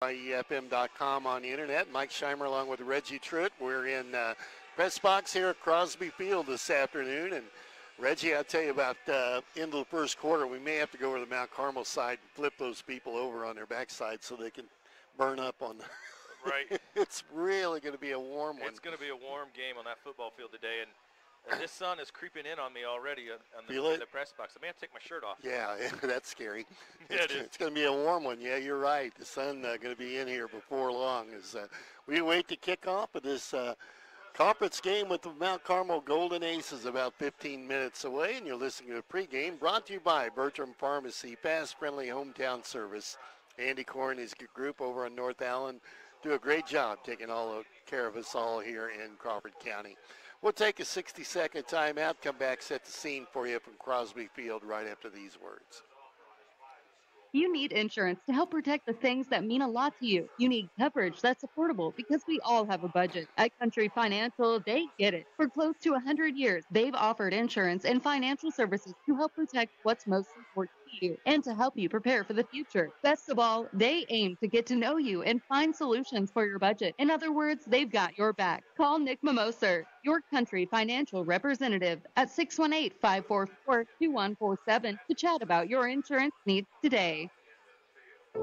WTYEFM.com on the internet. Mike Scheimer along with Reggie Truitt. We're in press box here at Crosby Field this afternoon. And Reggie, I'll tell you about into the first quarter, we may have to go over to the Mount Carmel side and flip those people over on their backside so they can burn up on the right. It's really going to be a warm one. It's going to be a warm game on that football field today. And this sun is creeping in on me already on the press box. I may have to take my shirt off. Yeah, that's scary. Yeah, it's going to be a warm one. Yeah, you're right. The sun going to be in here before long as we wait to kick off of this conference game with the Mount Carmel Golden Aces about 15 minutes away. And you're listening to the pregame brought to you by Bertram Pharmacy, fast-friendly hometown service. Andy Corr and his group over on North Allen do a great job taking care of us all here in Crawford County. We'll take a 60-second timeout, come back, set the scene for you from Crosby Field right after these words. You need insurance to help protect the things that mean a lot to you. You need coverage that's affordable because we all have a budget. At Country Financial, they get it. For close to 100 years, they've offered insurance and financial services to help protect what's most important to you and to help you prepare for the future. Best of all, they aim to get to know you and find solutions for your budget. In other words, they've got your back. Call Nick Mimoser, your Country Financial representative, at 618-544-2147 to chat about your insurance needs today.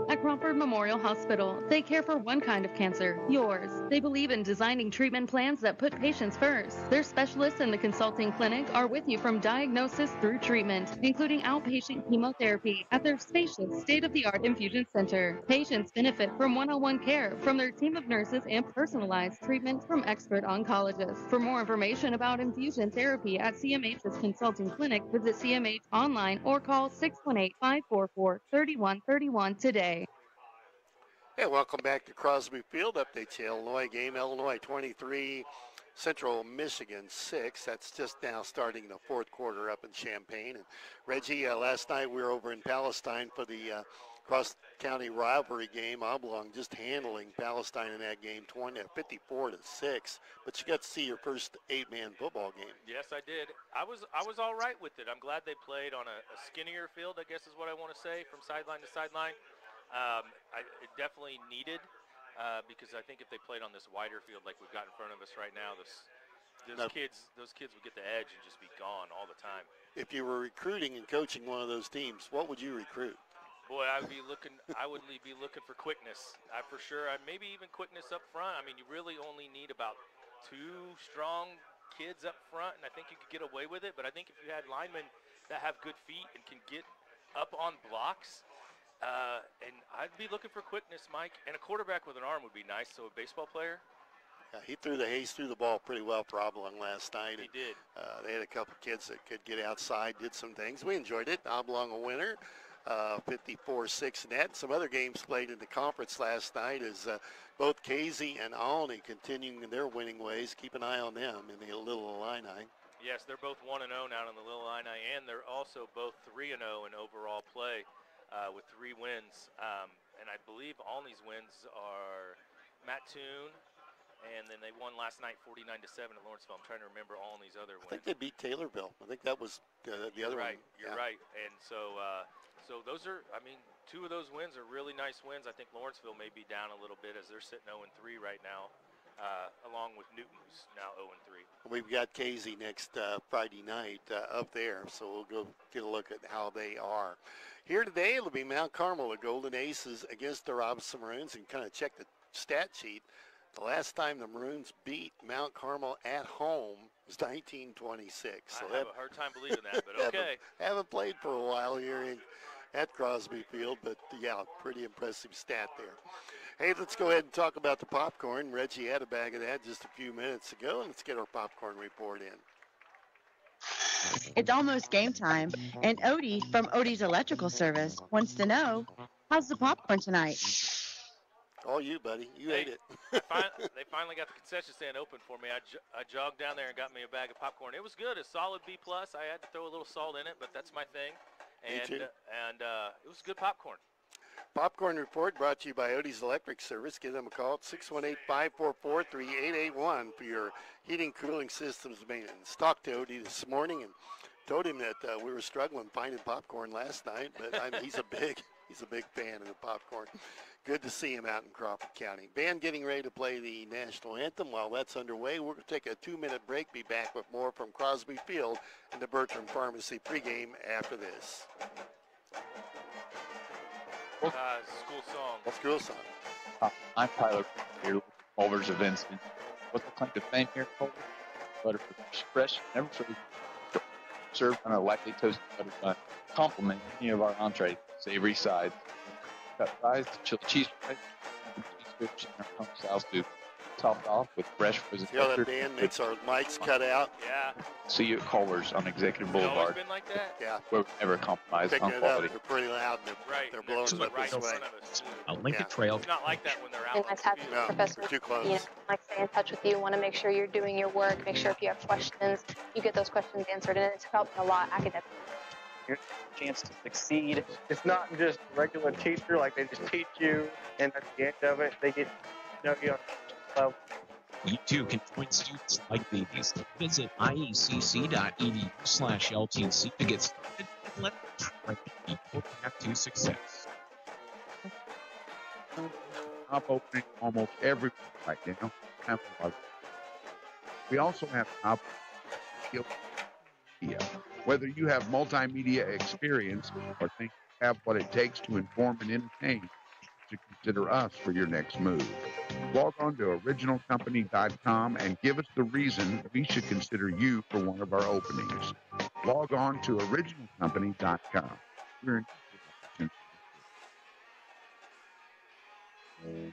At Crawford Memorial Hospital, they care for one kind of cancer, yours. They believe in designing treatment plans that put patients first. Their specialists in the consulting clinic are with you from diagnosis through treatment, including outpatient chemotherapy at their spacious, state-of-the-art infusion center. Patients benefit from one-on-one care from their team of nurses and personalized treatment from expert oncologists. For more information about infusion therapy at CMH's consulting clinic, visit CMH online or call 618-544-3131 today. Hey, welcome back to Crosby Field. Updates the Illinois game. Illinois 23, Central Michigan 6. That's just now starting the fourth quarter up in Champaign. And Reggie, last night we were over in Palestine for the cross-county rivalry game. Oblong just handling Palestine in that game, 54-6. But you got to see your first 8-man football game. Yes, I did. I was all right with it. I'm glad they played on a skinnier field, I guess is what I want to say, from sideline to sideline. It definitely needed because I think if they played on this wider field like we've got in front of us right now, those kids would get the edge and just be gone all the time. If you were recruiting and coaching one of those teams, what would you recruit? Boy, I would be looking for quickness. For sure. Maybe even quickness up front. I mean, you really only need about 2 strong kids up front, and I think you could get away with it. But I think if you had linemen that have good feet and can get up on blocks. And I'd be looking for quickness, Mike. And a quarterback with an arm would be nice. So a baseball player. Yeah, he threw the ball pretty well for Oblong last night. He did. They had a couple kids that could get outside, did some things. We enjoyed it. Oblong a winner, 54-6 net. Some other games played in the conference last night as both Casey and Alney continuing their winning ways. Keep an eye on them in the Little Illini. Yes, they're both 1-0 now in the Little Illini, and they're also both 3-0 in overall play. With 3 wins, and I believe Alney's wins are Mattoon, and then they won last night 49-7 at Lawrenceville. I'm trying to remember Alney's other wins. I think they beat Taylorville. I think that was the other one. You're yeah. right. And so those are, 2 of those wins are really nice wins. I think Lawrenceville may be down a little bit as they're sitting 0-3 right now. Along with Newton, who's now 0-3. We've got Casey next Friday night up there, so we'll go get a look at how they are. Here today, it'll be Mount Carmel, the Golden Aces against the Robinson Maroons, and kind of check the stat sheet. The last time the Maroons beat Mount Carmel at home was 1926. So I have a hard time believing that, but okay. haven't played for a while here at Crosby Field, but yeah, pretty impressive stat there. Hey, let's go ahead and talk about the popcorn. Reggie had a bag of that just a few minutes ago, and let's get our popcorn report in. It's almost game time, and Odie from Odie's Electrical Service wants to know, how's the popcorn tonight? All you, buddy. You ate it. They finally got the concession stand open for me. I jogged down there and got me a bag of popcorn. It was good, a solid B+. I had to throw a little salt in it, but that's my thing. Me too. And it was good popcorn. Popcorn report brought to you by Odie's Electric Service. Give them a call at 618-544-3881 for your heating, cooling systems maintenance. Talked to Odie this morning and told him that we were struggling finding popcorn last night, but he's a He's a big fan of the popcorn. Good to see him out in Crawford County. Band getting ready to play the national anthem. While that's underway, we're going to take a 2-minute break. Be back with more from Crosby Field and the Bertram Pharmacy pregame after this. School song. School song. I'm Tyler here, Culver's Events. What's the claim to fame here, Culver? Butter fresh, never frozen. Served on a lightly toasted butter bun. Complement any of our entrees, savory sides. Cut fries, chili cheese fries, and cheese fish in our home style soup. Topped off with fresh frozen See how that custard. band makes our mics cut out? Yeah. See you at Culver's on Executive It's always Boulevard, been like that? Yeah. where we never compromise Picking on it up. quality. They're pretty loud. And Right. they're blowing They're it up right this in way. front of us, too. A Lincoln Yeah. Trail. It's not like that when they're out. And on nice the having field. No, professors, they're too close. like stay in touch with you, want to make sure you're doing your work, make sure if you have questions, you get those questions answered, and it's helped me a lot academically. Here's a chance to succeed. It's not just a regular teacher, like they just teach you, and at the end of it, they get to know you on a level. You too can join students like these. Visit iecc.edu/LTC to get started and let them try your path to success. Job opening almost every right now. We also have job media. Whether you have multimedia experience or think you have what it takes to inform and entertain, to consider us for your next move. Log on to originalcompany.com and give us the reason we should consider you for one of our openings. Log on to originalcompany.com. We're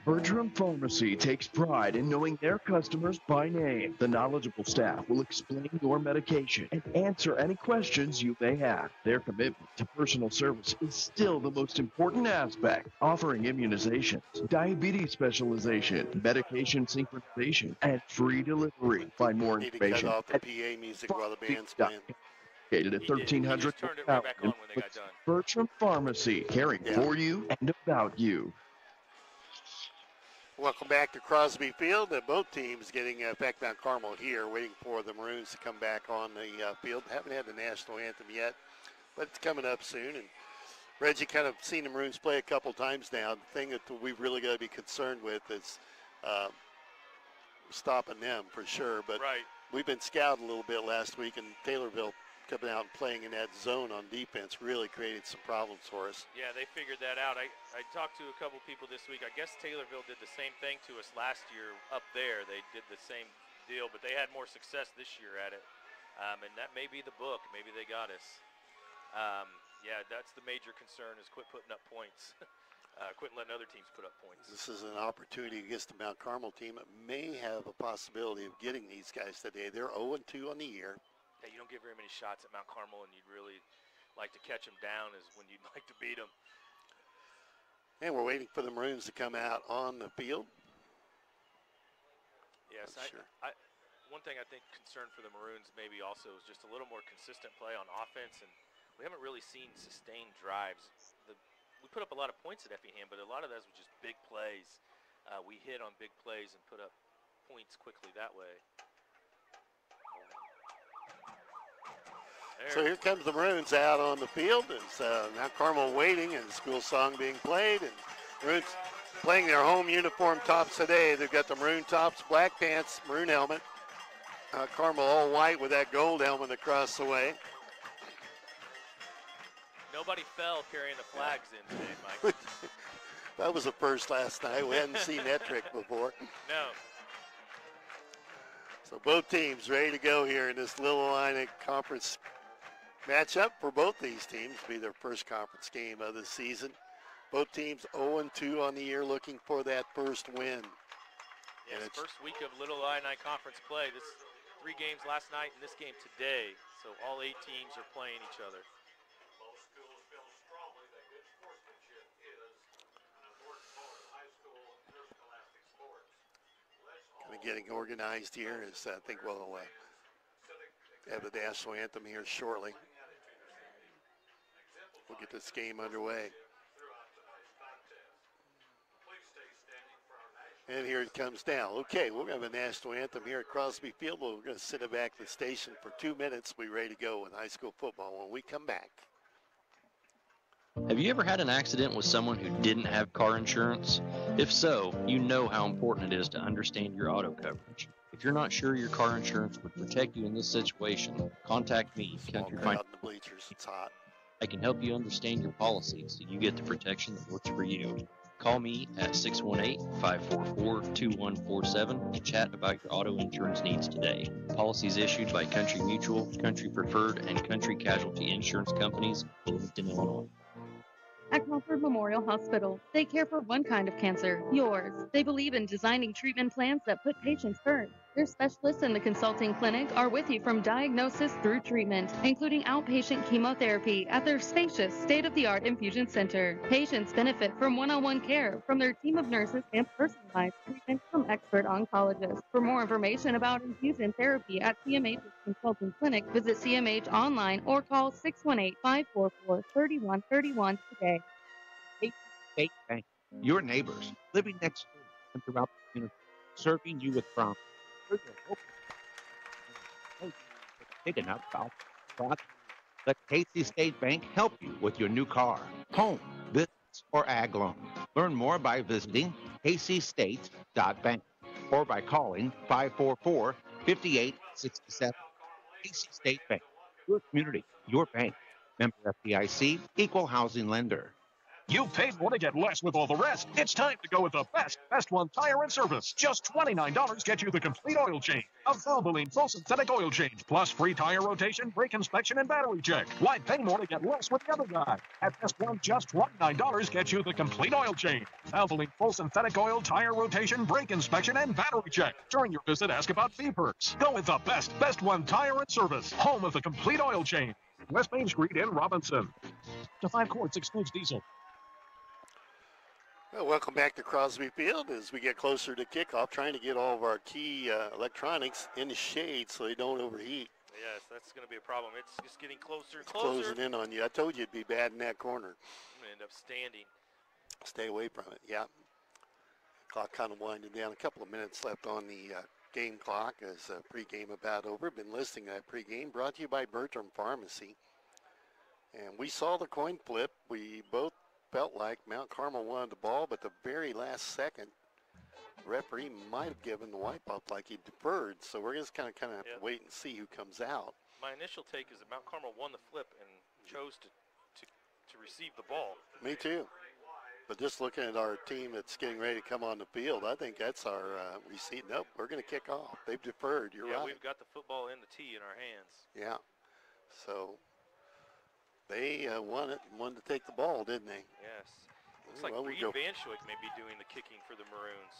Bertram Pharmacy takes pride in knowing their customers by name. The knowledgeable staff will explain your medication and answer any questions you may have. Their commitment to personal service is still the most important aspect, offering immunizations, diabetes specialization, medication synchronization, and free delivery. Find more Need to cut information off the at PA music while the band's playing. located at He did. He 1300 just turned it right back on when they got done. Bertram Pharmacy, caring Yeah. for you and about you. Welcome back to Crosby Field. Both teams getting back Mount Carmel here, waiting for the Maroons to come back on the field. Haven't had the national anthem yet, but it's coming up soon. And Reggie, kind of seen the Maroons play a couple times now. The thing that we've really got to be concerned with is stopping them for sure. But Right. we've been scouted a little bit last week, and Taylorville coming out and playing in that zone on defense really created some problems for us. Yeah, they figured that out. I talked to a couple people this week. I guess Taylorville did the same thing to us last year up there. They did the same deal, but they had more success this year at it. And that may be the book. Maybe they got us. Yeah, that's the major concern is quit putting up points. Quit letting other teams put up points. This is an opportunity against the Mount Carmel team that may have a possibility of getting these guys today. They're 0-2 on the year. Hey, you don't get very many shots at Mount Carmel, and you'd really like to catch them down is when you'd like to beat them. And we're waiting for the Maroons to come out on the field. Yes, Sure. One thing I think concerned for the Maroons maybe also is just a little more consistent play on offense, and we haven't really seen sustained drives. We put up a lot of points at Effingham, but a lot of those were just big plays. We hit on big plays and put up points quickly that way. So here comes the Maroons out on the field. It's Mount Carmel waiting and the school song being played. And Maroons playing their home uniform tops today. They've got the maroon tops, black pants, maroon helmet. Carmel all white with that gold helmet across the way. Nobody fell carrying the flags in today, Mike. That was a first last night. We hadn't seen that trick before. No. So both teams ready to go here in this Little Illini Conference matchup for both these teams. It'll be their first conference game of the season. Both teams 0-2 on the year, looking for that first win. Yes, first week of Little Illini Conference play. This 3 games last night and this game today. So all 8 teams are playing each other. Most schools feel strongly that good sportsmanship is an important part of high school interscholastic sports. Kind of getting organized here as I think we'll have the national anthem here shortly. We'll get this game underway. And here it comes down. Okay, we're going to have a national anthem here at Crosby Field. We're going to sit it back at the station for 2 minutes. We're ready to go with high school football when we come back. Have you ever had an accident with someone who didn't have car insurance? If so, you know how important it is to understand your auto coverage. If you're not sure your car insurance would protect you in this situation, contact me, Small Country crowd Fin- in the bleachers. It's hot. I can help you understand your policy so you get the protection that works for you. Call me at 618-544-2147 to chat about your auto insurance needs today. Policies issued by Country Mutual, Country Preferred, and Country Casualty Insurance Companies, Bloomington, Illinois. At Crawford Memorial Hospital, they care for one kind of cancer, yours. They believe in designing treatment plans that put patients first. Their specialists in the consulting clinic are with you from diagnosis through treatment, including outpatient chemotherapy at their spacious, state-of-the-art infusion center. Patients benefit from one-on-one care from their team of nurses and personalized treatment from expert oncologists. For more information about infusion therapy at CMH's Consulting Clinic, visit CMH online or call 618-544-3131 today. State Bank, your neighbors, living next door and throughout the community, serving you with promise. We're your local big enough to let Casey State Bank help you with your new car, home, business, or ag loan. Learn more by visiting CaseyState.bank or by calling 544-5867. Casey State Bank, your community, your bank. Member FDIC, equal housing lender. You've paid more to get less with all the rest. It's time to go with the best one tire and service. Just $29 gets you the complete oil change. A Valvoline full synthetic oil change, plus free tire rotation, brake inspection, and battery check. Why pay more to get less with the other guy? At Best One, just $29 gets you the complete oil change. Valvoline full synthetic oil, tire rotation, brake inspection, and battery check. During your visit, ask about fee perks. Go with the best one tire and service. Home of the complete oil change. West Main Street in Robinson. To 5 quarts excludes diesel. Well, welcome back to Crosby Field as we get closer to kickoff, trying to get all of our key electronics in the shade so they don't overheat. Yes, that's going to be a problem. It's just getting closer and It's closer. closing in on you. I told you it'd be bad in that corner. I'm going to end up standing. Stay away from it, yeah. Clock kind of winding down. A couple of minutes left on the game clock as pregame about over. Been listening to that pregame brought to you by Bertram Pharmacy. And we saw the coin flip. We both felt like Mount Carmel wanted the ball, but the very last second, the referee might have given the wipe up like he deferred. So we're just kind of have to wait and see who comes out. My initial take is that Mount Carmel won the flip and chose to receive the ball. Me too. But just looking at our team that's getting ready to come on the field, I think that's our receipt. Nope, we're going to kick off. They've deferred. You're right. We've got the football and the tee in our hands. Yeah. So they wanted to take the ball, didn't they? Yes. Looks like Well, Reed Van Schoik may be doing the kicking for the Maroons.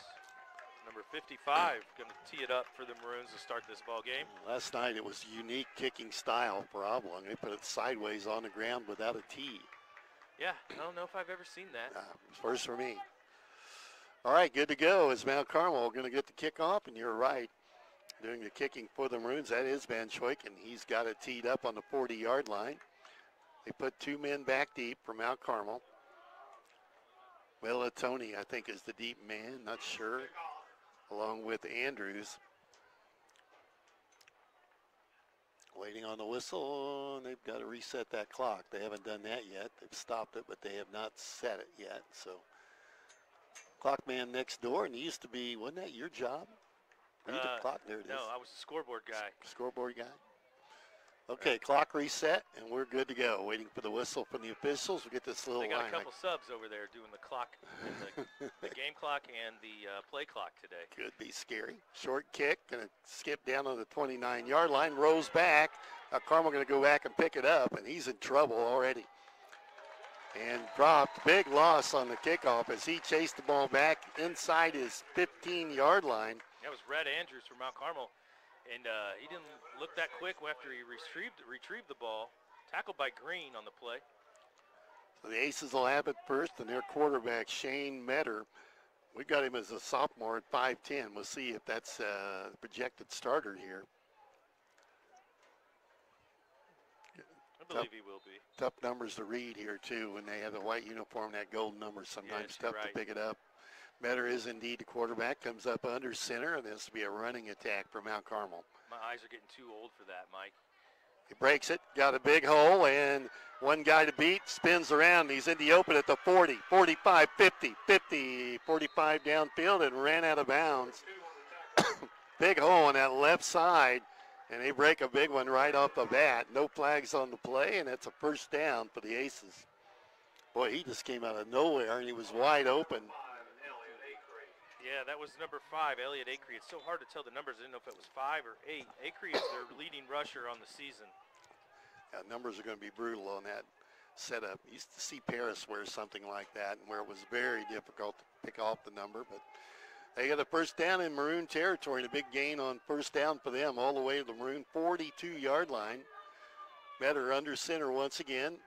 Number 55 going to tee it up for the Maroons to start this ball game. Last night it was unique kicking style for Oblong. They put it sideways on the ground without a tee. Yeah, I don't know if I've ever seen that. First for me. All right, good to go. Is Mount Carmel going to get the kickoff? And you're right. Doing the kicking for the Maroons, that is Van Schoik, and he's got it teed up on the 40-yard line. They put 2 men back deep for Mount Carmel. Well, Tony, I think, is the deep man, not sure, along with Andrews. Waiting on the whistle, and they've got to reset that clock. They haven't done that yet. They've stopped it, but they have not set it yet. So, clock man next door, and he used to be, wasn't that your job? Read the clock, there it is. No, I was the scoreboard guy. Scoreboard guy. Okay, clock reset, and we're good to go. Waiting for the whistle from the officials. We'll get this little They got line. a couple subs over there doing the clock, the game clock and the play clock today. Could be scary. Short kick, gonna skip down on the 29-yard line, rolls back. Now Carmel gonna go back and pick it up, and he's in trouble already. And dropped. Big loss on the kickoff as he chased the ball back inside his 15-yard line. That was Red Andrews from Mount Carmel. And he didn't look that quick after he retrieved the ball. Tackled by Green on the play. So the Aces will have it first, and their quarterback, Shane Metter. We got him as a sophomore at 5'10". We'll see if that's the projected starter here. I believe he will be. Tough numbers to read here, too, when they have the white uniform, that gold number. Sometimes tough to pick it up. Metter is indeed the quarterback, comes up under center, and this will be a running attack for Mount Carmel. My eyes are getting too old for that, Mike. He breaks it, got a big hole, and one guy to beat, spins around. He's in the open at the 40, 45, 50, 50, 45 downfield, and ran out of bounds. Big hole on that left side, and they break a big one right off the bat. No flags on the play, and it's a first down for the Aces. Boy, he just came out of nowhere, and he was wide open. Yeah, that was number 5, Elliot Acree. It's so hard to tell the numbers. I didn't know if it was 5 or 8. Acree is their leading rusher on the season. Yeah, numbers are going to be brutal on that setup. Used to see Paris wear something like that, and where it was very difficult to pick off the number, but they got a first down in Maroon territory, and a big gain on first down for them all the way to the Maroon 42-yard line. Better under center once again.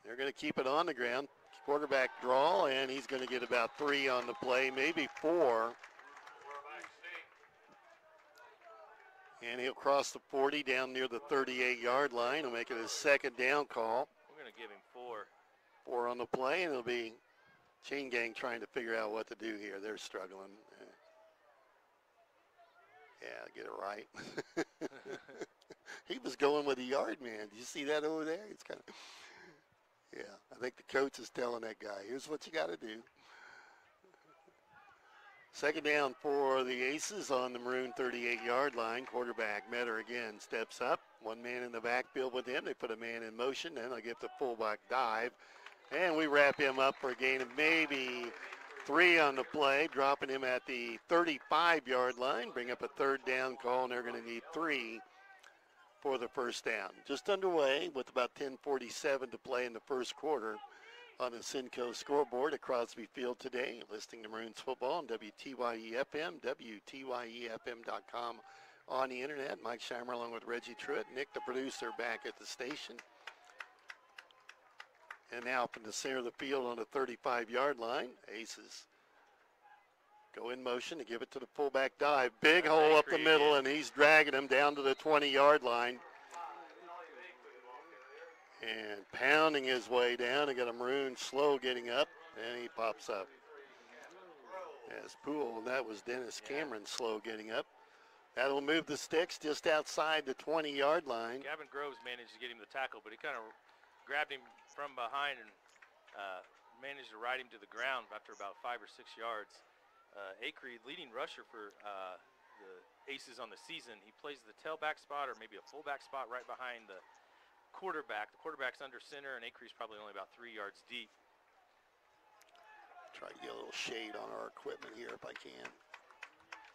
They're going to keep it on the ground. Quarterback draw, and he's going to get about 3 on the play, maybe 4. And he'll cross the 40 down near the 38-yard line. He'll make it his second down call. We're going to give him 4. 4 on the play, and it'll be Chain Gang trying to figure out what to do here. They're struggling. Yeah, get it right. He was going with a yard man. Did you see that over there? It's kind of, yeah, I think the coach is telling that guy, here's what you got to do. Second down for the Aces on the Maroon 38-yard line. Quarterback Metter again steps up. One man in the backfield with him. They put a man in motion. Then they'll get the fullback dive. And we wrap him up for a gain of maybe 3 on the play, dropping him at the 35-yard line. Bring up a third down call, and they're going to need 3 for the first down. Just underway with about 10:47 to play in the first quarter on the Cinco scoreboard at Crosby Field today. Listening to Maroons football on WTYE FM, WTYEFM.com on the internet. Mike Scheimer along with Reggie Truitt. Nick, the producer, back at the station. And now up in the center of the field on the 35-yard line. Aces go in motion to give it to the fullback dive. Big hole up the middle, and he's dragging him down to the 20-yard line. And pounding his way down. They got a Maroon slow getting up, and he pops up. As Poole, that was Dennis Cameron slow getting up. That'll move the sticks just outside the 20-yard line. Gavin Groves managed to get him the tackle, but he kind of grabbed him from behind and managed to ride him to the ground after about 5 or 6 yards. Acree, leading rusher for the Aces on the season. He plays the tailback spot or maybe a fullback spot right behind the quarterback. The quarterback's under center, and Acree's probably only about 3 yards deep. Try to get a little shade on our equipment here if I can.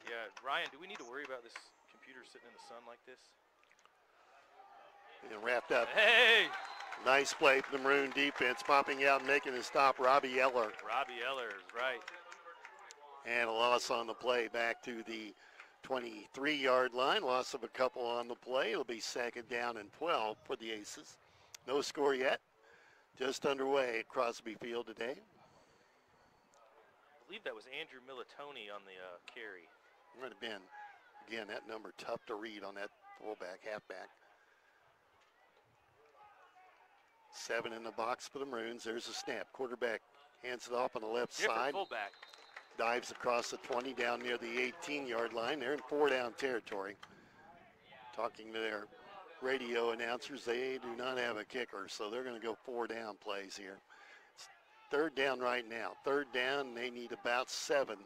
Yeah, Ryan, do we need to worry about this computer sitting in the sun like this? And wrapped up. Hey! Nice play from the Maroon defense, popping out and making a stop, Robbie Eller. Robbie Eller is right. And a loss on the play back to the 23-yard line. Loss of a couple on the play. It'll be second down and 12 for the Aces. No score yet. Just underway at Crosby Field today. I believe that was Andrew Militoni on the carry. Might have been. Again, that number tough to read on that fullback, halfback. 7 in the box for the Maroons. There's a snap. Quarterback hands it off on the left side. Fullback. Dives across the 20 down near the 18-yard line. They're in 4-down territory. Talking to their radio announcers, they do not have a kicker, so they're going to go 4-down plays here. It's third down right now. Third down, they need about 7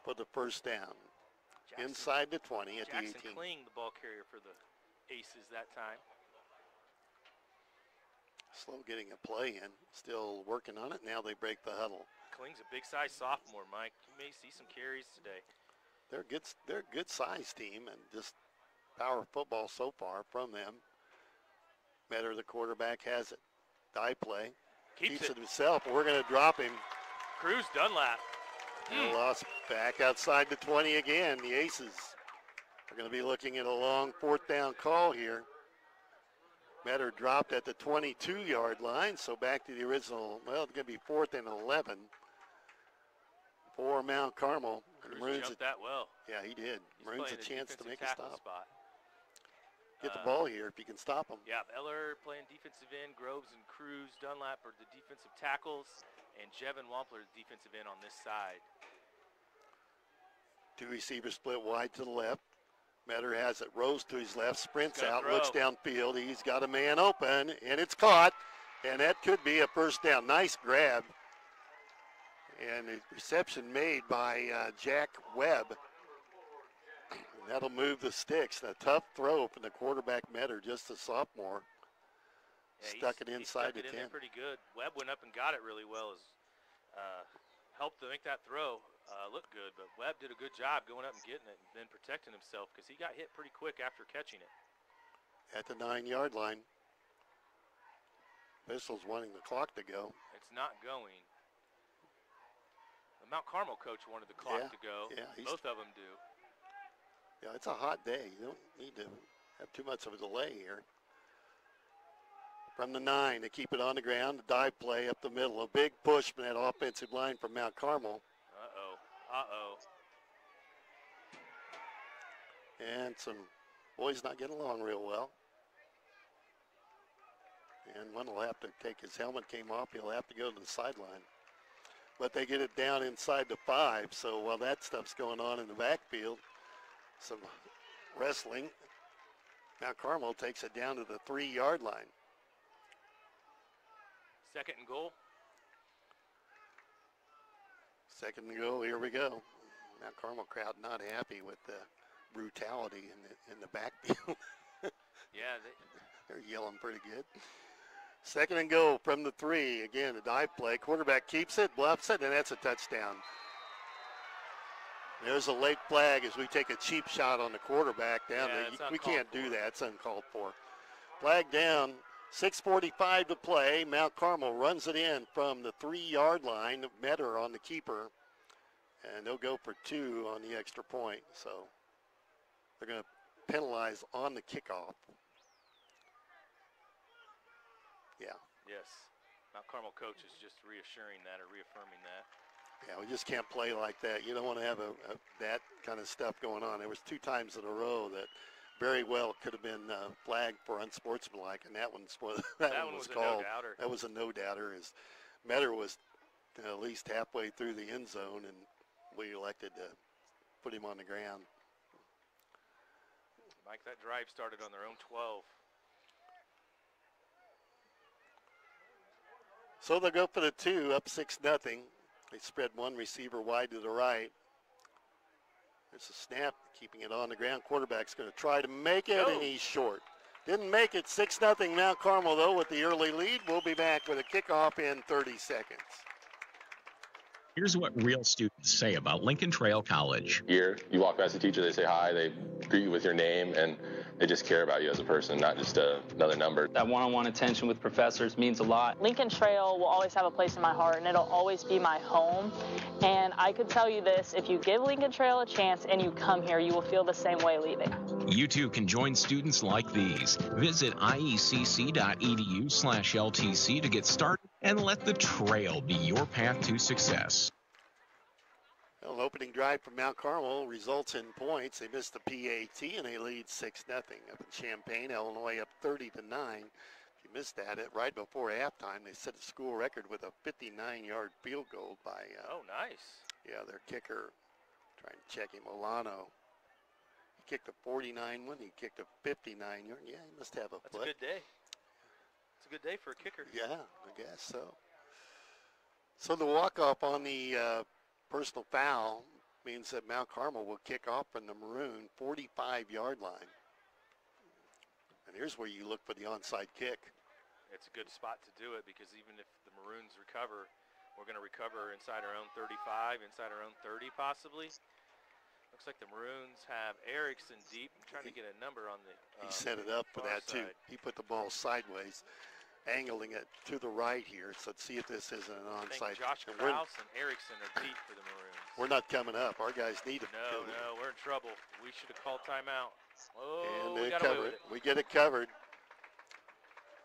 for the first down. Jackson, inside the 20 at Jackson the 18. Kling, the ball carrier for the Aces that time. Slow getting a play in. Still working on it. Now they break the huddle. Kling's a big-sized sophomore, Mike. You may see some carries today. They're a good-sized team, and just power football so far from them. Metter, the quarterback, has it. Die play. Keeps it himself. We're going to drop him. Cruz Dunlap. And lost back outside the 20 again. The Aces are going to be looking at a long 4th down call here. Metter dropped at the 22-yard line, so back to the original. Well, it's going to be 4th and 11 for Mount Carmel. Cruz jumped that well. Yeah, he did. He's Maroons a chance to make a stop. Spot. Get the ball here if you can stop them. Yeah, Eller playing defensive end. Groves and Cruz Dunlap are the defensive tackles, and Jevin Wampler the defensive end on this side. 2 receivers split wide to the left. Metter has it. Rose to his left, sprints out, throw. looks downfield. He's got a man open, and it's caught. And that could be a first down. Nice grab. And the reception made by Jack Webb. That'll move the sticks. A tough throw from the quarterback Metter, just a sophomore. Yeah, Stuck it inside the 10. In there pretty good. Webb went up and got it really well. Helped to make that throw look good, but Webb did a good job going up and getting it and then protecting himself because he got hit pretty quick after catching it. At the 9-yard line. Bissell's wanting the clock to go. It's not going. The Mount Carmel coach wanted the clock to go. Yeah, both of them do. Yeah, it's a hot day. You don't need to have too much of a delay here. From the 9, they keep it on the ground. The dive play up the middle. A big push from that offensive line from Mount Carmel. Uh-oh. And some boys not getting along real well. And one will have to take his helmet came off. He'll have to go to the sideline. But they get it down inside the 5. So while that stuff's going on in the backfield, some wrestling, Mount Carmel takes it down to the 3-yard line. 2nd and goal. 2nd and goal, here we go. Mount Carmel crowd not happy with the brutality in the backfield. Yeah, they're yelling pretty good. 2nd and goal from the 3. Again, the dive play. Quarterback keeps it, bluffs it, and that's a touchdown. There's a late flag as we take a cheap shot on the quarterback down there. We can't do that. It's uncalled for. Flag down. 6:45 to play. Mount Carmel runs it in from the 3-yard line. Metter on the keeper. And they'll go for 2 on the extra point. So they're going to penalize on the kickoff. Yeah. Yes. Mount Carmel coach is just reassuring that or reaffirming that. Yeah, we just can't play like that. You don't want to have that kind of stuff going on. There was 2 times in a row that very well could have been flagged for unsportsmanlike, and that one was called. A no-doubter. That was a no-doubter. As Metter was at least halfway through the end zone, and we elected to put him on the ground. Mike, that drive started on their own 12. So they'll go for the 2, up 6-0. They spread one receiver wide to the right. There's a snap, keeping it on the ground. Quarterback's going to try to make it, and he's short. Didn't make it. 6-0 Mount Carmel, though, with the early lead. We'll be back with a kickoff in 30 seconds. Here's what real students say about Lincoln Trail College. Here, you walk past the teacher, they say hi, they greet you with your name, and they just care about you as a person, not just another number. That one-on-one attention with professors means a lot. Lincoln Trail will always have a place in my heart, and it'll always be my home. And I could tell you this, if you give Lincoln Trail a chance and you come here, you will feel the same way leaving. You too can join students like these. Visit iecc.edu/LTC to get started and let the trail be your path to success. Well, opening drive from Mount Carmel results in points. They missed the PAT and they lead 6-0 up in Champaign, Illinois, up 30-9. If you missed that, right before halftime, they set a school record with a 59-yard field goal by. Oh, nice. Yeah, their kicker. Trying to check him, Olano. He kicked a 49 one. He kicked a 59-yard. Yeah, he must have a foot. That's a good day. It's a good day for a kicker. Yeah, I guess so. So the walk-off on the personal foul means that Mount Carmel will kick off from the Maroon 45-yard line. And here's where you look for the onside kick. It's a good spot to do it because even if the Maroons recover, we're going to recover inside our own 35, inside our own 30 possibly. Looks like the Maroons have Erickson deep. I'm trying to get a number on the he set it up for that too. He put the ball sideways, angling it to the right here. So let's see if this isn't an onside. Josh Krause and Erickson are deep for the Maroons. We're not coming up. Our guys need to. No, we're in trouble. We should have called timeout. Oh, and they cover it. We get it covered.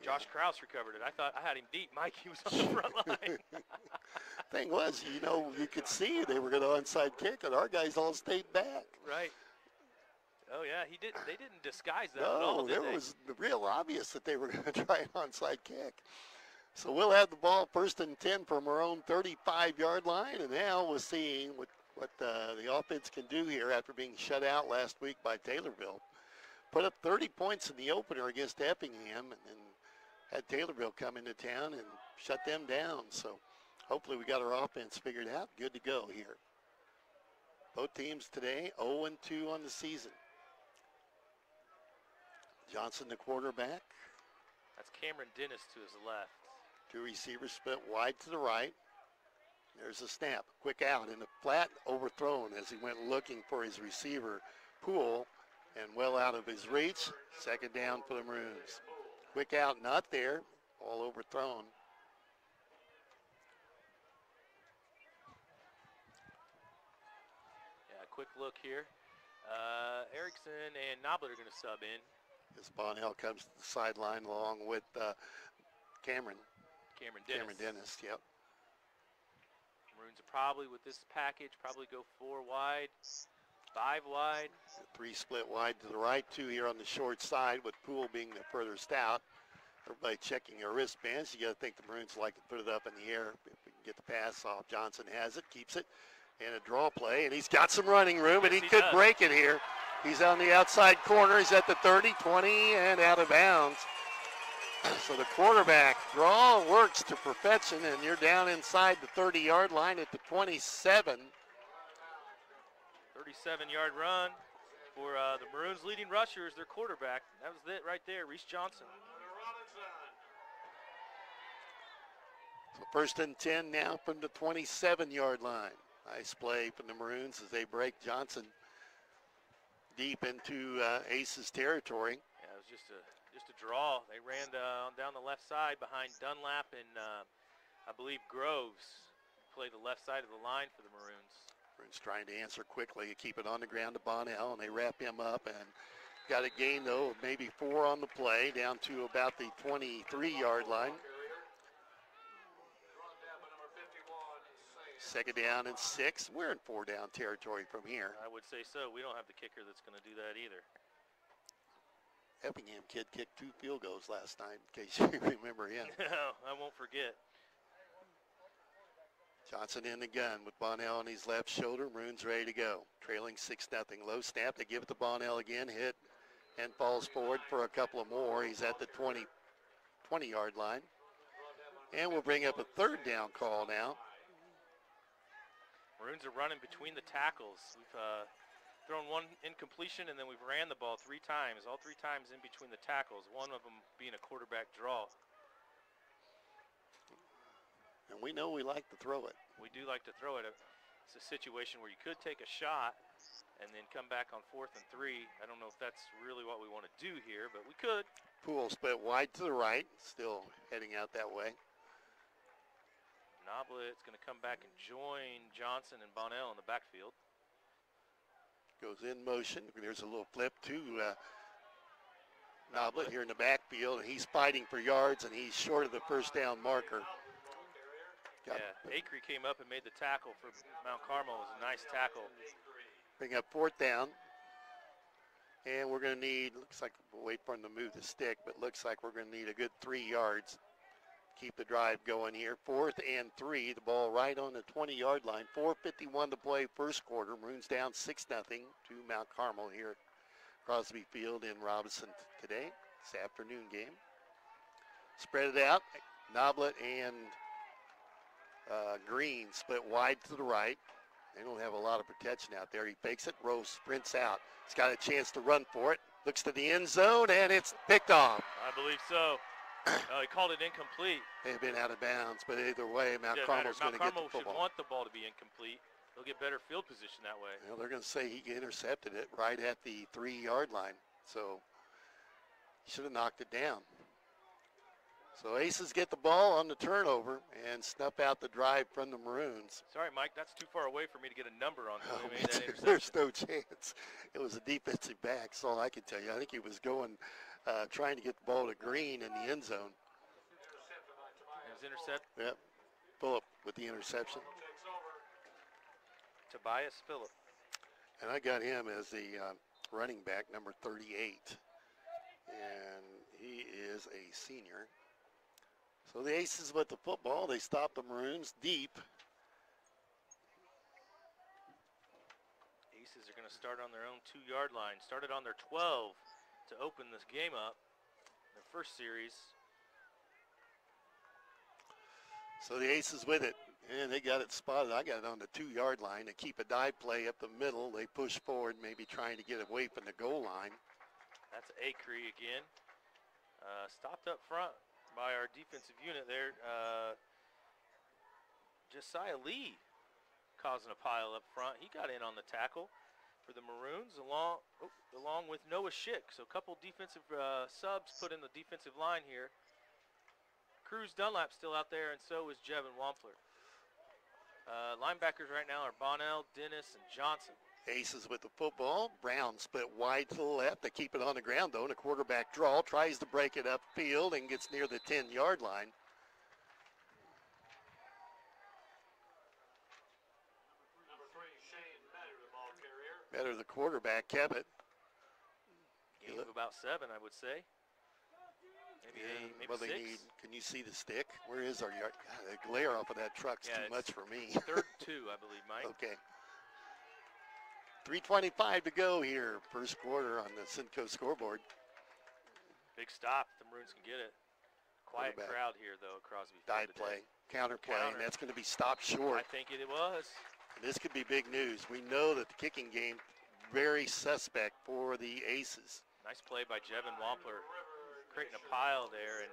Josh Krause recovered it. I thought I had him deep. Mike, he was on the front line. Thing was, you could see they were going to onside kick, and our guys all stayed back. Right. Oh, yeah, they didn't disguise that at No, all, did they? it was real obvious that they were going to try an onside kick. So we'll have the ball 1st and 10 from our own 35-yard line, and now we'll see what what the offense can do here after being shut out last week by Taylorville. Put up 30 points in the opener against Effingham, and then had Taylorville come into town and shut them down. So hopefully we got our offense figured out. Good to go here. Both teams today 0-2 on the season. Johnson, the quarterback. That's Cameron Dennis to his left. Two receivers split wide to the right. There's a snap. Quick out in the flat, overthrown as he went looking for his receiver, Poole, and well out of his reach. Second down for the Maroons. Quick out, not there. All overthrown. Yeah, quick look here. Erickson and Noblet are going to sub in. As Bonnell comes to the sideline along with Cameron Dennis, yep. Maroons are probably, with this package, probably go 4 wide, 5 wide. 3 split wide to the right, 2 here on the short side, with Poole being the furthest out. Everybody checking their wristbands. You got to think the Maroons like to put it up in the air. If we can get the pass off, Johnson has it, keeps it, and a draw play, and he's got some running room, and he could break it here. He's on the outside corner. He's at the 30, 20, and out of bounds. So the quarterback draw works to perfection, and you're down inside the 30-yard line at the 27. 37-yard run for the Maroons' leading rusher is their quarterback. That was it right there, Reese Johnson. So first and 10 now from the 27-yard line. Nice play from the Maroons as they break Johnson deep into Ace's territory. Yeah, it was just a draw. They ran down the left side behind Dunlap and I believe Groves. Played the left side of the line for the Maroons. Maroons trying to answer quickly, keep it on the ground to Bonnell, and they wrap him up and got a gain though of maybe 4 on the play, down to about the 23-yard line. Second down and 6. We're in 4-down territory from here. I would say so. We don't have the kicker that's going to do that either. Effingham kid kicked 2 field goals last night, in case you remember him. No, I won't forget. Johnson in the gun with Bonnell on his left shoulder. Maroons ready to go. Trailing 6-0. Low snap. They give it to Bonnell again. Hit and falls forward for a couple of more. He's at the 20-yard line. And we'll bring up a 3rd down call now. Maroons are running between the tackles. We've thrown 1 incompletion, and then we've ran the ball 3 times, all 3 times in between the tackles, one of them being a quarterback draw. And we know we like to throw it. We do like to throw it. It's a situation where you could take a shot and then come back on 4th and 3. I don't know if that's really what we want to do here, but we could. Poole split wide to the right, still heading out that way. Noblet's going to come back and join Johnson and Bonnell in the backfield. Goes in motion. There's a little flip to Noblet here in the backfield, and he's fighting for yards, and he's short of the first down marker. Acree came up and made the tackle for Mount Carmel. It was a nice tackle. Bring up 4th down. And we're going to need, looks like, we'll wait for him to move the stick, but looks like we're going to need a good 3 yards. Keep the drive going here. 4th and 3. The ball right on the 20-yard line. 4:51 to play first quarter. Maroons down 6-0 to Mount Carmel here at Crosby Field in Robinson today. This afternoon game. Spread it out. Noblet and Green split wide to the right. They don't have a lot of protection out there. He fakes it. Rose sprints out. He's got a chance to run for it. Looks to the end zone, and it's picked off. I believe so. He called it incomplete. They've been out of bounds, but either way, Mount Carmel's going to get the football. Mount Carmel should want the ball to be incomplete. They'll get better field position that way. Well, they're going to say he intercepted it right at the 3-yard line, so he should have knocked it down. So Aces get the ball on the turnover and snuff out the drive from the Maroons. Sorry, Mike, that's too far away for me to get a number on. There's no chance. It was a defensive back, that's all I can tell you. I think he was going, trying to get the ball to Green in the end zone. It was intercepted. Yep, Phillip with the interception. Tobias Phillip. And I got him as the running back, number 38. And he is a senior. So the Aces with the football. They stop the Maroons deep Aces are going to start on their own 2-yard line. Started on their 12 to open this game up, their first series. So the Aces with it, and they got it spotted. I got it on the 2-yard line. They keep a dive play up the middle. They push forward, maybe trying to get away from the goal line. That's Acree again. Stopped up front by our defensive unit there. Josiah Lee causing a pile up front. He got in on the tackle for the Maroons along with Noah Schick. So a couple defensive subs put in the defensive line here. Cruz Dunlap still out there, and so is Jevin Wampler. Linebackers right now are Bonnell, Dennis, and Johnson. Aces with the football. Brown split wide to the left. They keep it on the ground, though, and a quarterback draw. Tries to break it upfield and gets near the 10-yard line. Better the quarterback kept it. Gain of about 7, I would say. Maybe 6. Can you see the stick? Where is our yard? God, the glare off of that truck's too much for me. 3rd and 2, I believe, Mike. Okay. 3:25 to go here, first quarter on the Cinco scoreboard. Big stop. The Maroons can get it. Quiet crowd here, though, at Crosby Field Dive play, counter play, and that's going to be stopped short. I think it was. And this could be big news. We know that the kicking game, very suspect for the Aces. Nice play by Jevin Wampler, creating a pile there, and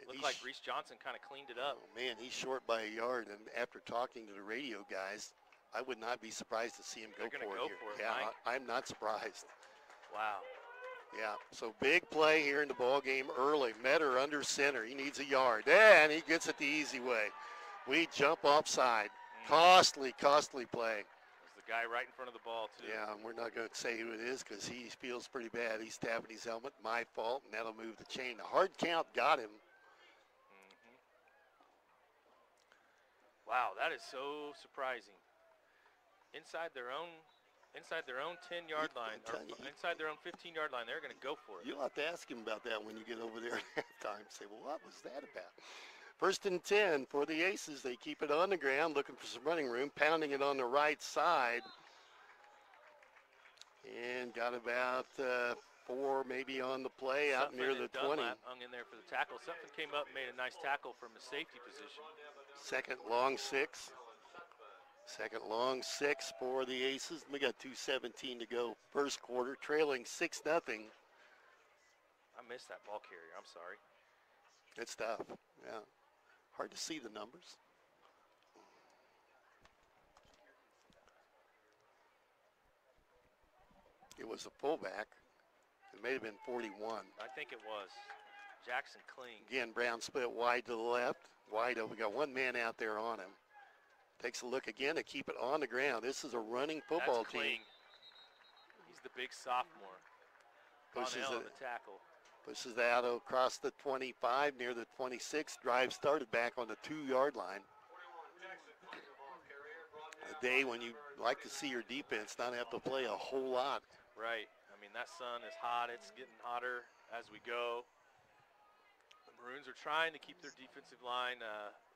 looked like Reese Johnson kind of cleaned it up. Oh, man, he's short by a yard, and after talking to the radio guys, I would not be surprised to see him go for it here. Yeah, I'm not surprised. Wow. Yeah, so big play here in the ball game early. Metter under center. He needs a yard. And he gets it the easy way. We jump offside. Costly play. There's the guy right in front of the ball, too. Yeah, and we're not going to say who it is because he feels pretty bad. He's tapping his helmet. My fault, and that'll move the chain. The hard count got him. Wow, that is so surprising. Inside their own 10-yard line, inside their own 15-yard line, they're going to go for it. You'll have to ask him about that when you get over there at halftime. Say, well, what was that about? 1st and 10 for the Aces. They keep it on the ground, looking for some running room, pounding it on the right side. And got about 4 maybe on the play out near the 20. Dunlap hung in there for the tackle. Sutphin came up and made a nice tackle from a safety position. Second long 6. Second long 6 for the Aces. We got 2:17 to go. First quarter, trailing 6-0. I missed that ball carrier. I'm sorry. It's tough. Yeah. Hard to see the numbers. It was the fullback. It may have been 41. I think it was. Jackson Kling. Again, Brown split wide to the left. Wide open. We got one man out there on him. Takes a look again to keep it on the ground. This is a running football team. He's the big sophomore. Pushes on the tackle. Pushes it out across the 25 near the 26. Drive started back on the 2-yard line. A day when you like to see your defense not have to play a whole lot. Right. I mean, that sun is hot. It's getting hotter as we go. The Maroons are trying to keep their defensive line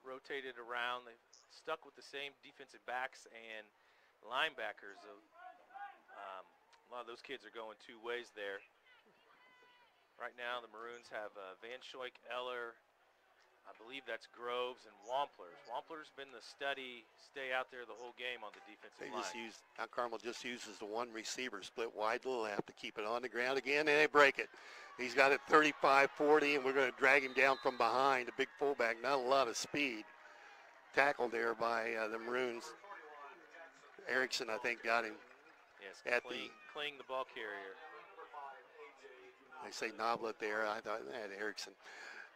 rotated around. They've stuck with the same defensive backs and linebackers. A lot of those kids are going 2 ways there. Right now, the Maroons have Van Schoik, Eller, I believe that's Groves, and Wamplers. Wamplers been the steady, stay out there the whole game on the defensive line. Now Carmel just uses the one receiver, split wide to the left to keep it on the ground again, and they break it. He's got it 35-40, and we're going to drag him down from behind. A big fullback, not a lot of speed. Tackled there by the Maroons. Erickson, I think, got him. Yes, Kling, the ball carrier. They say Noblet there. I thought that Erickson.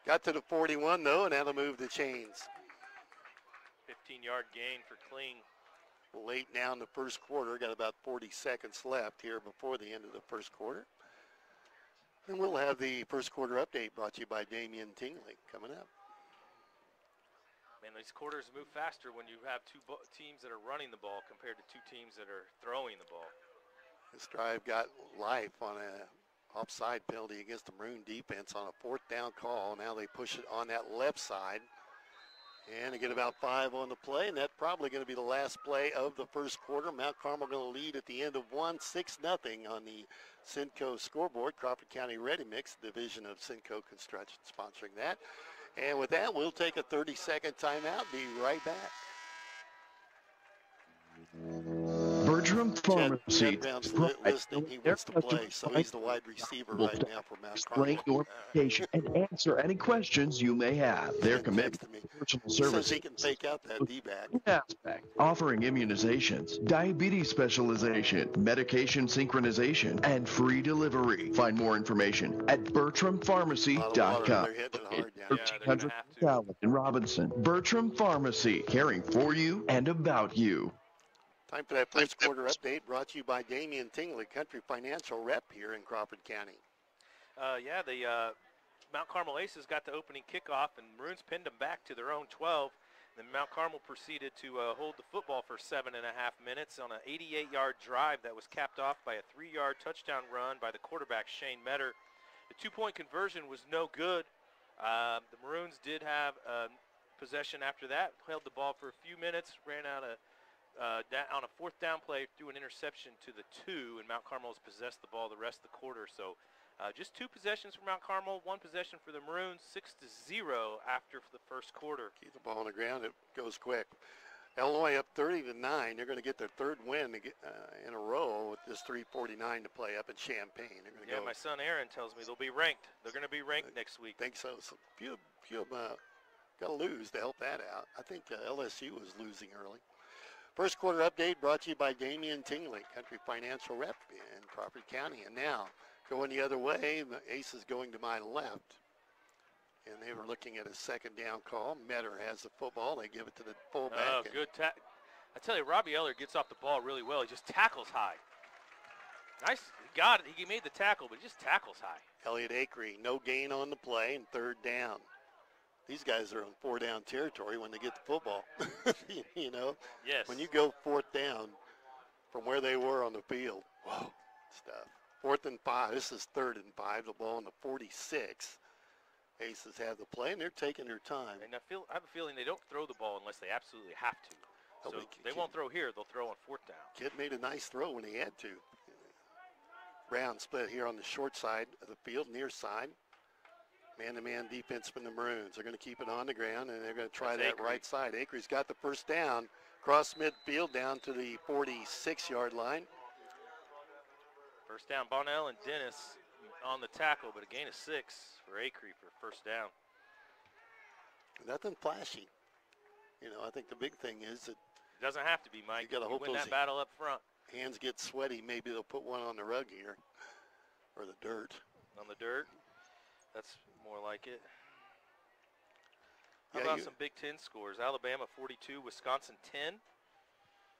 Got to the 41, though, and that'll move the chains. 15-yard gain for Kling. Late now in the first quarter. Got about 40 seconds left here before the end of the first quarter. And we'll have the first quarter update brought to you by Damian Tingley coming up. Man, these quarters move faster when you have 2 teams that are running the ball compared to 2 teams that are throwing the ball. This drive got life on a offside penalty against the Maroon defense on a 4th down call. Now they push it on that left side. And they get about 5 on the play, and that's probably going to be the last play of the first quarter. Mount Carmel going to lead at the end of one, 6-0 on the Cinco scoreboard. Crawford County Ready Mix, division of Cinco Construction, sponsoring that. And with that, we'll take a 30-second timeout. Be right back. Bertram Pharmacy. Listening, he wants to play, so he's the wide receiver right now for Mount Explain Carmel. your medication and answer any questions you may have. Their commitment to personal He says services. he can fake out that D-back. Aspect, offering immunizations, diabetes specialization, medication synchronization, and free delivery. Find more information at BertramPharmacy.com. 1300 South in Robinson. Bertram Pharmacy, caring for you and about you. Time for that first quarter update brought to you by Damian Tingley, Country Financial Rep here in Crawford County. The Mount Carmel Aces got the opening kickoff, and Maroons pinned them back to their own 12. Then Mount Carmel proceeded to hold the football for 7.5 minutes on an 88-yard drive that was capped off by a 3-yard touchdown run by the quarterback, Shane Metter. The 2-point conversion was no good. The Maroons did have possession after that, held the ball for a few minutes, ran out of on a 4th down play, threw an interception to the 2, and Mount Carmel has possessed the ball the rest of the quarter. So just 2 possessions for Mount Carmel, 1 possession for the Maroons, 6-0 after the first quarter. Keep the ball on the ground, it goes quick. Illinois up 30-9. They're going to get their 3rd win in a row with just 3:49 to play up in Champaign. They're going to go. My son Aaron tells me they'll be ranked. They're going to be ranked next week. Think so. So few of them got to lose to help that out. I think LSU was losing early. First quarter update brought to you by Damian Tingley, Country Financial Rep in Crawford County. And now, going the other way, the Aces going to my left. And they were looking at a 2nd down call. Metter has the football. They give it to the fullback. Oh, good tackle. I tell you, Robbie Eller gets off the ball really well. He just tackles high. Nice. He got it. He made the tackle, but he just tackles high. Elliott Acree, no gain on the play, and 3rd down. These guys are on 4-down territory when they get the football. You know? Yes. When you go 4th down from where they were on the field, whoa, stuff. 4th and 5. This is 3rd and 5. The ball on the 46. Aces have the play, and they're taking their time. And I have a feeling they don't throw the ball unless they absolutely have to. So they won't throw here. They'll throw on 4th down. Kid made a nice throw when he had to. Brown split here on the short side of the field, near side. Man-to-man defense from the Maroons. They're going to keep it on the ground, and they're going to try that right side. Acree's got the 1st down. Cross midfield down to the 46-yard line. 1st down, Bonnell and Dennis on the tackle, but a gain of 6 for Acree for 1st down. Nothing flashy. You know, I think the big thing is that it doesn't have to be, Mike. You got to hope win that battle up front. Hands get sweaty. Maybe they'll put one on the rug here, or the dirt. On the dirt. That's more like it. How Yeah, about some Big Ten scores? Alabama 42, Wisconsin 10.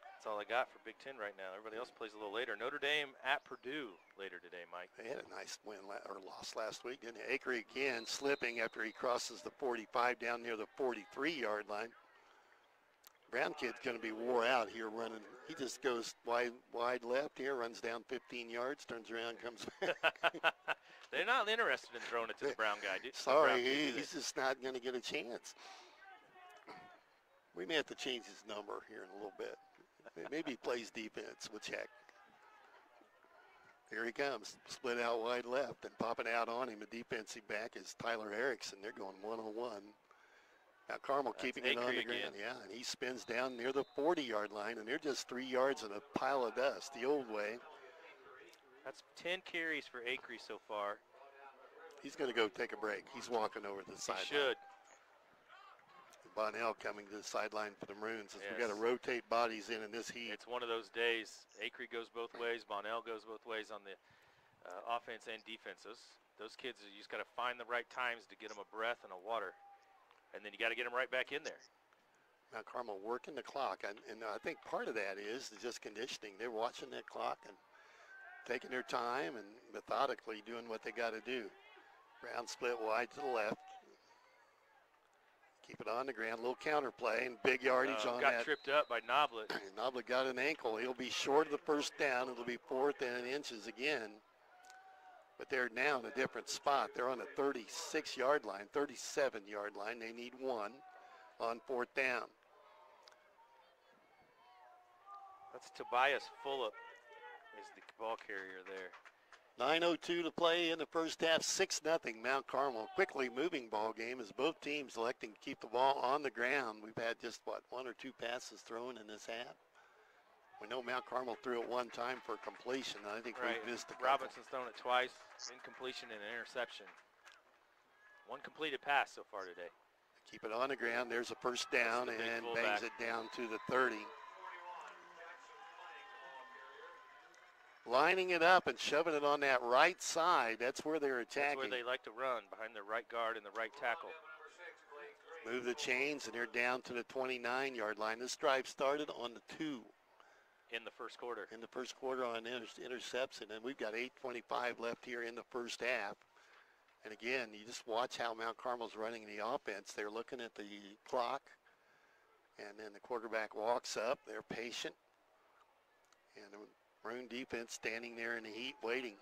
That's all I got for Big Ten right now. Everybody else plays a little later. Notre Dame at Purdue later today, Mike. They had a nice win or loss last week, didn't they? Acree again slipping after he crosses the 45 down near the 43-yard line. Brown kid's going to be wore out here running. He just goes wide left here, runs down 15 yards, turns around, comes back. They're not interested in throwing it to the Brown guy. Sorry, he's just not going to get a chance. We may have to change his number here in a little bit. Maybe he plays defense. We'll check. Here he comes, split out wide left, and popping out on him. The defensive back is Tyler Erickson. They're going one-on-one. Now Carmel keeping it on the ground, yeah, and he spins down near the 40-yard line, and they're just 3 yards in a pile of dust, the old way. That's 10 carries for Acree so far. He's going to go take a break. He's walking over to the sideline. He should. Bonnell coming to the sideline for the Maroons. As we got to rotate bodies in this heat. It's one of those days. Acree goes both ways. Bonnell goes both ways on the offense and defense. Those kids, you just got to find the right times to get them a breath and a water. And then you got to get them right back in there. Mount Carmel working the clock. And I think part of that is just conditioning. They're watching that clock and taking their time and methodically doing what they got to do. Brown split wide to the left. Keep it on the ground. A little counter play and big yardage on that. Got tripped up by Noblet. Noblet got an ankle. He'll be short of the 1st down. It'll be 4th and inches again. But they're now in a different spot. They're on the 36-yard line, 37-yard line. They need 1. on 4th down. That's Tobias Fulop is the ball carrier there. 9:02 to play in the first half, 6-0 Mount Carmel. Quickly moving ball game as both teams electing to keep the ball on the ground. We've had just, one or two passes thrown in this half. We know Mount Carmel threw it one time for completion. I think we missed a couple. Robinson's thrown it twice, incompletion and an interception. One completed pass so far today. Keep it on the ground. There's a first down and bangs it down to the 30. Lining it up and shoving it on that right side. That's where they're attacking. That's where they like to run, behind their right guard and the right tackle. Move the chains, and they're down to the 29-yard line. This drive started on the 2. In the first quarter. In the first quarter on interception, and we've got 8:25 left here in the first half. And again, you just watch how Mount Carmel's running the offense. They're looking at the clock, and then the quarterback walks up. They're patient, and the Maroon defense standing there in the heat waiting.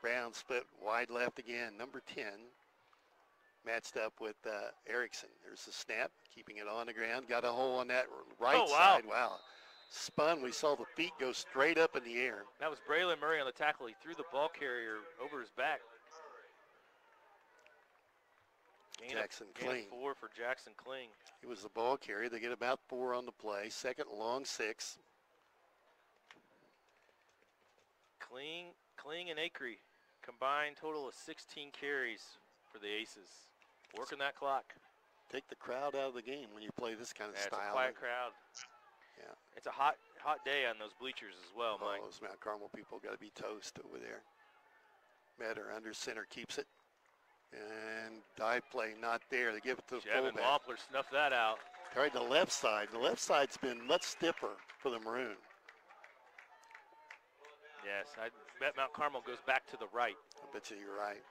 Brown split wide left again, number 10. Matched up with Erickson. There's the snap, keeping it on the ground. Got a hole on that right side. Wow. Spun. We saw the feet go straight up in the air. That was Braylon Murray on the tackle. He threw the ball carrier over his back. Jackson Gain Kling. of 4 for Jackson Kling. He was the ball carrier. They get about 4 on the play. Second long 6. Kling and Acree combined total of 16 carries for the Aces. Working that clock. Take the crowd out of the game when you play this kind of style. It's a quiet crowd. Yeah. It's a hot day on those bleachers as well, Mike. Those Mount Carmel people got to be toast over there. Metter under center keeps it. And dive play not there. They give it to the Jevin fullback. Wampler snuffed that out. Tried the left side. The left side's been much stiffer for the Maroon. Yes, I bet Mount Carmel goes back to the right. I bet you you're right.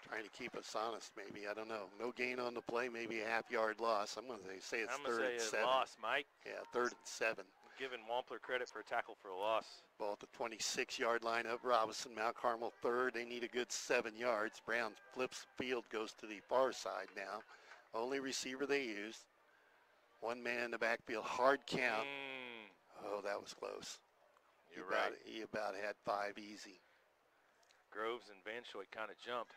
Trying to keep us honest, maybe. I don't know. No gain on the play, maybe a half-yard loss. I'm going to say it's third and 7. Loss, Mike. Yeah, 3rd and 7. Giving Wampler credit for a tackle for a loss. Ball at the 26-yard line of Robinson. Mount Carmel 3rd. They need a good 7 yards. Brown flips the field, goes to the far side now. Only receiver they used. One man in the backfield. Hard count. Oh, that was close. You're right. He about had 5 easy. Groves and Van Schoik kind of jumped.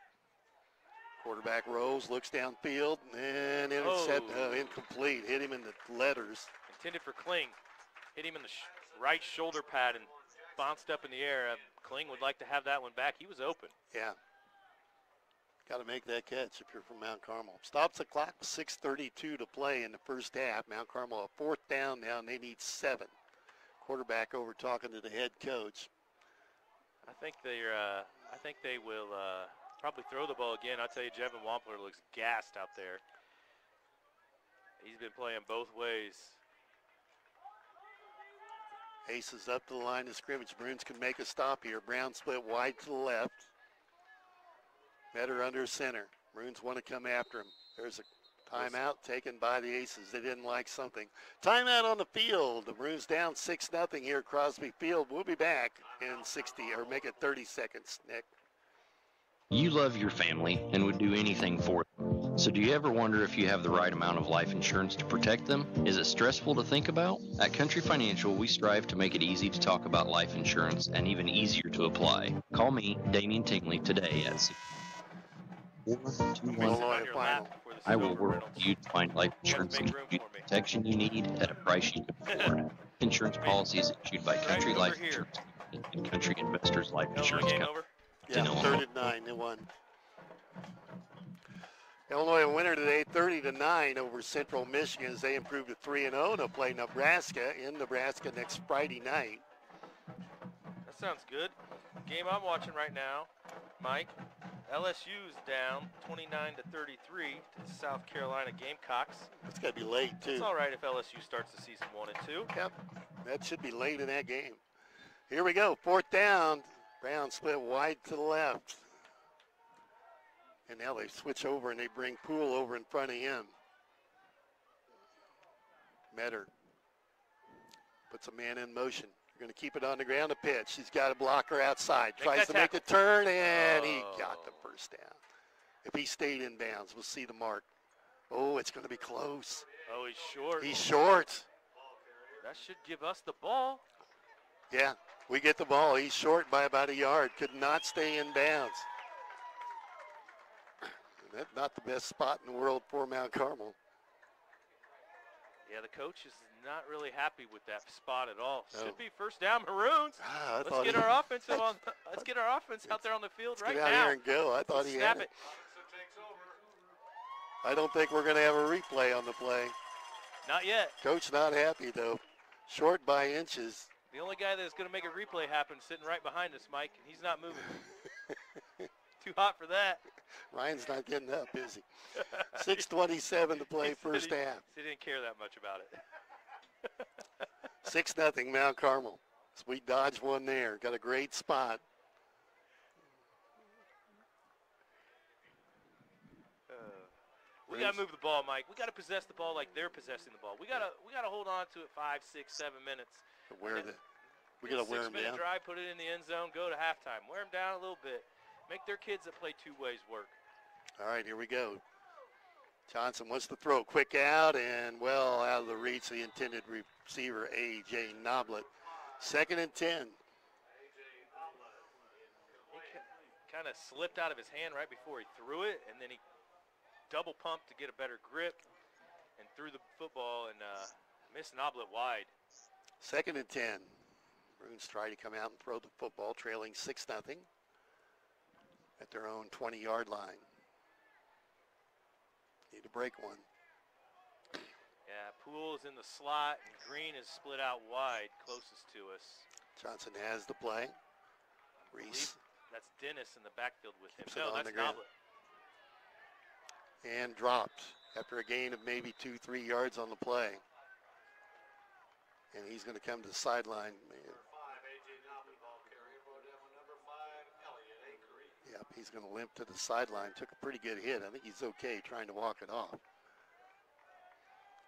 Quarterback rolls, looks downfield, and incomplete. Hit him in the letters. Intended for Kling. Hit him in the right shoulder pad and bounced up in the air. Kling would like to have that one back. He was open. Yeah. Got to make that catch if you're from Mount Carmel. Stops the clock with 6:32 to play in the first half. Mount Carmel a 4th down now, and they need 7. Quarterback over talking to the head coach. I think they will probably throw the ball again. I'll tell you, Jevin Wampler looks gassed out there. He's been playing both ways. Aces up to the line of scrimmage. Maroons can make a stop here. Brown split wide to the left. Metter under center. Maroons want to come after him. There's a timeout taken by the Aces. They didn't like something. Timeout on the field. The Maroons down 6-0 here at Crosby Field. We'll be back in 60, or make it 30 seconds, Nick. You love your family and would do anything for them. So do you ever wonder if you have the right amount of life insurance to protect them? Is it stressful to think about? At Country Financial, we strive to make it easy to talk about life insurance and even easier to apply. Call me, Damian Tingley, today at 64121. I will work with you to find life insurance and give you the protection you need at a price you can afford. Insurance policies issued by Country Life Insurance and Country Investors Life Insurance Company. Yeah, 3rd and 9, they won. Illinois a winner today, 30-9 over Central Michigan as they improved to 3-0. They'll play Nebraska in Nebraska next Friday night. That sounds good. Game I'm watching right now, Mike. LSU's down 29-33 to the South Carolina Gamecocks. It's got to be late, too. It's all right if LSU starts the season 1-2. Yep, that should be late in that game. Here we go, 4th down. Brown split wide to the left. And now they switch over and they bring Poole over in front of him. Metter puts a man in motion. They're going to keep it on the ground, a pitch. He's got a blocker outside. Tries to make a turn, and he got the first down. If he stayed in bounds, we'll see the mark. Oh, it's going to be close. Oh, he's short. He's short. That should give us the ball. Yeah, we get the ball. He's short by about a yard. Could not stay in bounds. That's not the best spot in the world for Mount Carmel. Yeah, the coach is not really happy with that spot at all. No. Should be first down, Maroons. Let's get our offense out there on the field right now. Get out here and go. I thought he had it. I don't think we're going to have a replay on the play. Not yet. Coach not happy, though. Short by inches. The only guy that's going to make a replay happen is sitting right behind us, Mike, and he's not moving. Too hot for that. Ryan's not getting up, is he? 6:27 to play first half. He didn't care that much about it. 6-0 Mount Carmel. So we dodged one there. Got a great spot. We got to move the ball, Mike. We got to possess the ball like they're possessing the ball. We got to hold on to it 5, 6, 7 minutes. We got to wear them down. 6-minute drive, put it in the end zone, go to halftime. Wear them down a little bit. Make their kids that play two ways work. All right, here we go. Johnson wants to throw quick out and well out of the reach of the intended receiver, A.J. Noblet. 2nd and 10. He kind of slipped out of his hand right before he threw it, and then he double pumped to get a better grip and threw the football and missed Noblet wide. 2nd and 10. Maroons try to come out and throw the football, trailing 6-0 at their own 20-yard line. Need to break one. Yeah, Poole is in the slot, and Green is split out wide, closest to us. Johnson has the play. Reese. That's Dennis in the backfield with him. No, that's Noblet. And dropped after a gain of maybe 2-3 yards on the play. And he's going to come to the sideline. Yep, he's going to limp to the sideline. Took a pretty good hit. I think he's okay trying to walk it off.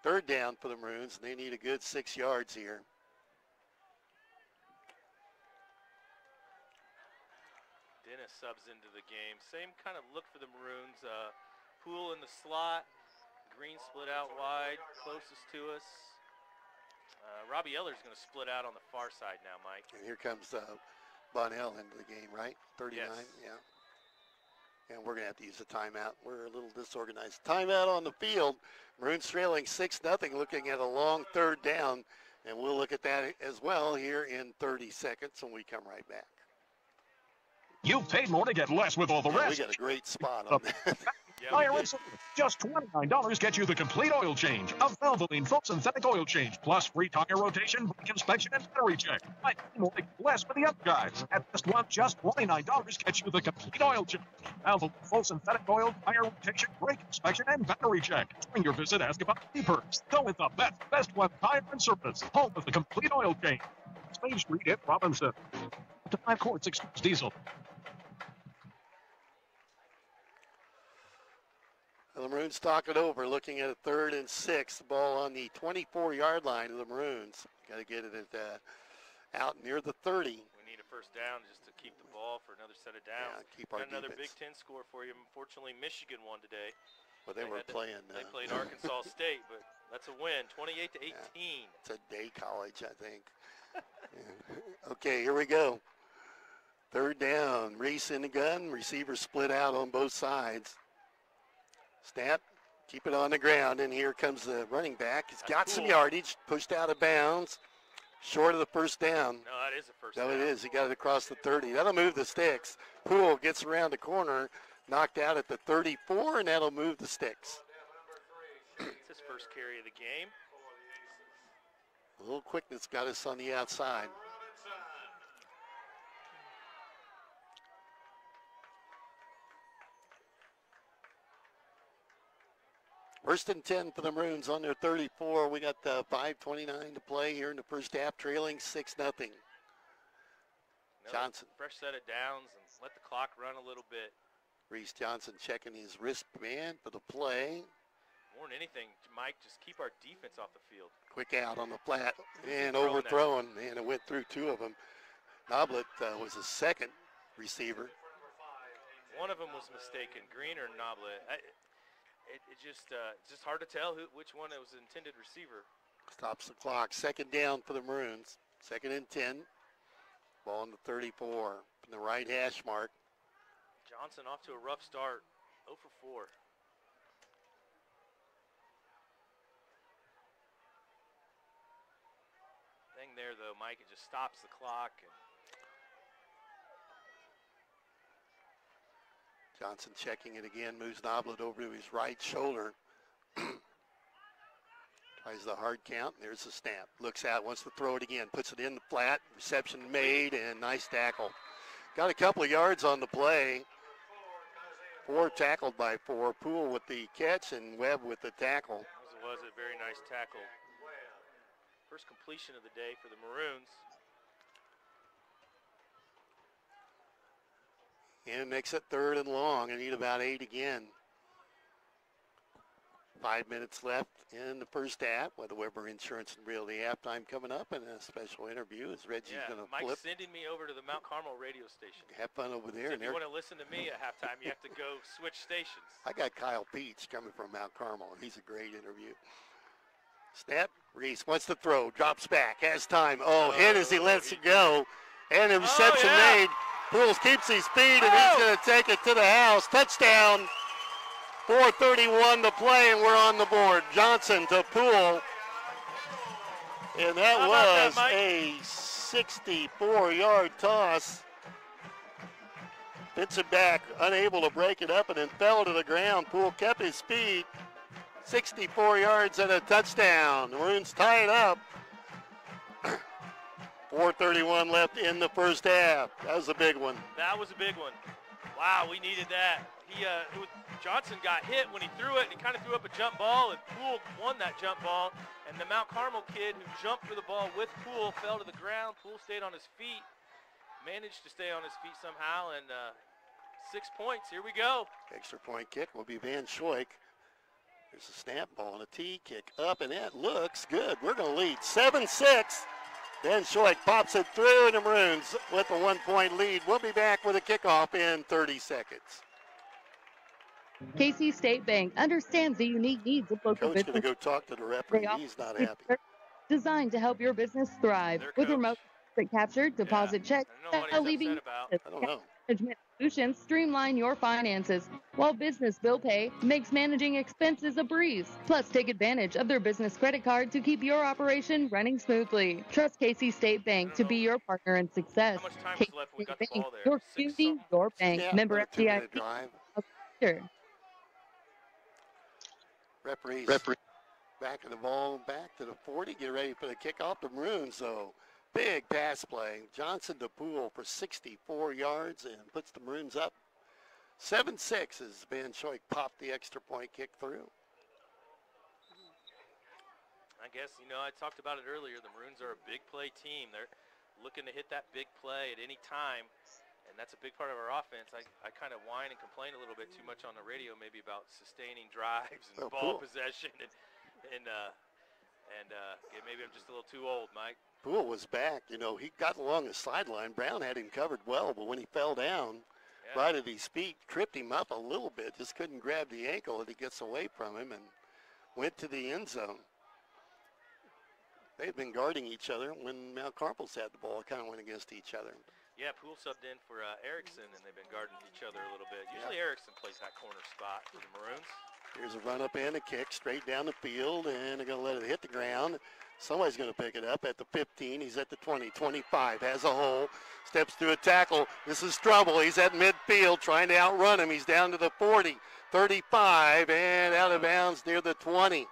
3rd down for the Maroons, and they need a good 6 yards here. Dennis subs into the game. Same kind of look for the Maroons. Poole in the slot. Green split out wide, closest to us. Robbie Eller's going to split out on the far side now, Mike. And here comes Bonnell into the game, right? 39, yes. Yeah. And we're going to have to use a timeout. We're a little disorganized. Timeout on the field. Maroons trailing 6-0, looking at a long 3rd down. And we'll look at that as well here in 30 seconds when we come right back. You paid more to get less with all the rest. We got a great spot on that. Just $29 gets you the complete oil change of Valvoline full synthetic oil change, plus free tire rotation, brake inspection, and battery check. I pay more to get less with the other guys. At best one, just $29 gets you the complete oil change. Valvoline full synthetic oil, tire rotation, brake inspection, and battery check. During your visit, ask about the perks. Go with the best one tire and service. Home of the complete oil change. Main Street in Robinson. Up to 5 quarts express diesel. The Maroons talk it over, looking at a 3rd and 6. The ball on the 24-yard line of the Maroons. Got to get it out near the 30. We need a first down just to keep the ball for another set of downs. Yeah, keep our another defense. Big Ten score for you. Unfortunately, Michigan won today. Well, they played Arkansas State, but that's a win, 28-18. Yeah, it's a day college, I think. Yeah. Okay, here we go. 3rd down. Reese in the gun. Receivers split out on both sides. Snap, keep it on the ground, and here comes the running back. He's got some yardage, pushed out of bounds, short of the first down. No, that is a first down. No, it is. He got it across the 30. That'll move the sticks. Poole gets around the corner, knocked out at the 34, and that'll move the sticks. It's his first carry of the game. A little quickness got us on the outside. First and 10 for the Maroons on their 34. We got 5:29 to play here in the first half, trailing 6-0. Johnson. Fresh set of downs and let the clock run a little bit. Reese Johnson checking his wristband for the play. More than anything, Mike, just keep our defense off the field. Quick out on the flat and overthrown, and it went through 2 of them. Noblet was the 2nd receiver. One of them was mistaken, Green or Noblet. It's just hard to tell which one it was the intended receiver. Stops the clock. Second down for the Maroons. 2nd and 10. Ball on the 34 from the right hash mark. Johnson off to a rough start. 0 for 4. Thing there, though, Mike, it just stops the clock. And Johnson checking it again. Moves Noblet over to his right shoulder. Tries the hard count. There's the snap. Looks out, wants to throw it again. Puts it in the flat. Reception made, and nice tackle. Got a couple of yards on the play. 4 tackled by 4. Poole with the catch and Webb with the tackle. Was a very nice tackle. First completion of the day for the Maroons. And makes it 3rd and long. And need about 8 again. 5 minutes left in the first half with the Weber Insurance and Realty halftime coming up, and a special interview as Reggie's going to flip. Mike's sending me over to the Mount Carmel radio station. Have fun over there. So if you want to listen to me at halftime, you have to go switch stations. I got Kyle Peach coming from Mount Carmel. He's a great interview. Snap. Reese wants to throw. Drops back. Has time. Hit as he lets it go. And the reception made. Pools keeps his speed, and he's going to take it to the house. Touchdown. 4:31 to play, and we're on the board. Johnson to Poole. And that was a 64-yard toss. Fits it back, unable to break it up, and then fell to the ground. Poole kept his speed. 64 yards and a touchdown. The Maroons tie it up. 4:31 left in the first half. That was a big one. That was a big one. Wow, we needed that. Johnson got hit when he threw it, and he kind of threw up a jump ball, and Poole won that jump ball. And the Mount Carmel kid who jumped for the ball with Poole fell to the ground. Poole stayed on his feet, managed to stay on his feet somehow, and 6 points. Here we go. Extra point kick will be Van Schoik. There's a snap ball and a tee kick up, and that looks good. We're going to lead 7-6. Van Schoik pops it through, and the Maroons with a 1-point lead. We'll be back with a kickoff in 30 seconds. KC State Bank understands the unique needs of local Coach going to businesses. go talk to the referee. He's not happy. Designed to help your business thrive with remote deposit capture, deposit check, leaving I don't know. management solutions streamline your finances, while business bill pay makes managing expenses a breeze. Plus, take advantage of their business credit card to keep your operation running smoothly. Trust KC State Bank to be your partner in success. How much time was left when we got the ball there? Your community, your bank. Yeah, Member about a 2-minute FDIC. drive. Referees back in the ball, back to the 40. Get ready for the kickoff. The Maroons, though. Big pass play. Johnson to Poole for 64 yards and puts the Maroons up 7-6 as Van Schoik popped the extra point kick through. I guess, I talked about it earlier. The Maroons are a big play team. They're looking to hit that big play at any time, and that's a big part of our offense. I kind of whine and complain a little bit too much on the radio maybe about sustaining drives and ball possession, and maybe I'm just a little too old, Mike. Poole was back. He got along the sideline. Brown had him covered well, but when he fell down, right at his feet, tripped him up a little bit, just couldn't grab the ankle, and he gets away from him and went to the end zone. They've been guarding each other. When Mount Carmel's had the ball, it kind of went against each other. Yeah, Poole subbed in for Erickson, and they've been guarding each other a little bit. Usually Erickson plays that corner spot for the Maroons. Here's a run up and a kick straight down the field, and they're going to let it hit the ground. Somebody's going to pick it up at the 15. He's at the 20, 25, has a hole, steps through a tackle. This is trouble. He's at midfield trying to outrun him. He's down to the 40, 35, and out of bounds near the 20.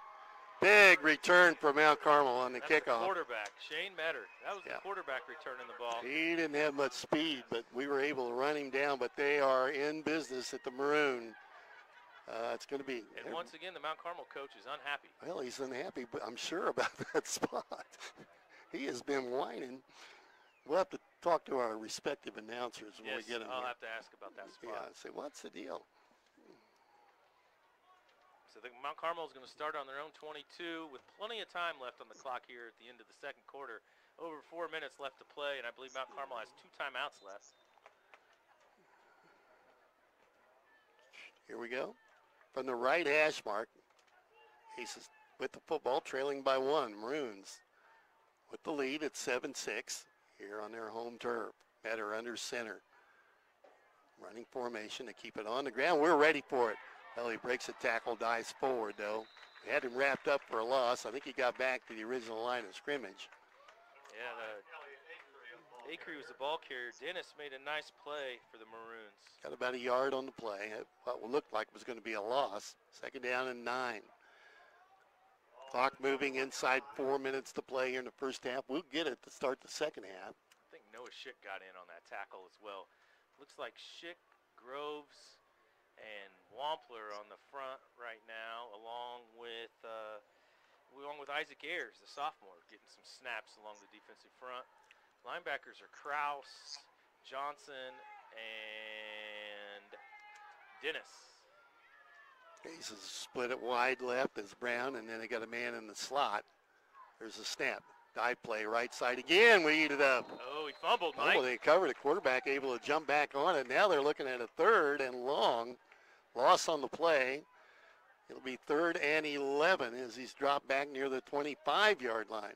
Big return for Mount Carmel on the kickoff. The quarterback, Shane Metter. That was the quarterback returning the ball. He didn't have much speed, but we were able to run him down. But they are in business at the Maroon. It's going to be. And once again, the Mount Carmel coach is unhappy. Well, he's unhappy, but I'm sure about that spot. He has been whining. We'll have to talk to our respective announcers when we get them. I'll have to ask about that spot. Yeah, say, what's the deal? So the Mount Carmel is going to start on their own 22 with plenty of time left on the clock here at the end of the second quarter. Over 4 minutes left to play, and I believe Mount Carmel has 2 timeouts left. Here we go. from the right hash mark. Aces with the football, trailing by 1. Maroons with the lead at 7-6 here on their home turf. Metter under center. Running formation to keep it on the ground. We're ready for it. Well, he breaks a tackle, dives forward, though. They had him wrapped up for a loss. I think he got back to the original line of scrimmage. Yeah, Acree was the ball carrier. Dennis made a nice play for the Maroons. Got about a yard on the play. What looked like was going to be a loss. 2nd down and 9. Clock moving inside 4 minutes to play here in the first half. We'll get it to start the second half. I think Noah Schick got in on that tackle as well. Looks like Schick, Groves, and Wampler on the front right now, along with Isaac Ayers, the sophomore, getting some snaps along the defensive front. Linebackers are Kraus, Johnson, and Dennis. Aces split it wide left as Brown, and then they got a man in the slot. There's a snap. Dive play, right side again. We eat it up. Oh, he fumbled, Mike. They covered it. Quarterback able to jump back on it. Now they're looking at a 3rd and long. Loss on the play. It'll be 3rd and 11 as he's dropped back near the 25-yard line.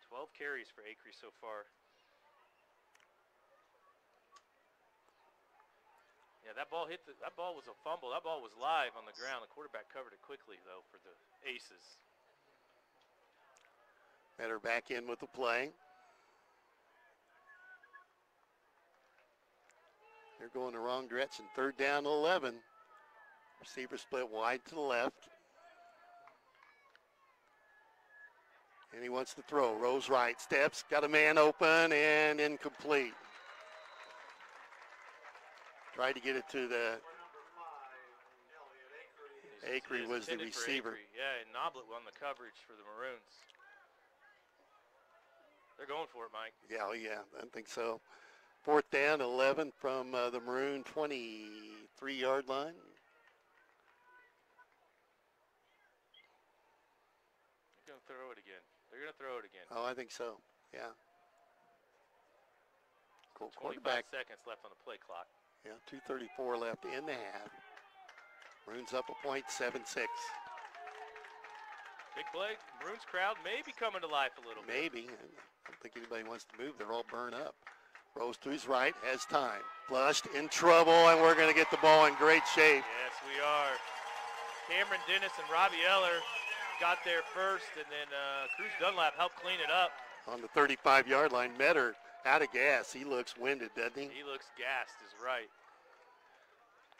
12 carries for Acree so far. Yeah, that ball was a fumble. That ball was live on the ground. The quarterback covered it quickly, though, for the Aces. Metter back in with the play. They're going the wrong direction. 3rd down to 11. Receiver split wide to the left. And he wants to throw. Rose right, steps, got a man open, and incomplete. Tried to get it to the Acree was the receiver. Yeah, and Noblet on the coverage for the Maroons. They're going for it, Mike. Yeah, I think so. 4th down, 11 from the Maroon 23-yard line. They're going to throw it again. They're going to throw it again. Oh, I think so. Yeah. Cool 25 quarterback. seconds left on the play clock. Yeah, 2:34 left in the half. Maroons up a point, 7-6. Big play. Maroons crowd may be coming to life a little bit. Maybe. I don't think anybody wants to move. They're all burned up. Rose to his right, has time. Flushed, in trouble, and we're going to get the ball in great shape. Yes, we are. Cameron Dennis and Robbie Eller got there first, and then Cruz Dunlap helped clean it up. On the 35-yard line, Metter out of gas. He looks winded, doesn't he? He looks gassed, is right.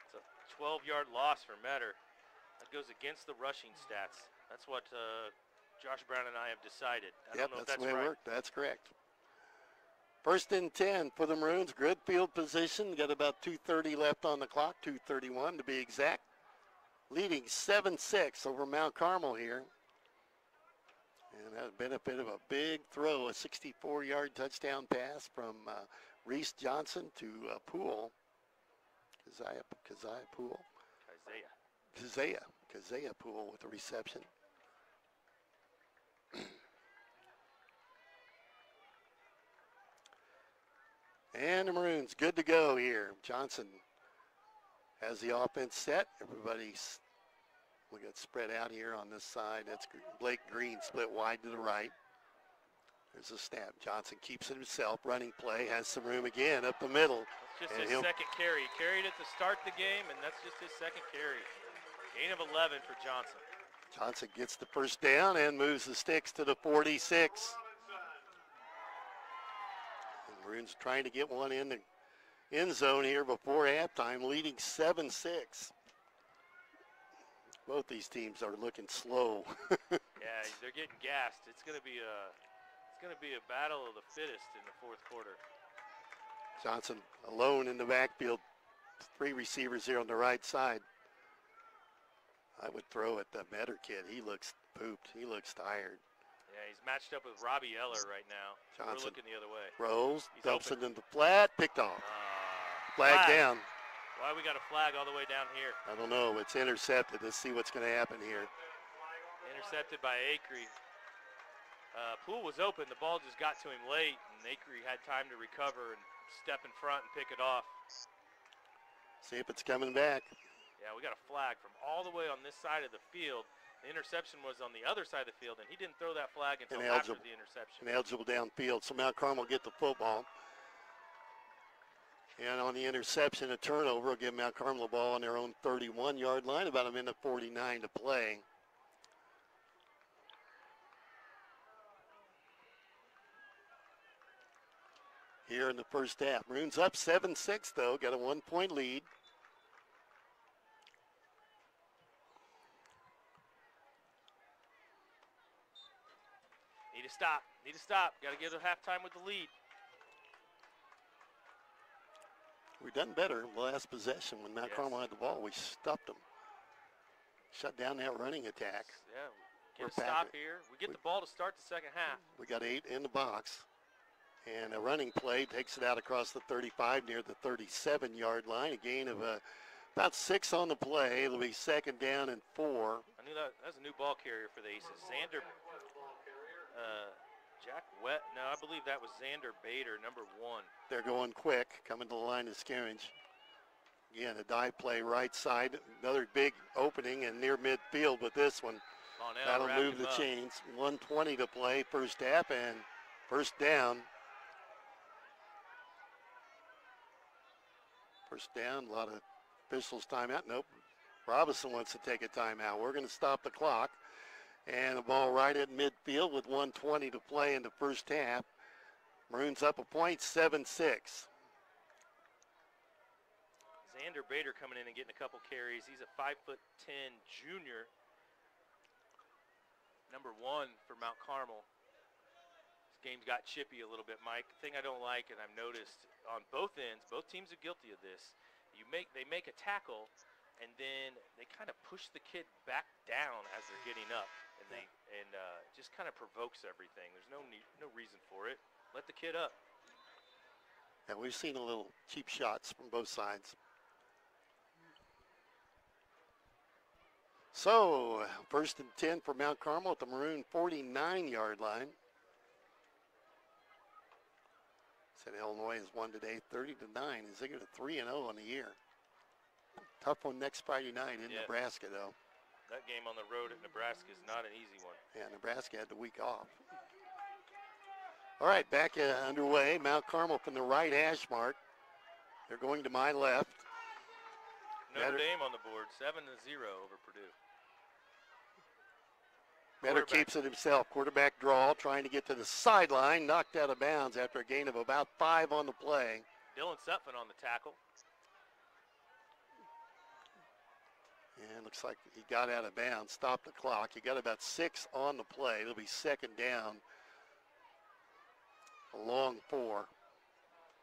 It's a 12-yard loss for Metter. That goes against the rushing stats. That's what Josh Brown and I have decided. I don't know if that's the way right. it worked. That's correct. 1st and 10 for the Maroons. Good field position. Got about 2:30 left on the clock, 2:31 to be exact. Leading 7-6 over Mount Carmel here. And that benefit of a big throw, a 64-yard touchdown pass from Reese Johnson to Poole. Keziah Poole. Keziah Poole with the reception. And the Maroons good to go here. Johnson has the offense set. We got spread out here on this side. That's Blake Green split wide to the right. There's a snap. Johnson keeps it himself. Running play, has some room again up the middle. That's just his second carry. He carried it to start the game, and that's just his second carry. Gain of 11 for Johnson. Johnson gets the first down and moves the sticks to the 46. And Maroons trying to get one in the end zone here before halftime, leading 7-6. Both these teams are looking slow. Yeah, they're getting gassed. It's going to be a battle of the fittest in the fourth quarter. Johnson alone in the backfield. 3 receivers here on the right side. I would throw at the Metter kid. He looks pooped. He looks tired. Yeah, he's matched up with Robbie Eller right now. Johnson We're looking the other way. rolls, He's dumps open. it into flat, picked off. Flag down. Why we got a flag all the way down here? I don't know. It's intercepted. Let's see what's going to happen here. Intercepted by Acree. Poole was open. The ball just got to him late, and Acree had time to recover and step in front and pick it off. See if it's coming back. Yeah, we got a flag from all the way on this side of the field. The interception was on the other side of the field, and he didn't throw that flag until after the interception. Ineligible downfield, so Mount Carmel get the football. And on the interception, a turnover will give Mount Carmel the ball on their own 31-yard line, about a minute 49 to play. Here in the first half. Maroons up 7-6, though, got a 1-point lead. Need to stop. Got to get to halftime with the lead. We've done better in the last possession when Mount Carmel had the ball. We stopped them. Shut down that running attack. Yeah, get a stop here. We get the ball to start the second half. We got 8 in the box. And a running play takes it out across the 35 near the 37-yard line. A gain of about 6 on the play. It'll be second down and 4. I knew that was a new ball carrier for the Aces. Xander, Jack Wett. No, I believe that was Xander Bader, number 1. They're going quick, coming to the line of scrimmage. Again, a dive play right side. Another big opening and near midfield with this one. That'll move the chains. 1:20 to play, first half, and first down. First down, a lot of officials timeout. Nope. Robinson wants to take a timeout. We're going to stop the clock. And the ball right at midfield with 1:20 to play in the first half. Maroons up a point, 7-6. Xander Bader coming in and getting a couple carries. He's a 5'10" junior. Number 1 for Mount Carmel. This game's got chippy a little bit, Mike. The thing I don't like, and I've noticed on both ends, both teams are guilty of this. They make a tackle, and then they kind of push the kid back down as they're getting up, and it just kind of provokes everything. There's no reason for it. Let the kid up. And we've seen a little cheap shots from both sides. So, first and 10 for Mount Carmel at the Maroon 49-yard line. Said Illinois has won today 30-9. Is they go to 3-0 on the year. Tough one next Friday night in Nebraska, though. That game on the road at Nebraska is not an easy one. Yeah, Nebraska had the week off. All right, back underway. Mount Carmel from the right hash mark. They're going to my left. Notre Dame on the board, 7-0 over Purdue. Better keeps it himself. Quarterback draw, trying to get to the sideline. Knocked out of bounds after a gain of about 5 on the play. Dylan Sutphin on the tackle. And looks like he got out of bounds, stopped the clock. He got about 6 on the play. It'll be second down. A long 4.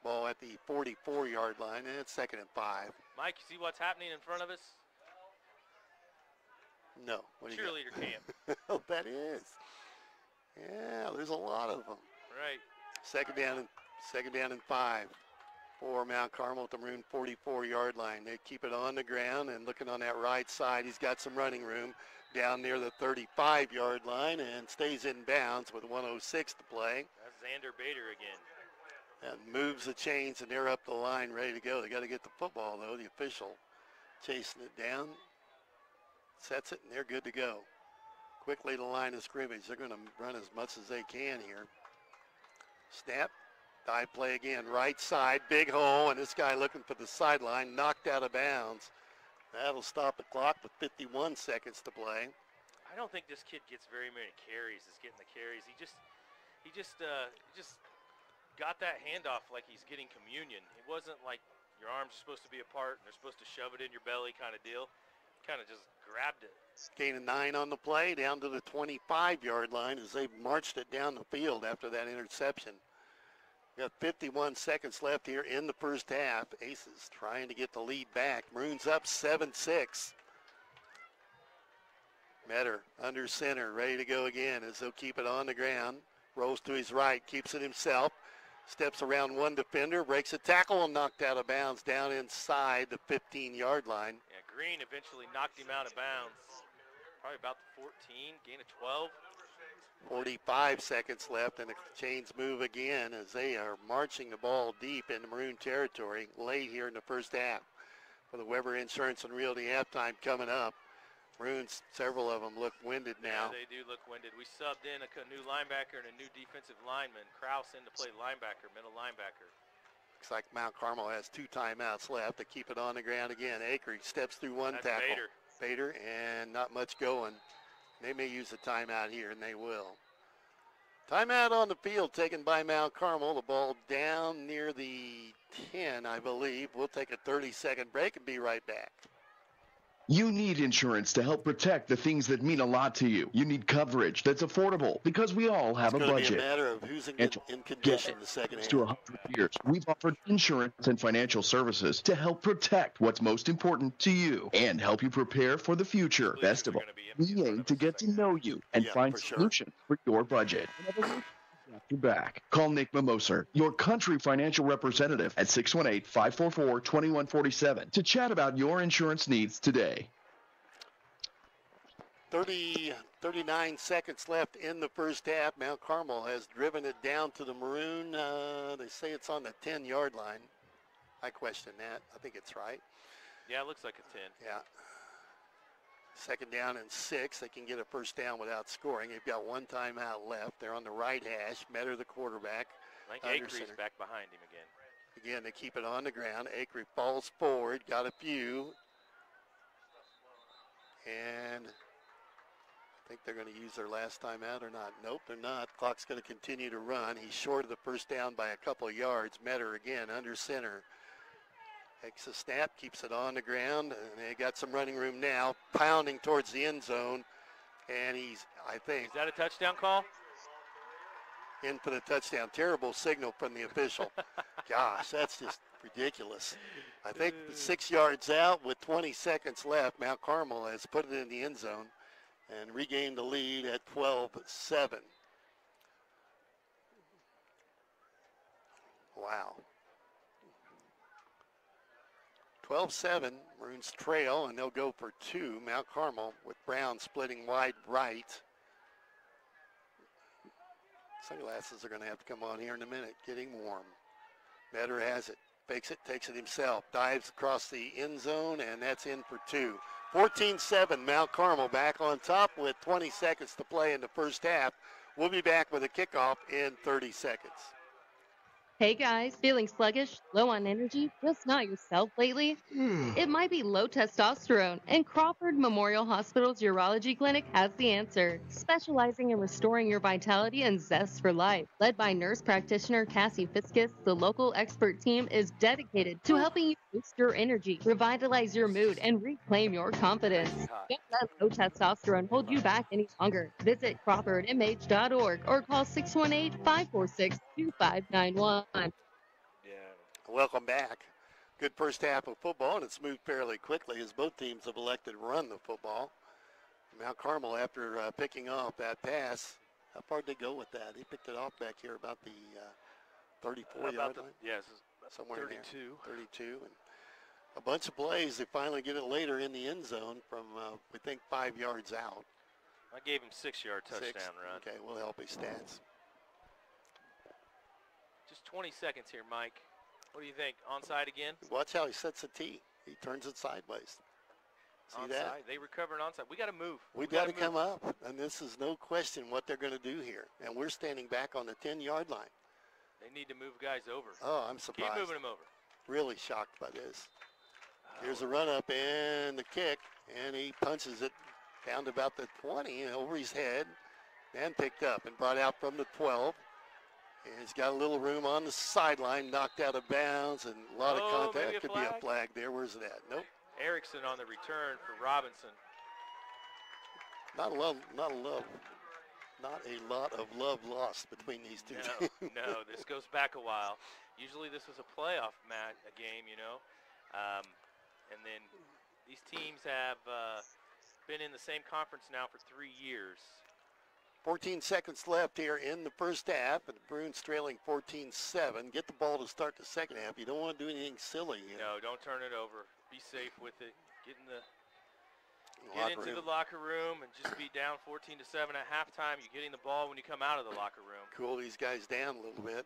Ball at the 44-yard line, and it's second and 5. Mike, you see what's happening in front of us? No. What do you Cheerleader camp. Oh, that is. Yeah, there's a lot of them. Right. Second down and 5 for Mount Carmel at the Maroon 44-yard line. They keep it on the ground, and looking on that right side, he's got some running room down near the 35-yard line and stays in bounds with 1:06 to play. That's Xander Bader again. And moves the chains, and they're up the line ready to go. They got to get the football, though. The official chasing it down. Sets it, and they're good to go. Quickly to the line of scrimmage. They're going to run as much as they can here. Snap. Dive play again. Right side. Big hole, and this guy looking for the sideline. Knocked out of bounds. That'll stop the clock with 51 seconds to play. I don't think this kid gets very many carries. He's getting the carries. He just got that handoff like he's getting communion. It wasn't like your arms are supposed to be apart and they're supposed to shove it in your belly kind of deal. Kind of just grabbed it. Gain of 9 on the play, down to the 25-yard line as they marched it down the field after that interception. Got 51 seconds left here in the first half. Aces trying to get the lead back. Maroons up 7-6. Metter under center, ready to go again as they'll keep it on the ground. Rolls to his right, keeps it himself. Steps around one defender, breaks a tackle, and knocked out of bounds down inside the 15-yard line. Yeah, Green eventually knocked him out of bounds. Probably about the 14, gain of 12. 45 seconds left, and the chains move again as they are marching the ball deep into Maroon territory late here in the first half. for the Weber Insurance and Realty halftime coming up. Maroons, several of them look winded now. Yeah, they do look winded. We subbed in a new linebacker and a new defensive lineman. Kraus in to play linebacker, middle linebacker. Looks like Mount Carmel has 2 timeouts left to keep it on the ground again. Acre steps through one That's tackle. Bader. Bader, and not much going. They may use a timeout here, and they will. Timeout on the field taken by Mount Carmel. The ball down near the 10, I believe. We'll take a 30-second break and be right back. You need insurance to help protect the things that mean a lot to you. You need coverage that's affordable because we all have a budget. It's going to be a matter of who's in condition the second half. To 100 years, we've offered insurance and financial services to help protect what's most important to you and help you prepare for the future. Best of all, we aim to get to know you and find solutions for your budget. Your back. Call Nick Mimoser, your country financial representative at 618-544-2147 to chat about your insurance needs today. 39 seconds left in the first half. Mount Carmel has driven it down to the Maroon. They say it's on the 10-yard line. I question that. I think it's right. Yeah, it looks like a 10. Yeah. Second down and 6. They can get a first down without scoring. They've got 1 timeout left. They're on the right hash. Metter, the quarterback. I think Acre's back behind him again. Again, they keep it on the ground. Acre falls forward. Got a few. And I think they're going to use their last timeout or not. Nope, they're not. Clock's going to continue to run. He's short of the first down by a couple of yards. Metter again under center. Takes a snap, keeps it on the ground, and they got some running room now, pounding towards the end zone, and he's, I think... Is that a touchdown call? In for the touchdown. Terrible signal from the official. Gosh, that's just ridiculous. I think 6 yards out with 20 seconds left, Mount Carmel has put it in the end zone and regained the lead at 12-7. Wow. 12-7, Maroons trail, and they'll go for 2. Mount Carmel with Brown splitting wide right. Sunglasses are going to have to come on here in a minute. Getting warm. Metter has it. Fakes it, takes it himself. Dives across the end zone, and that's in for 2. 14-7, Mount Carmel back on top with 20 seconds to play in the first half. We'll be back with a kickoff in 30 seconds. Hey guys, feeling sluggish, low on energy, just not yourself lately? It might be low testosterone, and Crawford Memorial Hospital's Urology Clinic has the answer. Specializing in restoring your vitality and zest for life. Led by nurse practitioner Cassie Fiskus, the local expert team is dedicated to helping you boost your energy, revitalize your mood, and reclaim your confidence. Don't let low testosterone hold you back any longer. Visit CrawfordMH.org or call 618-546-2591. Welcome back. Good first half of football, and it's moved fairly quickly as both teams have elected to run the football. Mount Carmel, after picking off that pass, how far did they go with that? He picked it off back here about the 34-yard line? Yes, somewhere 32. in there. 32. And a bunch of plays. They finally get it later in the end zone from, we think, 5 yards out. I gave him 6-yard touchdown run. Okay, we'll help his stats. Just 20 seconds here, Mike. What do you think? Onside again? Watch how he sets a tee. He turns it sideways. See onside. that? They recover an onside. We got to move. We got to come up, and this is no question what they're going to do here. And we're standing back on the 10-yard line. They need to move guys over. Oh, I'm surprised. Keep moving them over. Really shocked by this. Here's a run up and the kick, and he punches it down to about the 20 and over his head, and picked up and brought out from the 12. And he's got a little room on the sideline, knocked out of bounds, and a lot of contact. Could be a flag there. Where's it at? Nope. Erickson on the return for Robinson. Not a lot of love lost between these two teams. No, this goes back a while. Usually this was a playoff match, a game, you know. And then these teams have been in the same conference now for 3 years. 14 seconds left here in the first half, and the Maroons trailing 14-7. Get the ball to start the second half. You don't want to do anything silly. No, don't turn it over. Be safe with it. Get into the locker room and just be down 14-7 at halftime. You're getting the ball when you come out of the locker room. Cool these guys down a little bit.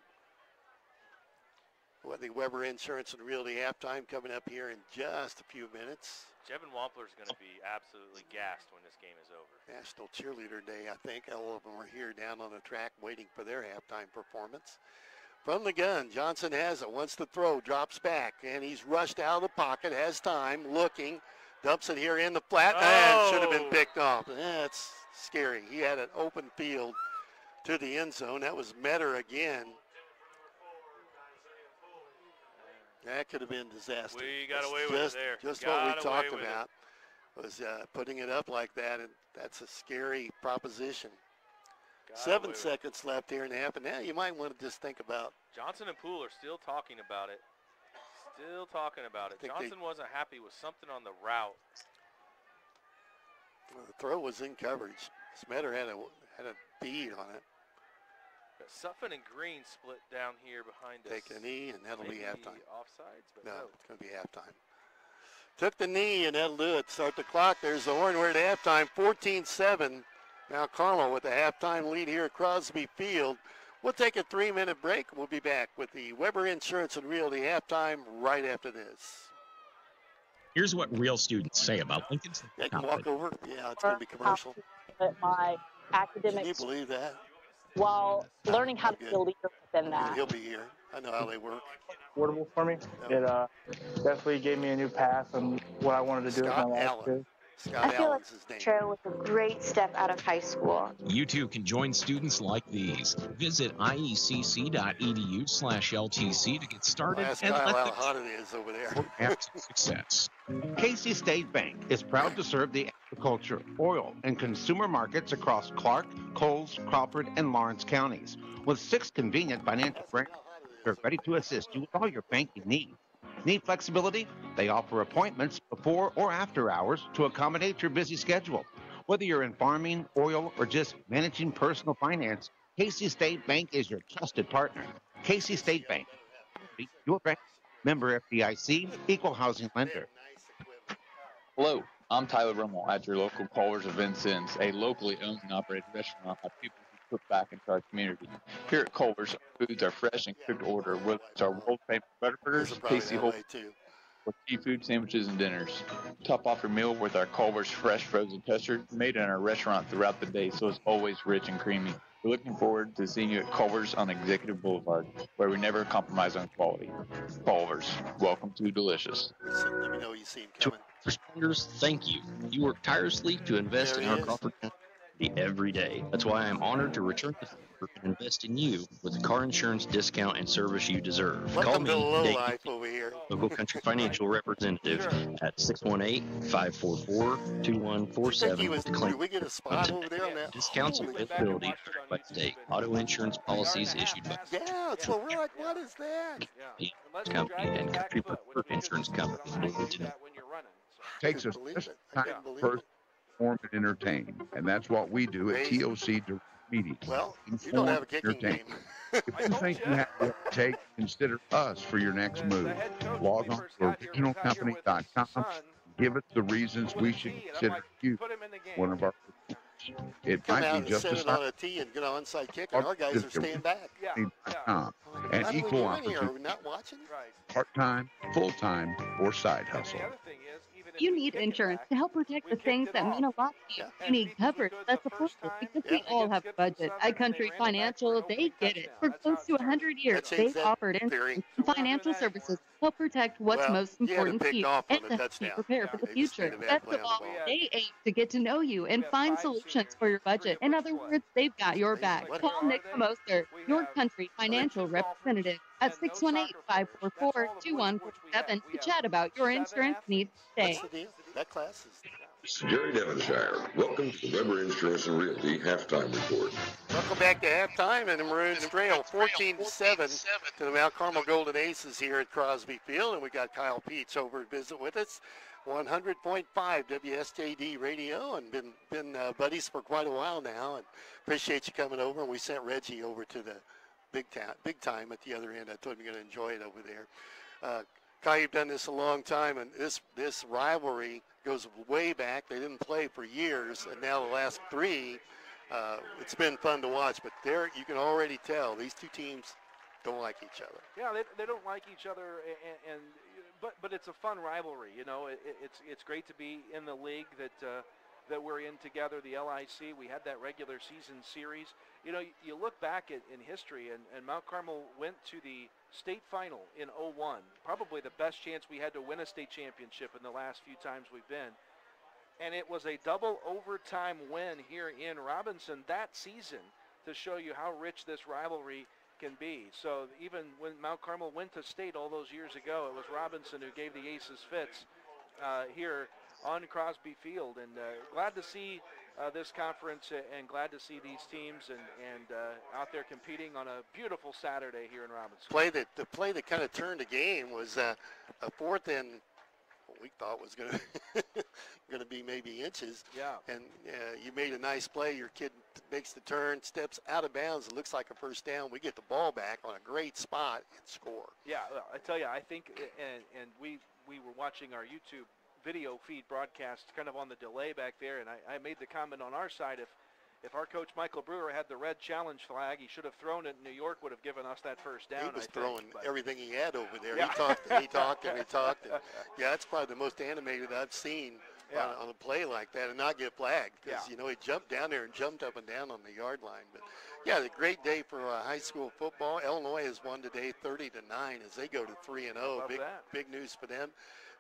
the Weber Insurance and Realty halftime coming up here in just a few minutes. Jevin Wampler's going to be absolutely gassed when this game is over. National Cheerleader Day, I think. All of them are here down on the track waiting for their halftime performance. From the gun, Johnson has it, wants to throw, drops back, and he's rushed out of the pocket, has time, looking, dumps it here in the flat, and should have been picked off. That's scary. He had an open field to the end zone. That was Metter again. That could have been disaster. We got away with it there. Just what we talked about was putting it up like that, and that's a scary proposition. 7 seconds left here in the half, and now you might want to just think about. Johnson and Poole are still talking about it. Still talking about it. Johnson wasn't happy with something on the route. Well, the throw was in coverage. Smetter had a bead on it. Suffin and Green split down here behind us. Take a knee, and that'll be halftime. Offsides, but no, it's going to be halftime. Took the knee, and that'll do it. Start the clock. There's the horn. We're at halftime, 14-7. Now Carmel with the halftime lead here at Crosby Field. We'll take a 3-minute break. We'll be back with the Weber Insurance and Realty halftime right after this. Here's what real students say about Lincoln's. They can walk over. Yeah, it's going to be commercial. My academics. Can you believe that? While learning how to be a leader within that. He'll be here. I know how they work. Affordable for me. It definitely gave me a new path on what I wanted to do with my life. I feel like Trail was a great step out of high school. You too can join students like these. Visit iecc.edu/LTC to get started and how let hot it is over there. have success. Casey State Bank is proud to serve the agriculture, oil, and consumer markets across Clark, Coles, Crawford, and Lawrence counties. With 6 convenient financial branches, they're ready to assist you with all your banking needs. Need flexibility? They offer appointments before or after hours to accommodate your busy schedule. Whether you're in farming, oil, or just managing personal finance, Casey State Bank is your trusted partner. Casey State Bank, your bank, member FDIC, equal housing lender. Hello, I'm Tyler Rummel at your local Culver's of Vincennes, a locally owned and operated restaurant by people who put back into our community. Here at Culver's, our foods are fresh and cooked to order, whether it's our world-famous Butterburgers, tasty whole or seafood sandwiches and dinners. Top off your meal with our Culver's fresh frozen custard, made in our restaurant throughout the day, so it's always rich and creamy. We're looking forward to seeing you at Culver's on Executive Boulevard, where we never compromise on quality. Culver's, welcome to delicious. Let me know you see him coming. Responders, thank you. You work tirelessly to invest in our Crawford community every day. That's why I'm honored to return the favor and invest in you with the car insurance discount and service you deserve. Welcome Call to me, low Dave, life over here. local country financial representative at 618-544-2147 to claim. Did we get a spot over there on that? Discounts and availability by state. Auto insurance policies issued by Yeah, so we're like, what is that? the company and country preferred insurance company. Takes us just time first form and entertain, and that's what we do at TOC Direct Media. Well, you don't have a kicking game. If you think you have what it takes, consider us for your next move. Log on to originalcompany.com. Give us the reasons we should consider you one of our. It Come might out be and just set as it on a tee and get an onside kick, and our guys are staying back. and That's equal what we're doing here. Are opportunity, we not watching? part-time, full-time, or side hustle. You need insurance to help protect the things that mean a lot to you. You need coverage that's affordable because we all have a budget. At Country Financial, they get it. For close to 100 years, they've offered insurance and financial services to help protect what's most important to you and to help you prepare for the future. Best of all, they aim to get to know you and find solutions for your budget. In other words, they've got your back. Call Nick Moser, your Country Financial representative, at 618-544-2147 to chat about your insurance needs today. What's the deal? That class is... Jerry Devonshire, welcome to the Weber Insurance and Realty Halftime Report. Welcome back to halftime, and the Maroons trail 14-7 to the Mount Carmel Golden Aces here at Crosby Field, and we got Kyle Peets over to visit with us. 100.5 WSJD radio, and been buddies for quite a while now, and appreciate you coming over. And we sent Reggie over to the big time at the other end. I told him you're going to enjoy it over there. Kyle, you've done this a long time, and this rivalry goes way back. They didn't play for years, and now the last 3, it's been fun to watch. But there, you can already tell these two teams don't like each other. Yeah, they don't like each other, but it's a fun rivalry. You know, it's great to be in the league that we're in together, the LIC. We had that regular season series. You know, you look back in history, and Mount Carmel went to the state final in '01, probably the best chance we had to win a state championship in the last few times we've been. And it was a double overtime win here in Robinson that season to show you how rich this rivalry can be. So even when Mount Carmel went to state all those years ago, it was Robinson who gave the Aces fits here on Crosby Field. And glad to see this conference and glad to see these teams and out there competing on a beautiful Saturday here in Robinson. The play that kind of turned the game was a 4th and what we thought was going to be maybe inches. Yeah. And you made a nice play. Your kid makes the turn, steps out of bounds. It looks like a first down. We get the ball back on a great spot and score. Yeah, well, I tell you, I think, and we were watching our YouTube video feed broadcast kind of on the delay back there, and I made the comment on our side, if our coach Michael Brewer had the red challenge flag, he should have thrown it. New York would have given us that first down. He was throwing everything he had over there. Yeah. He talked and he talked and he talked. And, yeah, that's probably the most animated I've seen on a play like that and not get flagged because, you know, he jumped down there and jumped up and down on the yard line. But, yeah, a great day for high school football. Illinois has won today 30-9 as they go to 3-0. Big news for them.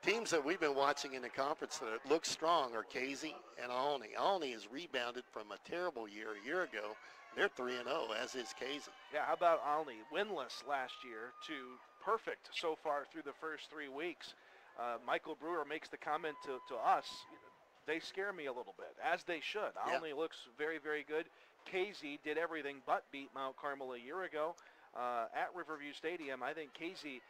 Teams that we've been watching in the conference that look strong are Casey and Alney. Alney has rebounded from a terrible year a year ago. They're 3-0, as is Casey. Yeah, how about Alney? Winless last year to perfect so far through the first 3 weeks. Michael Brewer makes the comment to us, they scare me a little bit, as they should. Alney looks very, very good. Casey did everything but beat Mount Carmel a year ago at Riverview Stadium. I think Casey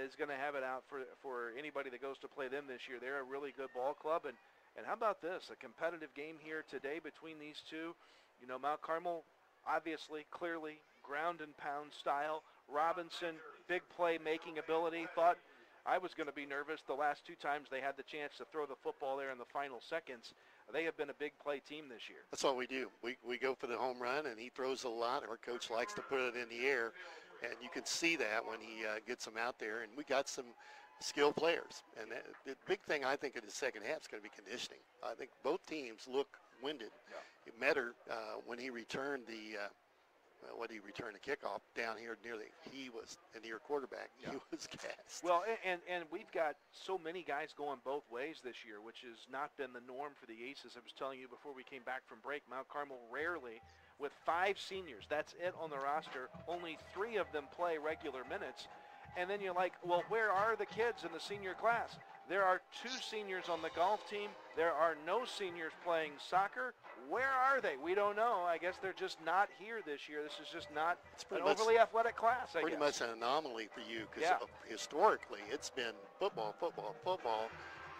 is going to have it out for anybody that goes to play them this year. They're a really good ball club. And how about this? A competitive game here today between these two. You know, Mount Carmel, obviously, clearly, ground and pound style. Robinson, big play making ability. Thought I was going to be nervous the last 2 times they had the chance to throw the football there in the final seconds. They have been a big play team this year. That's all we do. We go for the home run, and he throws a lot. Our coach likes to put it in the air. And you can see that when he gets them out there. And we got some skilled players. And the big thing I think in the second half is going to be conditioning. I think both teams look winded. Yeah. Metter, when he returned the kickoff down here he was a near quarterback. Yeah. He was gassed. Well, and we've got so many guys going both ways this year, which has not been the norm for the Aces. I was telling you before we came back from break, Mount Carmel rarely, with 5 seniors, that's it on the roster, only 3 of them play regular minutes. And then you're like, well, where are the kids in the senior class? There are 2 seniors on the golf team. There are no seniors playing soccer. Where are they? We don't know. I guess they're just not here this year. This is just not an overly athletic class, I guess. Pretty much an anomaly for you because historically it's been football,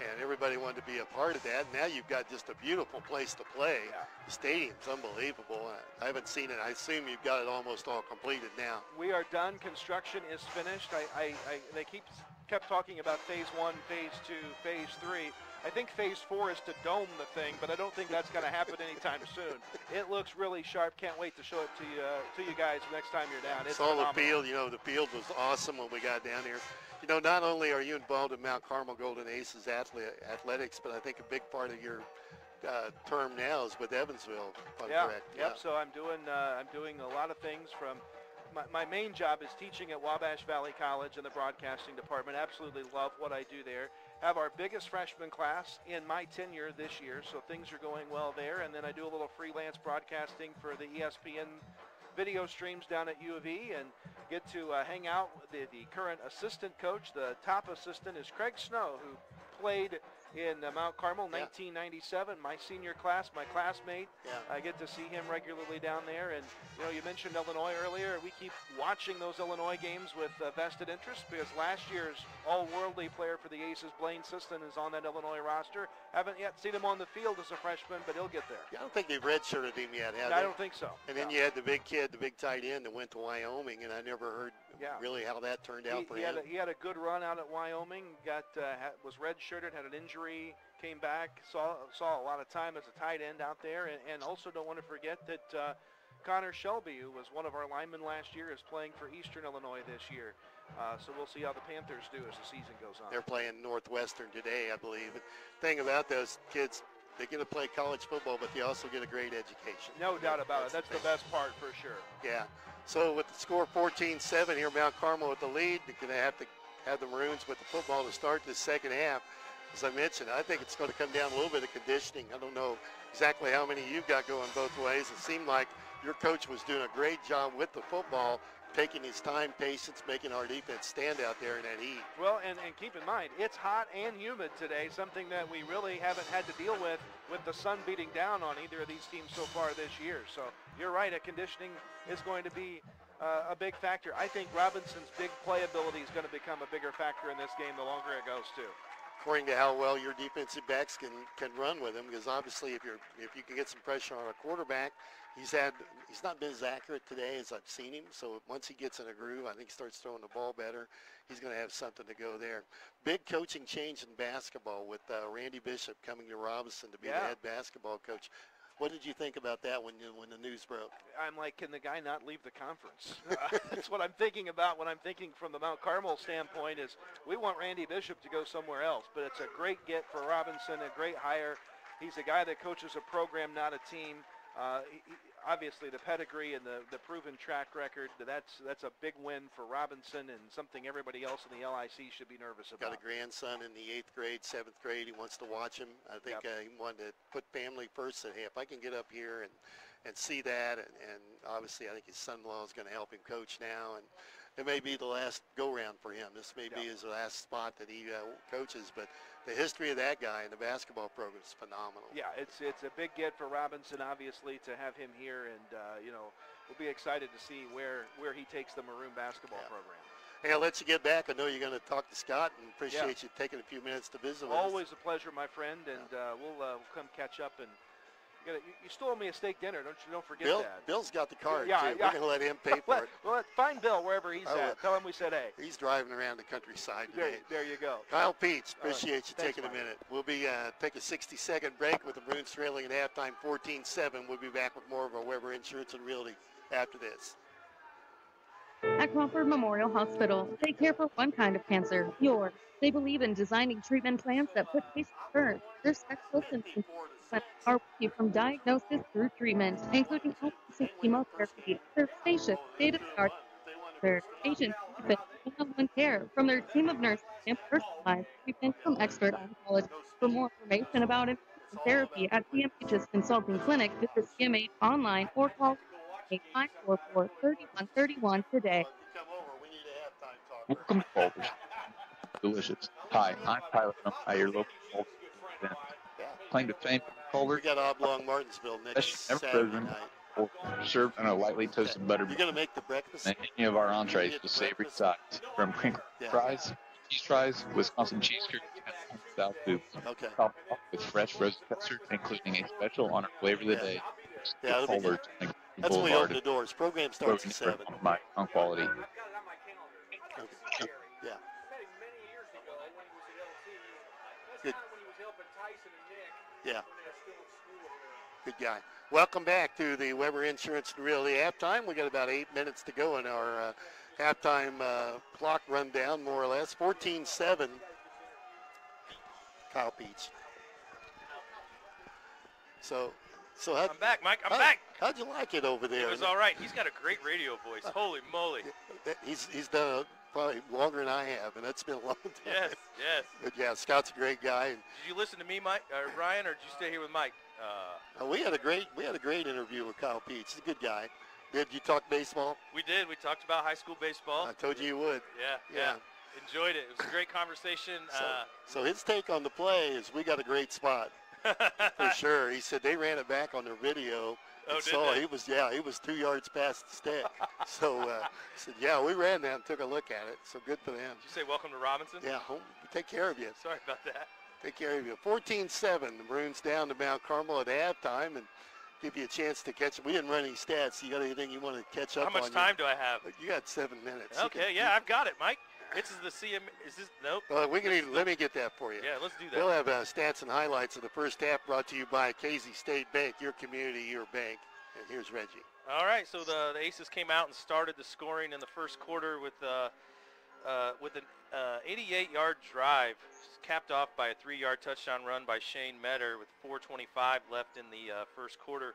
and everybody wanted to be a part of that. Now you've got just a beautiful place to play. Yeah. The stadium's unbelievable. I haven't seen it. I assume you've got it almost all completed now. We are done. Construction is finished. They kept talking about phase 1, phase 2, phase 3. I think phase 4 is to dome the thing, but I don't think that's going to happen anytime soon. It looks really sharp. Can't wait to show it to you guys next time you're down. It's phenomenal. The field. You know, the field was awesome when we got down here. You know, not only are you involved in Mount Carmel Golden Aces athletics, but I think a big part of your term now is with Evansville. Correct? Yep. So I'm doing a lot of things from. My main job is teaching at Wabash Valley College in the broadcasting department. Absolutely love what I do there. Have our biggest freshman class in my tenure this year, so things are going well there. And then I do a little freelance broadcasting for the ESPN video streams down at U of E and get to hang out with the current assistant coach. The top assistant is Craig Snow, who played in Mount Carmel, 1997, my senior class, my classmate. I get to see him regularly down there. And, you know, you mentioned Illinois earlier. We keep watching those Illinois games with vested interest because last year's all-worldly player for the Aces, Blaine Siston, is on that Illinois roster. Haven't yet seen him on the field as a freshman, but he'll get there. Yeah, I don't think they've redshirted him yet, have they? I don't think so. And then you had the big kid, the big tight end that went to Wyoming, and I never heard really how that turned out for him. He had a good run out at Wyoming, was redshirted, had an injury, came back, saw a lot of time as a tight end out there, and also don't want to forget that Connor Shelby, who was one of our linemen last year, is playing for Eastern Illinois this year. So we'll see how the Panthers do as the season goes on. They're playing Northwestern today, I believe. The thing about those kids, they get to play college football, but they also get a great education. No doubt about it. That's the best part for sure. Yeah. So with the score 14-7 here, Mount Carmel with the lead, they're going to have the Maroons with the football to start this second half. As I mentioned, I think it's going to come down a little bit of conditioning. I don't know exactly how many you've got going both ways. It seemed like your coach was doing a great job with the football, taking his time, patience, making our defense stand out there in that heat. Well, and keep in mind, it's hot and humid today, something that we really haven't had to deal with the sun beating down on either of these teams so far this year. So you're right, conditioning is going to be a big factor. I think Robinson's big playability is going to become a bigger factor in this game the longer it goes, too. According to how well your defensive backs can run with him, because obviously if you can get some pressure on a quarterback, he's not been as accurate today as I've seen him. So once he gets in a groove, I think he starts throwing the ball better. He's going to have something to go there. Big coaching change in basketball with Randy Bishop coming to Robinson to be the head basketball coach. What did you think about that when the news broke? I'm like, can the guy not leave the conference? That's what I'm thinking about when I'm thinking from the Mount Carmel standpoint is we want Randy Bishop to go somewhere else. But it's a great get for Robinson, a great hire. He's a guy that coaches a program, not a team. Obviously, the pedigree and the proven track record, that's a big win for Robinson and something everybody else in the LIC should be nervous about. Got a grandson in the 8th grade, 7th grade. He wants to watch him. I think he wanted to put family first. Said, hey, if I can get up here and see that, and obviously I think his son-in-law is going to help him coach now, and it may be the last go-round for him. This may be his last spot that he coaches, but the history of that guy in the basketball program is phenomenal. Yeah, it's a big get for Robinson, obviously, to have him here, and we'll be excited to see where he takes the Maroon basketball program. Hey, I'll let you get back. I know you're going to talk to Scott, and appreciate you taking a few minutes to visit with us. Always a pleasure, my friend, and we'll come catch up. And you still owe me a steak dinner, don't forget that. Bill's got the card, yeah, too. Yeah. We're going to let him pay for it. Well, find Bill wherever he's at. Tell him we said hey. He's driving around the countryside today. There you go. Kyle Peets, appreciate you Thanks, taking Mike. a minute. We'll be take a 60-second break with the Maroons trailing at halftime 14-7. We'll be back with more of our Weber Insurance and Realty after this. At Crawford Memorial Hospital, they care for one kind of cancer, yours. They believe in designing treatment plans that put patients first. Their specialists and consultants are with you from diagnosis through treatment, including outpatient chemotherapy, their station, state-of-the-art care. Patients benefit from one-on-one care from their team of nurses and personalized treatment from expert oncologists. For more information about infusion therapy at CMH's Consulting Clinic, visit CMH online or call 544-3131 today. Welcome to Culver's. Delicious. Hi, I'm Tyler. I'm your local Culver's event. Claim to fame from Culver's. We got Oblong Martinsville next Saturday night. Or served on a lightly toasted butter. You're going to make the breakfast? And any of our entrees with savory sides. From crinkle fries, cheese fries, Wisconsin cheese curds, and South foods. Okay. Topped off with fresh roasted custard, including a special on our flavor of the day. Yeah, that'll be good. That's when we open the doors. Program starts at 7. My on quality. Yeah. Good. Yeah. Good guy. Welcome back to the Weber Insurance and Realty halftime. We got about 8 minutes to go in our halftime clock rundown, more or less. 14-7. Kyle Peets. So I'm back, Mike. I'm back. How'd you like it over there? It was all right. He's got a great radio voice. Holy moly. He's done it probably longer than I have, and that's been a long time. Yes. But yeah, Scott's a great guy. And did you listen to me, Mike, or Brian, or did you stay here with Mike? we had a great interview with Kyle Peets. He's a good guy. Did you talk baseball? We did. We talked about high school baseball. I told you would. Yeah. Enjoyed it. It was a great conversation. So his take on the play is we got a great spot. For sure. He said they ran it back on their video. Oh, did they? He was 2 yards past the stick. So he said, yeah, we ran that and took a look at it. So good for them. Did you say welcome to Robinson? Yeah, take care of you. Sorry about that. Take care of you. 14-7. The Maroons down to Mount Carmel at halftime and give you a chance to catch it. We didn't run any stats. You got anything you want to catch up on? How much time do I have? You got 7 minutes. Okay, I've got it, Mike. This is the CM. Is this? Nope. Let me get that for you. Yeah, let's do that. We'll have stats and highlights of the first half brought to you by Casey State Bank, your community, your bank. And here's Reggie. All right, so the Aces came out and started the scoring in the first quarter with an 88-yard drive, capped off by a 3-yard touchdown run by Shane Metter with 4:25 left in the first quarter.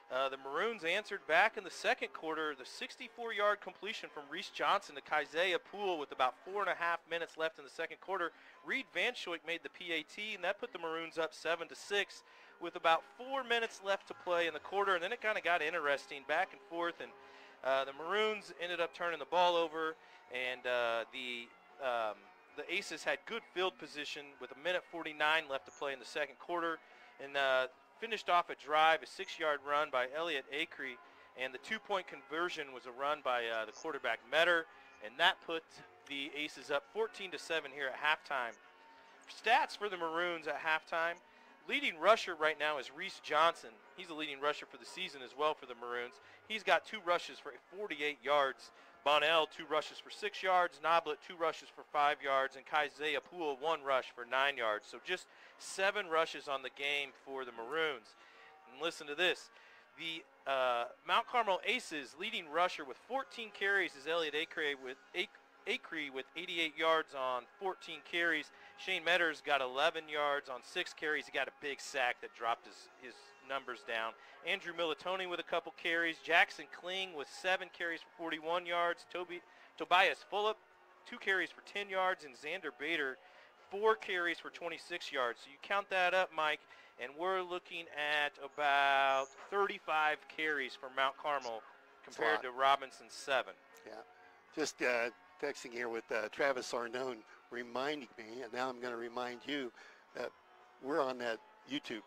The Maroons answered back in the second quarter, the 64-yard completion from Reese Johnson to Keisaiah Poole with about 4.5 minutes left in the second quarter. Reed Van Schoik made the PAT, and that put the Maroons up 7-6 with about 4 minutes left to play in the quarter. And then it kind of got interesting, back and forth, and the Maroons ended up turning the ball over, and the Aces had good field position with 1:49 left to play in the second quarter, and finished off a drive, a 6-yard run by Elliott Acree, and the 2-point conversion was a run by the quarterback Metter, and that put the Aces up 14-7 here at halftime. Stats for the Maroons at halftime: leading rusher right now is Reese Johnson. He's the leading rusher for the season as well for the Maroons. He's got 2 rushes for 48 yards. Bonnell, 2 rushes for 6 yards. Noblet, 2 rushes for 5 yards. And Keisaiah Poole, 1 rush for 9 yards. So just 7 rushes on the game for the Maroons. And listen to this. The Mount Carmel Aces leading rusher with 14 carries is Elliott Acree with 88 yards on 14 carries. Shane Metter's got 11 yards on 6 carries. He got a big sack that dropped his numbers down. Andrew Militoni with a couple carries. Jackson Kling with 7 carries for 41 yards. Tobias Fulop, 2 carries for 10 yards. And Xander Bader, 4 carries for 26 yards. So you count that up, Mike, and we're looking at about 35 carries for Mount Carmel compared to Robinson's 7. Yeah. Just texting here with Travis Arnone reminding me, and now I'm going to remind you that we're on that YouTube.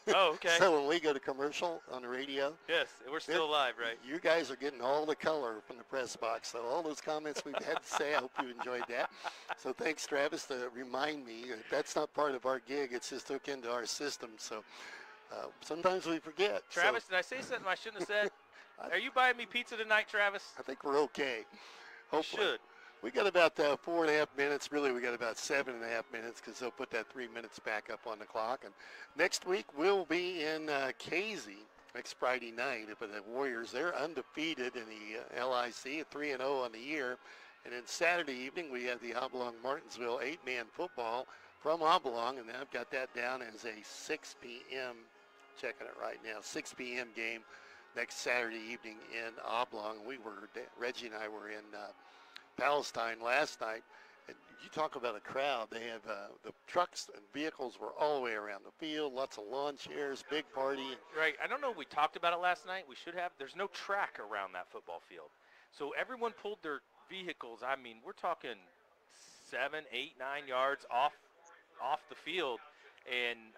Oh, okay. So when we go to commercial on the radio. Yes, we're still live, right? You guys are getting all the color from the press box. So all those comments we've had to say, I hope you enjoyed that. So thanks, Travis, to remind me. That's not part of our gig. It's just hooked into our system. So sometimes we forget. Travis, did I say something I shouldn't have said? Are you buying me pizza tonight, Travis? I think we're okay. Hopefully. Should. We got about 4.5 minutes. Really, we got about 7.5 minutes because they'll put that 3 minutes back up on the clock. And next week we'll be in Casey next Friday night. But the Warriors, they're undefeated in the LIC, at 3-0 on the year. And then Saturday evening we have the Oblong Martinsville 8-man football from Oblong, and I've got that down as a 6 p.m. Checking it right now, 6 p.m. game next Saturday evening in Oblong. Reggie and I were in Palestine last night, and you talk about a crowd. They have the trucks and vehicles were all the way around the field, lots of lawn chairs, big party. Right. I don't know if we talked about it last night. We should have. There's no track around that football field, so everyone pulled their vehicles. I mean, we're talking 7, 8, 9 yards off the field, and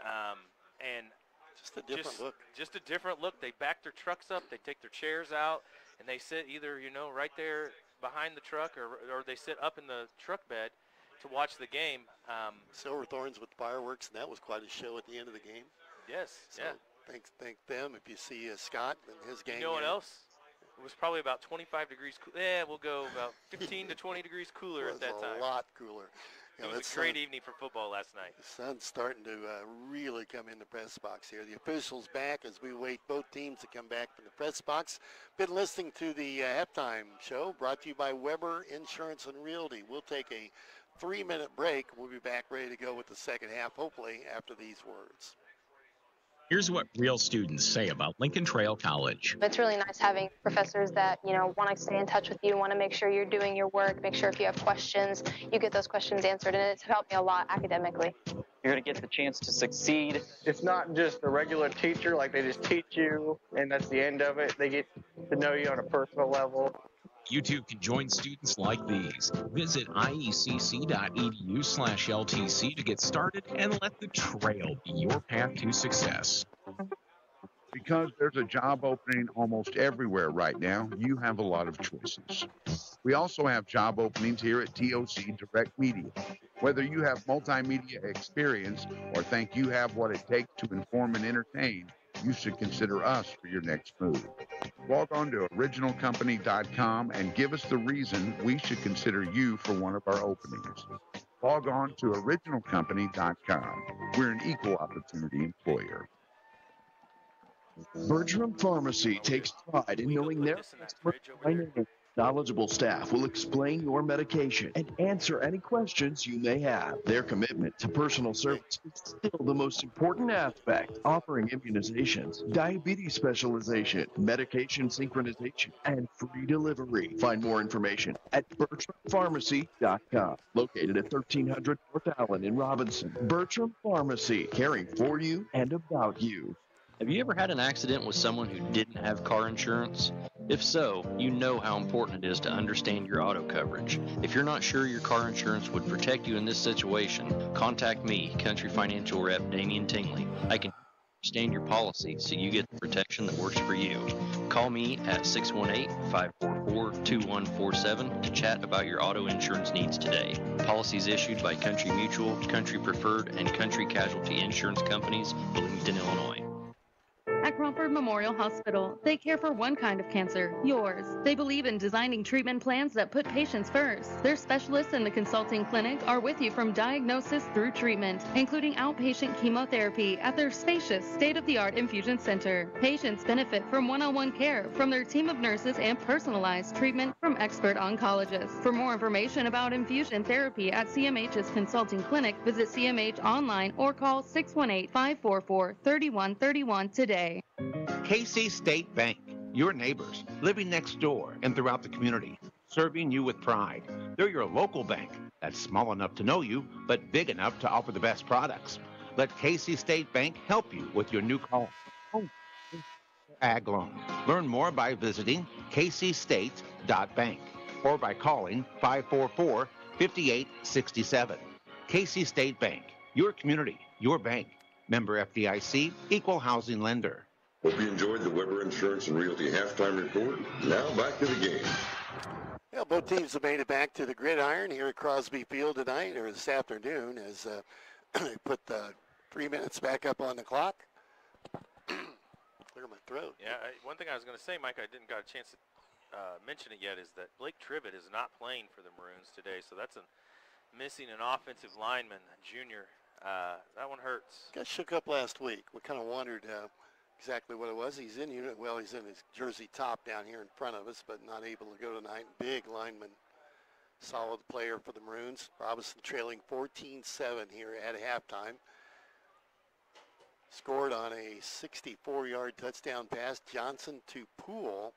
just a different look. Just a different look. They back their trucks up. They take their chairs out, and they sit either right there behind the truck, or they sit up in the truck bed to watch the game. Silverthorns with fireworks, and that was quite a show at the end of the game. Yes, so thank them. If you see Scott and his gang. You know what else? It was probably about 25 degrees. We'll go about 15 to 20 degrees cooler at that time. A lot cooler. It was a great evening for football last night. The sun's starting to really come in the press box here. The officials back as we wait both teams to come back from the press box. Been listening to the halftime show brought to you by Weber Insurance and Realty. We'll take a 3-minute break. We'll be back ready to go with the second half, hopefully, after these words. Here's what real students say about Lincoln Trail College. It's really nice having professors that, want to stay in touch with you, want to make sure you're doing your work, make sure if you have questions, you get those questions answered, and it's helped me a lot academically. You're going to get the chance to succeed. It's not just a regular teacher, like they just teach you, and that's the end of it. They get to know you on a personal level. You too can join students like these. Visit iecc.edu/LTC to get started and let the trail be your path to success. Because there's a job opening almost everywhere right now, you have a lot of choices. We also have job openings here at TOC Direct Media. Whether you have multimedia experience or think you have what it takes to inform and entertain, you should consider us for your next move. Log on to originalcompany.com and give us the reason we should consider you for one of our openings. Log on to originalcompany.com. We're an equal opportunity employer. Bertram Pharmacy takes pride in knowing their customers by name. Knowledgeable staff will explain your medication and answer any questions you may have. Their commitment to personal service is still the most important aspect, offering immunizations, diabetes specialization, medication synchronization, and free delivery. Find more information at BertramPharmacy.com, located at 1300 North Allen in Robinson. Bertram Pharmacy, caring for you and about you. Have you ever had an accident with someone who didn't have car insurance? If so, you know how important it is to understand your auto coverage. If you're not sure your car insurance would protect you in this situation, contact me, Country Financial Rep Damian Tingley. I can understand your policy so you get the protection that works for you. Call me at 618-544-2147 to chat about your auto insurance needs today. Policies issued by Country Mutual, Country Preferred, and Country Casualty Insurance Companies, Bloomington, Illinois. At Crawford Memorial Hospital, they care for one kind of cancer, yours. They believe in designing treatment plans that put patients first. Their specialists in the consulting clinic are with you from diagnosis through treatment, including outpatient chemotherapy at their spacious, state-of-the-art infusion center. Patients benefit from one-on-one care from their team of nurses and personalized treatment from expert oncologists. For more information about infusion therapy at CMH's consulting clinic, visit CMH online or call 618-544-3131 today. KC State Bank, your neighbors, living next door and throughout the community, serving you with pride. They're your local bank that's small enough to know you, but big enough to offer the best products. Let KC State Bank help you with your new car, home, or ag loan. Learn more by visiting kcstate.bank or by calling 544-5867. KC State Bank, your community, your bank. Member FDIC, equal housing lender. Hope you enjoyed the Weber Insurance and Realty halftime report. Now back to the game. Yeah, both teams have made it back to the gridiron here at Crosby Field tonight, or this afternoon, as they put the 3 minutes back up on the clock. Clear my throat. Yeah, one thing I was going to say, Mike, I didn't got a chance to mention it yet, is that Blake Trivet is not playing for the Maroons today, so that's missing an offensive lineman, junior. That one hurts. Got shook up last week. We kind of wondered exactly what it was. He's in unit. Well, he's in his jersey top down here in front of us, but not able to go tonight. Big lineman, solid player for the Maroons. Robinson trailing 14-7 here at halftime. Scored on a 64-yard touchdown pass, Johnson to Poole.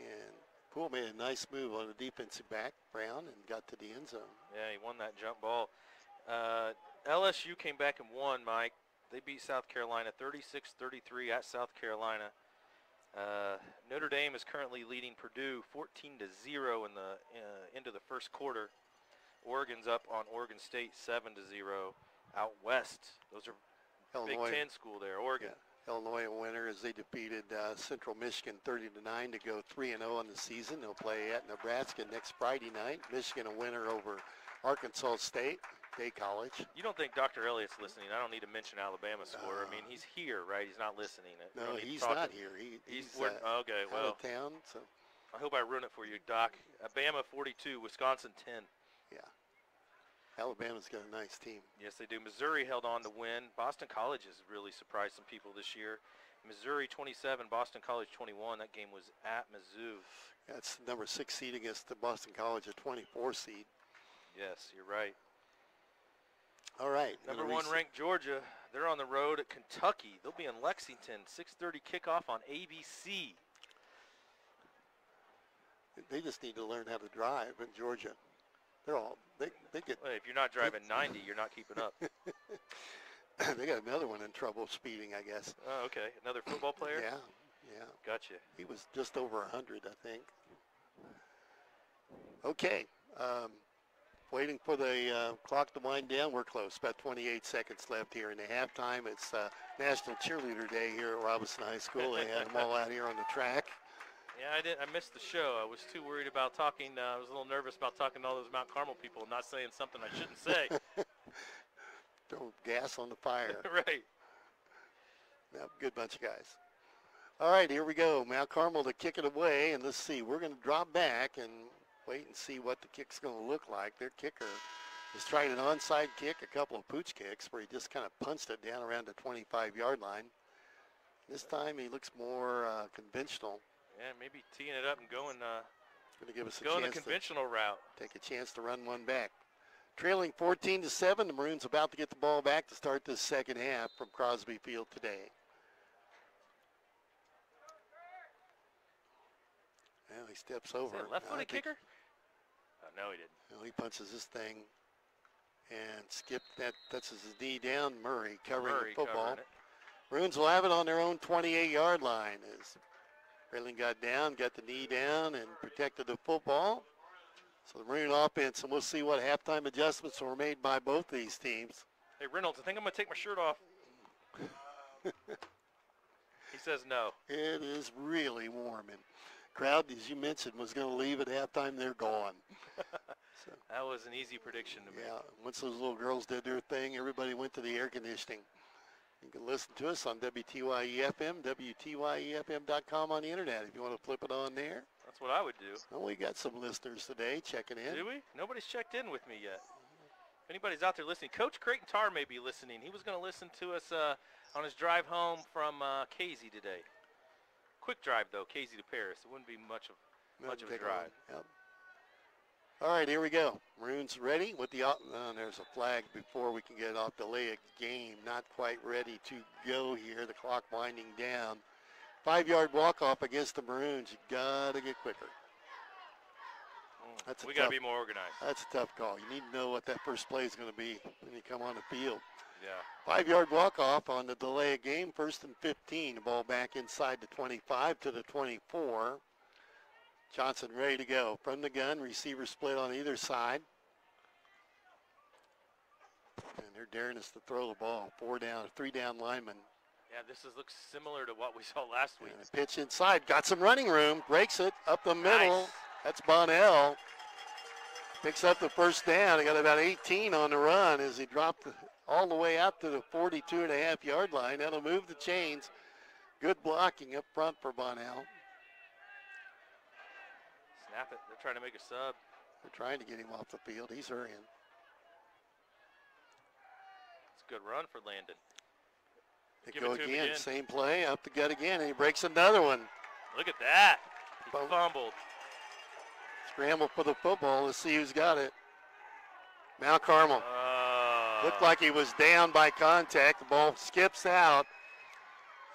And Poole made a nice move on the defensive back, Brown, and got to the end zone. Yeah, he won that jump ball. LSU came back and won, Mike. They beat South Carolina 36-33 at South Carolina. Notre Dame is currently leading Purdue 14-0 in the into the first quarter. Oregon's up on Oregon State 7-0 out west. Those are Illinois, Big Ten school there, Oregon. Yeah, Illinois a winner as they defeated Central Michigan 30-9 to go 3-0 on the season. They'll play at Nebraska next Friday night. Michigan a winner over Arkansas State. Day College. You don't think Dr. Elliott's listening? I don't need to mention Alabama score. I mean, he's here, right? He's not listening. No, he's not here. He's okay. Well, out of town. So I hope I ruin it for you, Doc. Alabama 42, Wisconsin 10. Yeah. Alabama's got a nice team. Yes, they do. Missouri held on to win. Boston College has really surprised some people this year. Missouri 27, Boston College 21. That game was at Mizzou. That's the number 6 seed against the Boston College, a 24 seed. Yes, you're right. All right. Number 1 ranked Georgia. They're on the road at Kentucky. They'll be in Lexington. 6:30 kickoff on ABC. They just need to learn how to drive in Georgia. They're all they get. Well, if you're not driving 90, you're not keeping up. They got another one in trouble speeding, I guess. Oh, okay. Another football player? Yeah. Gotcha. He was just over 100, I think. Okay. Waiting for the clock to wind down. We're close. About 28 seconds left here in the halftime. It's National Cheerleader Day here at Robinson High School. They had them all out here on the track. Yeah, I missed the show. I was too worried about talking. I was a little nervous about talking to all those Mount Carmel people and not saying something I shouldn't say. Throw gas on the fire. Right. Yeah, good bunch of guys. All right, here we go. Mount Carmel to kick it away. And let's see. We're going to drop back and wait and see what the kick's going to look like. Their kicker has tried an onside kick, a couple of pooch kicks where he just kind of punched it down around the 25-yard line. This time he looks more conventional. Yeah, maybe teeing it up and going Going to give us a going the chance conventional route. Take a chance to run one back. Trailing 14-7, the Maroons about to get the ball back to start this second half from Crosby Field today. Well, he steps over. Is that left-footed kicker? Oh, no, he didn't. Well, he punches this thing and skipped that. Touches his knee down. Murray covering the football. Covering it. Maroons will have it on their own 28-yard line as Raylan got down, got the knee down, and protected the football. So the Maroon offense, and we'll see what halftime adjustments were made by both these teams. Hey, Reynolds, I think I'm going to take my shirt off. He says no. It is really warm, and crowd, as you mentioned, was going to leave at halftime. They're gone. So, that was an easy prediction to make. Yeah, once those little girls did their thing, everybody went to the air conditioning. You can listen to us on WTYE FM, WTYEFM.com on the internet if you want to flip it on there. That's what I would do. Well, we got some listeners today checking in. Do we? Nobody's checked in with me yet. If anybody's out there listening, Coach Creighton Tarr may be listening. He was going to listen to us on his drive home from Casey today. Quick drive, though, Casey to Paris. It wouldn't be much of a drive. Yep. All right, here we go. Maroons ready with the there's a flag before we can get off. Delay a game. Not quite ready to go here. The clock winding down. 5-yard walk-off against the Maroons. You got to get quicker. We got to be more organized. That's a tough call. You need to know what that first play is going to be when you come on the field. Yeah. 5-yard walk-off on the delay of game. 1st and 15. The ball back inside the 25 to the 24. Johnson ready to go. From the gun, receiver split on either side. And they're daring us to throw the ball. 3-down linemen. Yeah, looks similar to what we saw last week. And a pitch inside. Got some running room. Breaks it up the middle. Nice. That's Bonnell. Picks up the first down. He got about 18 on the run as he dropped all the way out to the 42.5-yard line. That'll move the chains. Good blocking up front for Bonnell. Snap it. They're trying to make a sub. They're trying to get him off the field. He's hurrying. It's a good run for Landon. They go again. Same play. Up the gut again. And he breaks another one. Look at that. He fumbled. Scramble for the football. Let's see who's got it. Mount Carmel. Looked like he was down by contact. The ball skips out.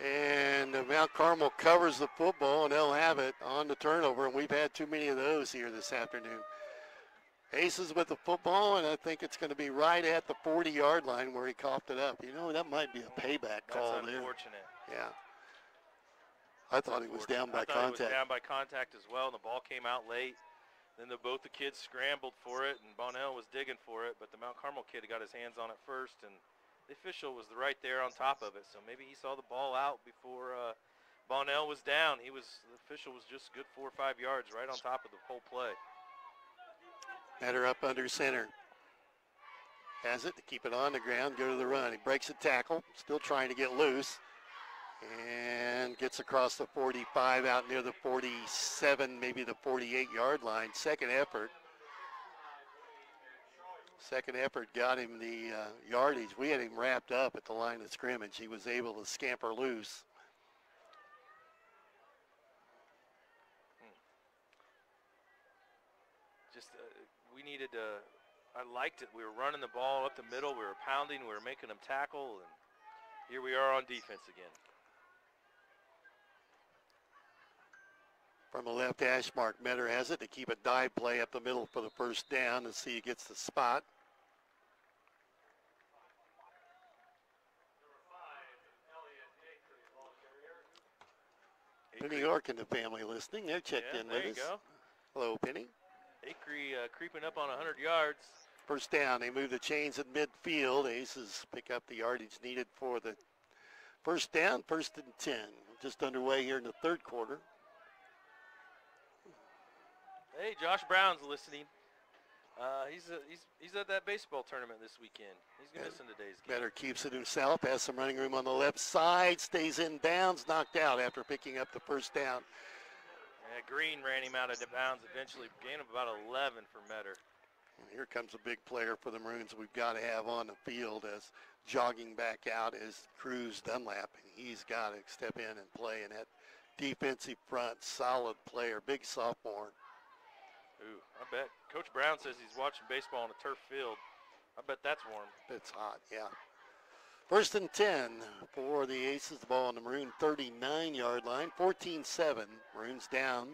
And Mount Carmel covers the football, and they'll have it on the turnover. And we've had too many of those here this afternoon. Aces with the football, and I think it's going to be right at the 40-yard line where he coughed it up. You know, that might be a payback call there. That's unfortunate. Yeah. I thought he was down by contact. He was down by contact as well, and the ball came out late. Then both the kids scrambled for it, and Bonnell was digging for it, but the Mount Carmel kid got his hands on it first, and the official was right there on top of it. So maybe he saw the ball out before Bonnell was down. The official was just good 4 or 5 yards right on top of the whole play. Matter up under center. Has it to keep it on the ground, go to the run. He breaks a tackle, still trying to get loose. And gets across the 45 out near the 47, maybe the 48-yard line. Second effort got him the yardage. We had him wrapped up at the line of scrimmage. He was able to scamper loose. We needed to, I liked it. We were running the ball up the middle. We were pounding. We were making them tackle. And here we are on defense again. From the left hash mark, Metter has it to keep a dive play up the middle for the first down and see who gets the spot. Penny York and the family listening. They're checked in with us. Go. Hello, Penny. Acree creeping up on 100 yards. First down. They move the chains at midfield. Aces pick up the yardage needed for the first down. 1st and 10. Just underway here in the third quarter. Hey, Josh Brown's listening. He's at that baseball tournament this weekend. He's going to listen to today's game. Metter keeps it himself. Has some running room on the left side. Stays in bounds. Knocked out after picking up the first down. Green ran him out of bounds eventually. Gain of about 11 for Metter. And here comes a big player for the Maroons we've got to have on the field as jogging back out is Cruz Dunlap. And he's got to step in and play in that defensive front, solid player, big sophomore. Ooh, I bet. Coach Brown says he's watching baseball on a turf field. I bet that's warm. It's hot, yeah. First and 10 for the Aces. The ball on the Maroon 39-yard line. 14-7. Maroons down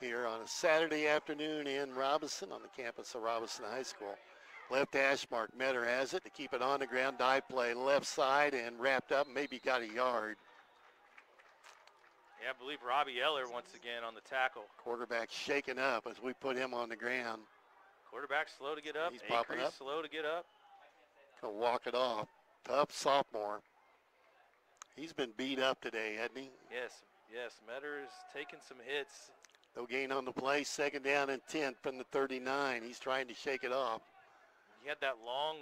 here on a Saturday afternoon in Robinson on the campus of Robinson High School. Left hash mark. Metter has it to keep it on the ground. Dive play left side and wrapped up. Maybe got a yard. Yeah, I believe Robbie Eller once again on the tackle. Quarterback shaken up as we put him on the ground. Quarterback slow to get up. He's popping up. Slow to get up. Gonna walk it off. Tough sophomore. He's been beat up today, hasn't he? Yes. Metter is taking some hits. No gain on the play. Second down and 10 from the 39. He's trying to shake it off. He had that long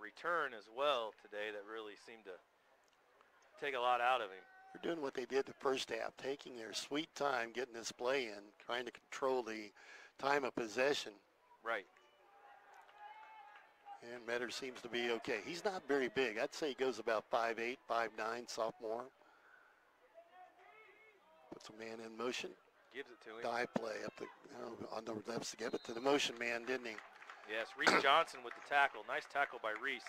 return as well today that really seemed to take a lot out of him. They're doing what they did the first half, taking their sweet time, getting this play in, trying to control the time of possession. Right. And Metter seems to be okay. He's not very big. I'd say he goes about 5'8", 5'9", sophomore. Puts a man in motion. Gives it to him. Dive play up the on the left to give it to the motion man, didn't he? Yes, Reese Johnson with the tackle. Nice tackle by Reese.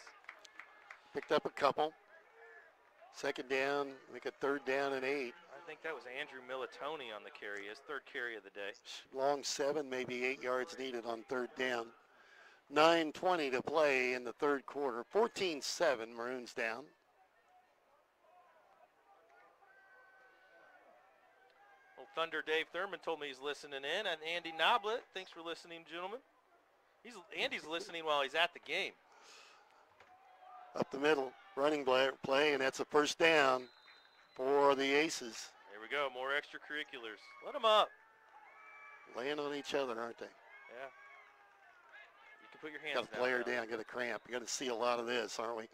Picked up a couple. Second down, make it third down and 8. I think that was Andrew Militoni on the carry, his third carry of the day. Long 7, maybe 8 yards needed on third down. 9:20 to play in the third quarter. 14-7, Maroons down. Old Thunder Dave Thurman told me he's listening in, and Andy Noblet, thanks for listening, gentlemen. Andy's listening while he's at the game. Up the middle, running play, and that's a first down for the Aces. Here we go, more extracurriculars. Let them up. Laying on each other, aren't they? Yeah. You can put your hands down. Got a player down, got a cramp. You're going to see a lot of this, aren't we?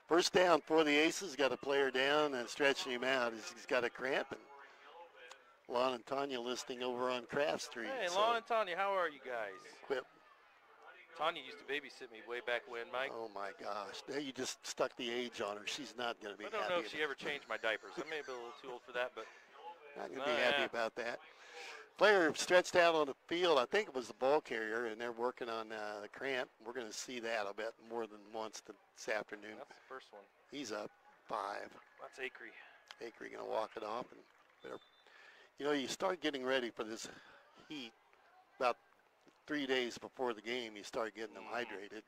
First down for the Aces. Got a player down and stretching him out. He's got a cramp. And Lon and Tanya listening over on Craft Street. Hey, Lon and Tanya, how are you guys? Quip. Tanya used to babysit me way back when, Mike. Oh, my gosh. Now you just stuck the age on her. She's not going to be happy. I don't know if she ever changed my diapers. I may have been a little too old for that, but. Not going to be happy about that. Player stretched out on the field. I think it was the ball carrier, and they're working on the cramp. We're going to see that, I bet, more than once this afternoon. That's the first one. He's up 5. That's Acree. Acree going to walk it off. And better. You know, you start getting ready for this heat about 3 days before the game. You start getting them hydrated.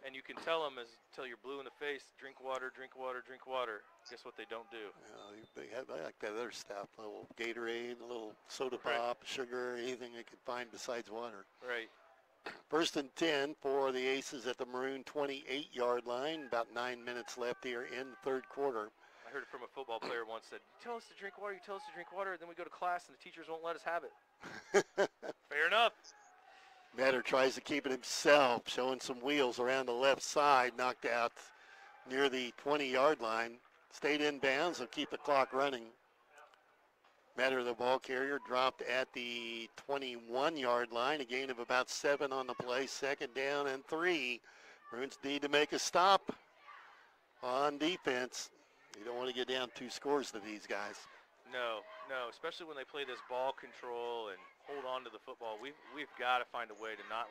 And you can tell them until you're blue in the face, drink water, drink water, drink water. Guess what they don't do? They like that other stuff, a little Gatorade, a little soda pop, sugar, anything they could find besides water. Right. First and 10 for the Aces at the Maroon 28-yard line. About 9 minutes left here in the third quarter. I heard it from a football player once said, you tell us to drink water, you tell us to drink water, then we go to class and the teachers won't let us have it. Fair enough. Metter tries to keep it himself, showing some wheels around the left side, knocked out near the 20-yard line. Stayed in bounds, will keep the clock running. Metter, the ball carrier, dropped at the 21-yard line, a gain of about 7 on the play, second down and 3. Maroons need to make a stop on defense. You don't want to get down 2 scores to these guys. No, especially when they play this ball control and hold on to the football. We've got to find a way to not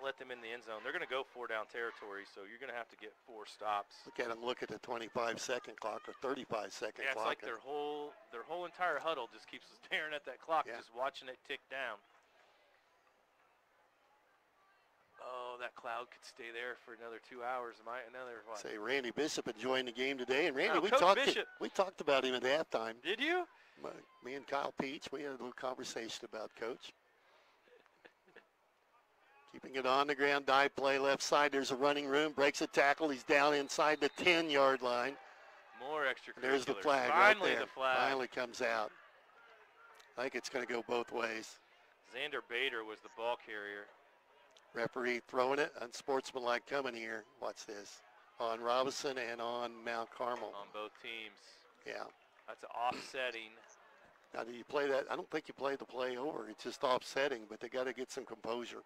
let them in the end zone. They're going to go 4-down territory, so you're going to have to get 4 stops. Look at them look at the 25-second clock or 35-second clock. Yeah, it's like their whole entire huddle just keeps staring at that clock, just watching it tick down. Oh, that cloud could stay there for another 2 hours. What? Say Randy Bishop enjoying the game today, and Randy, we talked about him at halftime. Did you? Me and Kyle Peach, we had a little conversation about Coach. Keeping it on the ground, dive play left side. There's a running room, breaks a tackle. He's down inside the 10-yard line. More extracurriculars. There's the flag Finally, right there. The flag. Finally comes out. I think it's going to go both ways. Xander Bader was the ball carrier. Referee throwing it, unsportsmanlike coming here. Watch this. On Robinson and on Mount Carmel. On both teams. Yeah. That's offsetting. Now, do you play that? I don't think you play the play over. It's just offsetting, but they got to get some composure.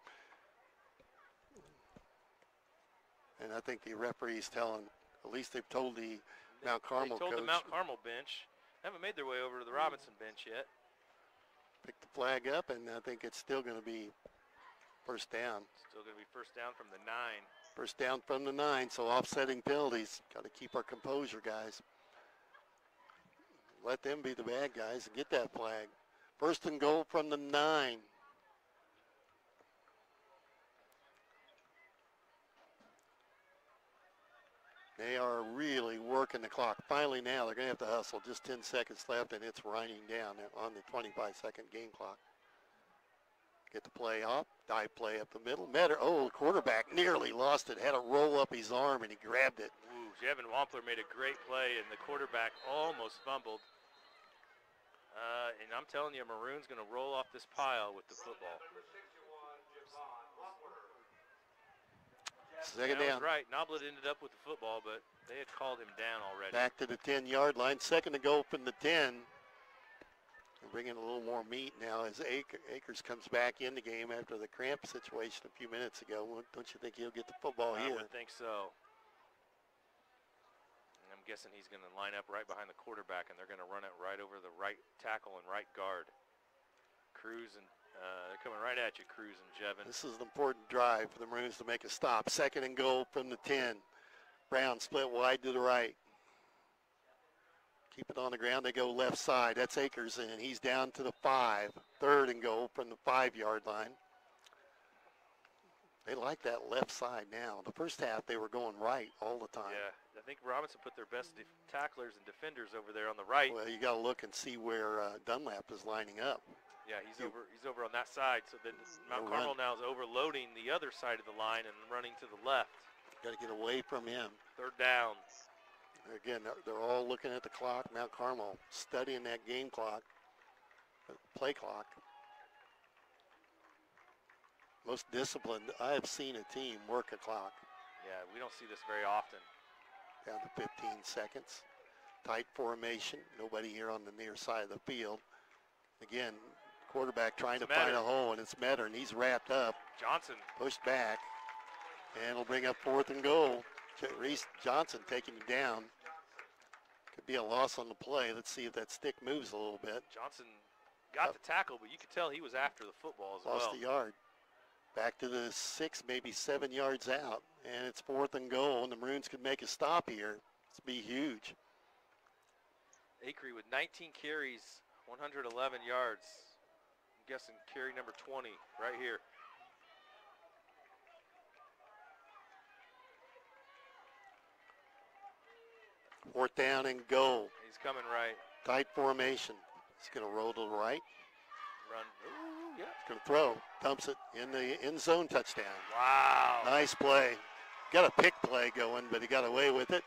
And I think the referee's telling, at least they've told the Mount Carmel They told coach. the Mount Carmel bench. Haven't made their way over to the Robinson bench yet. Pick the flag up, and I think it's still going to be first down. Still going to be first down from the 9. First down from the 9, so offsetting penalties. Got to keep our composure, guys. Let them be the bad guys and get that flag. First and goal from the 9. They are really working the clock. Finally now, they're going to have to hustle. Just 10 seconds left, and it's winding down on the 25-second game clock. Get the play off. Dive play up the middle. The quarterback nearly lost it. Had to roll up his arm, and he grabbed it. Ooh, Jevin Wampler made a great play, and the quarterback almost fumbled. And I'm telling you, Maroon's going to roll off this pile with the football. Second That was down. right. Noblet ended up with the football, but they had called him down already. Back to the 10-yard line. Second to go from the 10. We're bringing a little more meat now as Akers comes back in the game after the cramp situation a few minutes ago. Don't you think he'll get the football here? I would think so. And I'm guessing he's going to line up right behind the quarterback, and they're going to run it right over the right tackle and right guard. Cruz and they're coming right at you, Cruz and Jevin. This is an important drive for the Maroons to make a stop. Second and goal from the 10. Brown split wide to the right. Keep it on the ground. They go left side. That's Akers, and he's down to the 5. Third and goal from the 5-yard line. They like that left side now. The first half, they were going right all the time. Yeah, I think Robinson put their best tacklers and defenders over there on the right. Well, you got to look and see where Dunlap is lining up. Yeah, he's over on that side. So then Mount Carmel now is overloading the other side of the line and running to the left. Got to get away from him. Third down. Again, they're all looking at the clock. Mount Carmel studying that game clock, play clock. Most disciplined I have seen a team work a clock. Yeah, we don't see this very often. Down to 15 seconds. Tight formation. Nobody here on the near side of the field. Again, quarterback trying to find a hole, and it's Metter, and he's wrapped up. Johnson. Pushed back, and will bring up fourth and goal. Reese Johnson taking him down. Could be a loss on the play. Let's see if that stick moves a little bit. Johnson got the tackle, but you could tell he was after the football as well. Lost a yard. Back to the 6, maybe 7 yards out, and it's fourth and goal, and the Maroons could make a stop here. It's be huge. Acree with 19 carries, 111 yards. I'm guessing carry number 20 right here. Fourth down and goal. He's coming right. Tight formation. He's going to roll to the right. Run. Ooh, yeah. He's going to throw. Dumps it in the end zone touchdown. Wow. Nice play. Got a pick play going, but he got away with it.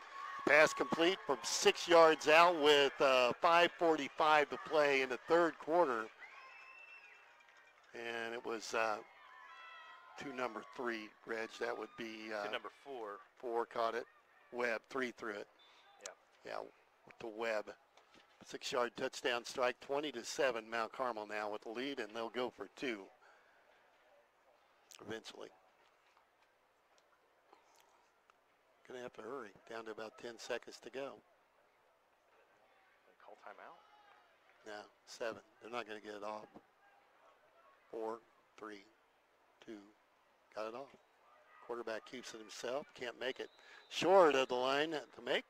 Pass complete from 6 yards out with 5:45 to play in the third quarter. And it was to number 3, Reg. That would be to number 4. 4 caught it. Webb, 3 threw it. Yeah, to Webb. 6-yard touchdown strike, 20-7. Mount Carmel now with the lead, and they'll go for 2 eventually. Gonna have to hurry. Down to about 10 seconds to go. Call timeout? No, 7. They're not gonna get it off. 4, 3, 2, got it off. Quarterback keeps it himself, can't make it. Short of the line to make.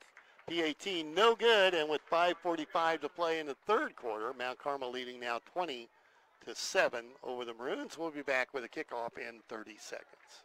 PAT no good, and with 5:45 to play in the third quarter, Mount Carmel leading now 20-7 over the Maroons. We'll be back with a kickoff in 30 seconds.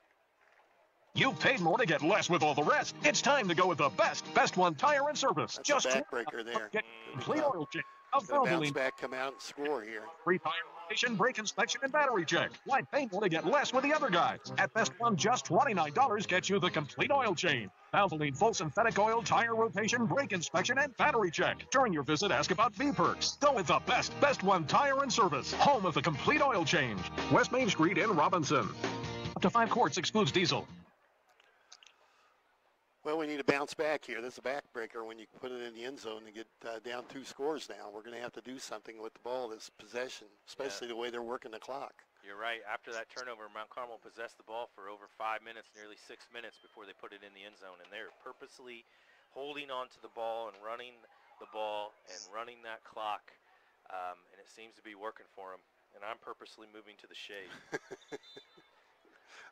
You've paid more to get less with all the rest. It's time to go with the best one tire and service. That's just a backbreaker there. Get complete oil change. Bounce back, come out and score here. Free tire rotation, brake inspection, and battery check. Why pay more to get less with the other guys? At Best One, just $29 gets you the complete oil change. Valvoline full synthetic oil, tire rotation, brake inspection, and battery check. During your visit, ask about V-Perks. Go with the Best One Tire and Service. Home of the complete oil change. West Main Street in Robinson. Up to 5 quarts excludes diesel. Well, we need to bounce back here. This is a backbreaker when you put it in the end zone and get down 2 scores now. We're going to have to do something with the ball this possession, especially the way they're working the clock. You're right. After that turnover, Mount Carmel possessed the ball for over 5 minutes, nearly 6 minutes before they put it in the end zone. And they're purposely holding on to the ball and running the ball and running that clock. And it seems to be working for them. And I'm purposely moving to the shade.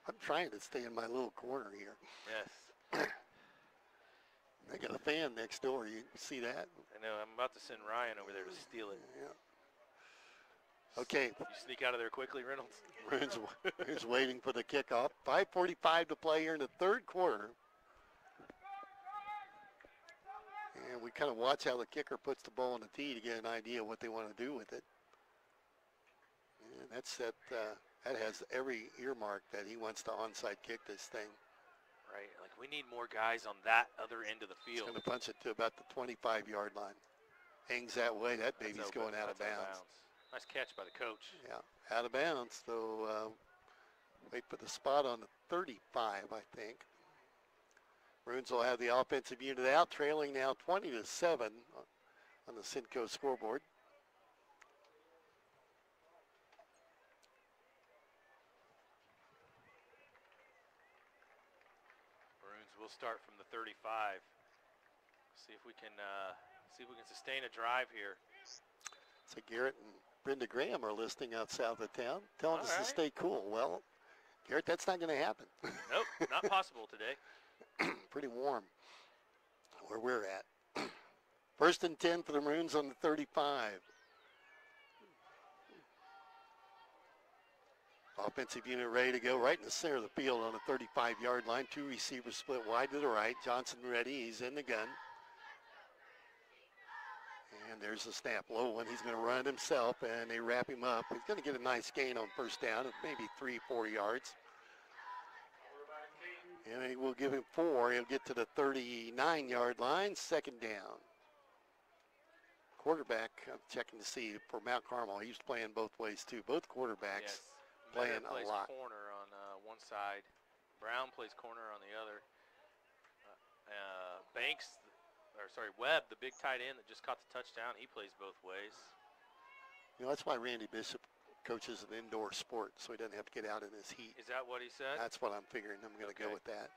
I'm trying to stay in my little corner here. Yes. They got a fan next door. You see that? I know. I'm about to send Ryan over there to steal it. Yeah. Okay. You sneak out of there quickly, Reynolds. Maroons waiting for the kickoff. 5:45 to play here in the third quarter. And we kind of watch how the kicker puts the ball on the tee to get an idea of what they want to do with it. And that's that has every earmark that he wants to onside kick this thing. Right, like we need more guys on that other end of the He's field. going to punch it to about the 25-yard line. Hangs that way. That baby's going out of bounds. Nice catch by the coach. Yeah, out of bounds. So wait for the spot on the 35, I think. Maroons will have the offensive unit out, trailing now 20-7 on the Cinco scoreboard. We'll start from the 35. See if we can sustain a drive here. So Garrett and Brenda Graham are listening out south of town, telling us to stay cool. Well, Garrett, that's not going to happen. Nope, not possible today. Pretty warm where we're at. First and 10 for the Maroons on the 35. Offensive unit ready to go right in the center of the field on the 35-yard line. 2 receivers split wide to the right. Johnson ready. He's in the gun. And there's the snap. Low one. He's going to run it himself, and they wrap him up. He's going to get a nice gain on first down of maybe 3-4 yards. And he will give him 4. He'll get to the 39-yard line. Second down. Quarterback, I'm checking to see for Mount Carmel. He's playing both ways, too. Both quarterbacks. Yes. Playing plays a lot. Corner on one side. Brown plays corner on the other. Webb, the big tight end that just caught the touchdown, he plays both ways. You know, that's why Randy Bishop coaches an indoor sport, so he doesn't have to get out in his heat. Is that what he said? That's what I'm figuring. I'm going to go with that.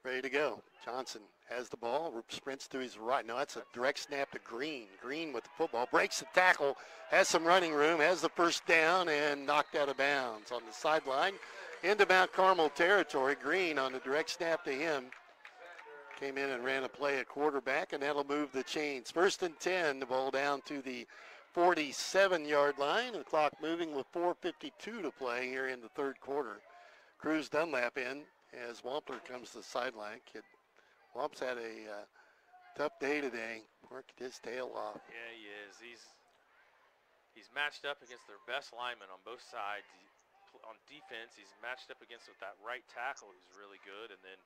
Ready to go. Johnson has the ball, sprints to his right. No, that's a direct snap to Green. Green with the football, breaks the tackle, has some running room, has the first down, and knocked out of bounds on the sideline into Mount Carmel territory. Green on the direct snap to him came in and ran a play at quarterback, and that'll move the chains. First and 10, the ball down to the 47-yard line. The clock moving with 4:52 to play here in the third quarter. Cruz Dunlap in as Wampler comes to the sideline. Wamp's had a tough day today. Worked his tail off. Yeah, he is. He's matched up against their best linemen on both sides. On defense, he's matched up against with that right tackle who's really good, and then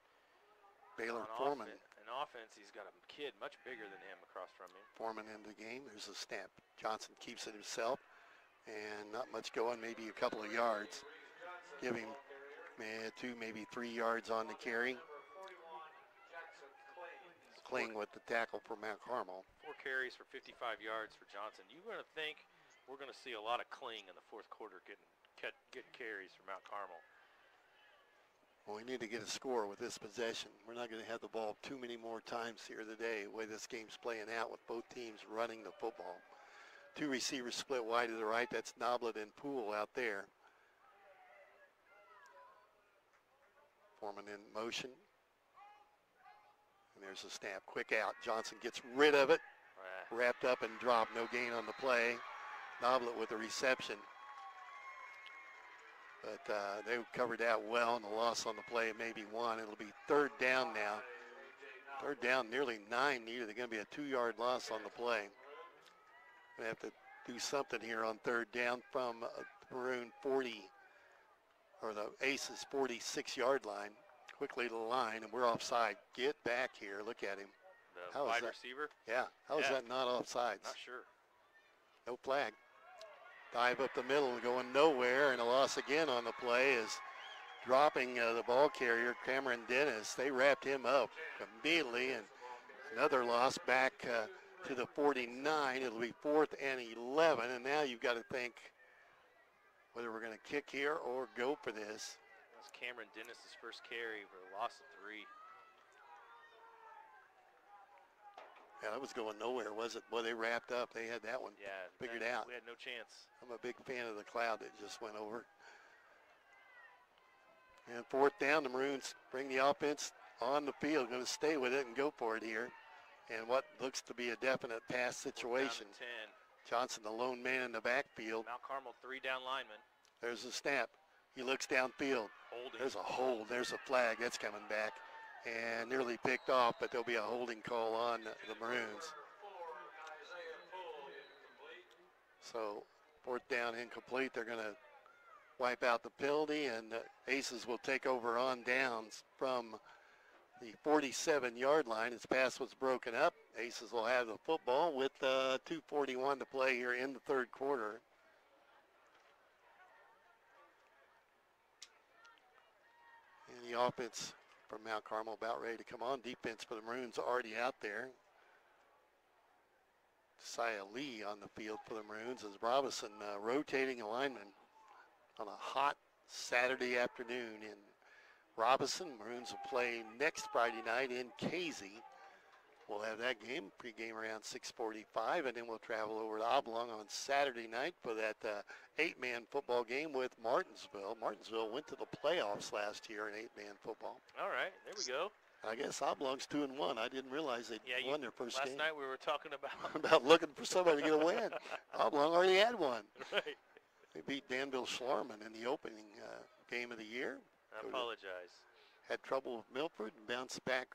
Baylor Foreman. In offense, he's got a kid much bigger than him across from him. Foreman into the game. There's a snap. Johnson keeps it himself, and not much going, maybe a couple of yards. Give him 2, maybe 3 yards on the carry. Kling with the tackle for Mount Carmel. 4 carries for 55 yards for Johnson. You're going to think we're going to see a lot of Kling in the fourth quarter getting carries for Mount Carmel. Well, we need to get a score with this possession. We're not going to have the ball too many more times here today, the way this game's playing out with both teams running the football. 2 receivers split wide to the right. That's Noblet and Poole out there. Foreman in motion. And there's a snap. Quick out. Johnson gets rid of it. Wrapped up and dropped. No gain on the play. Noblet with the reception. But they covered that well, and the loss on the play maybe 1. It'll be third down now. Third down, nearly 9 needed. They're going to be a 2-yard loss on the play. They have to do something here on third down from Maroon 40, or the Aces 46-yard line. Quickly to the line, and we're offside. Get back here. Look at him. The wide receiver? Yeah. How is that not offsides? Not sure. No flag. Dive up the middle, going nowhere, and a loss again on the play as dropping the ball carrier, Cameron Dennis. They wrapped him up immediately, and another loss back to the 49. It'll be 4th and 11, and now you've got to think whether we're going to kick here or go for this. That's Cameron Dennis's first carry for a loss of 3. Yeah, that was going nowhere, was it? Boy, they wrapped up. They had that one figured out. We had no chance. I'm a big fan of the cloud that just went over. And 4th down, the Maroons bring the offense on the field. Going to stay with it and go for it here. And what looks to be a definite pass situation. Down to 10. Johnson, the lone man in the backfield. Mount Carmel, 3 down linemen. There's a snap. He looks downfield. Holding. There's a hold. There's a flag. That's coming back. And nearly picked off, but there'll be a holding call on the Maroons. So 4th down incomplete. They're going to wipe out the penalty, and Aces will take over on downs from the 47-yard line. His pass was broken up. Aces will have the football with 2:41 to play here in the 3rd quarter. And the offense from Mount Carmel about ready to come on. Defense for the Maroons already out there. Josiah Lee on the field for the Maroons as Robinson rotating alignment on a hot Saturday afternoon in Robinson. Maroons will play next Friday night in Casey. We'll have that game, pregame around 6:45, and then we'll travel over to Oblong on Saturday night for that 8-man football game with Martinsville. Martinsville went to the playoffs last year in 8-man football. All right, there we go. I guess Oblong's 2-1. I didn't realize they won their first game. Last night we were talking about about looking for somebody to get a win. Oblong already had one. Right. They beat Danville Schlarman in the opening game of the year. I apologize. Had trouble with Milford and bounced back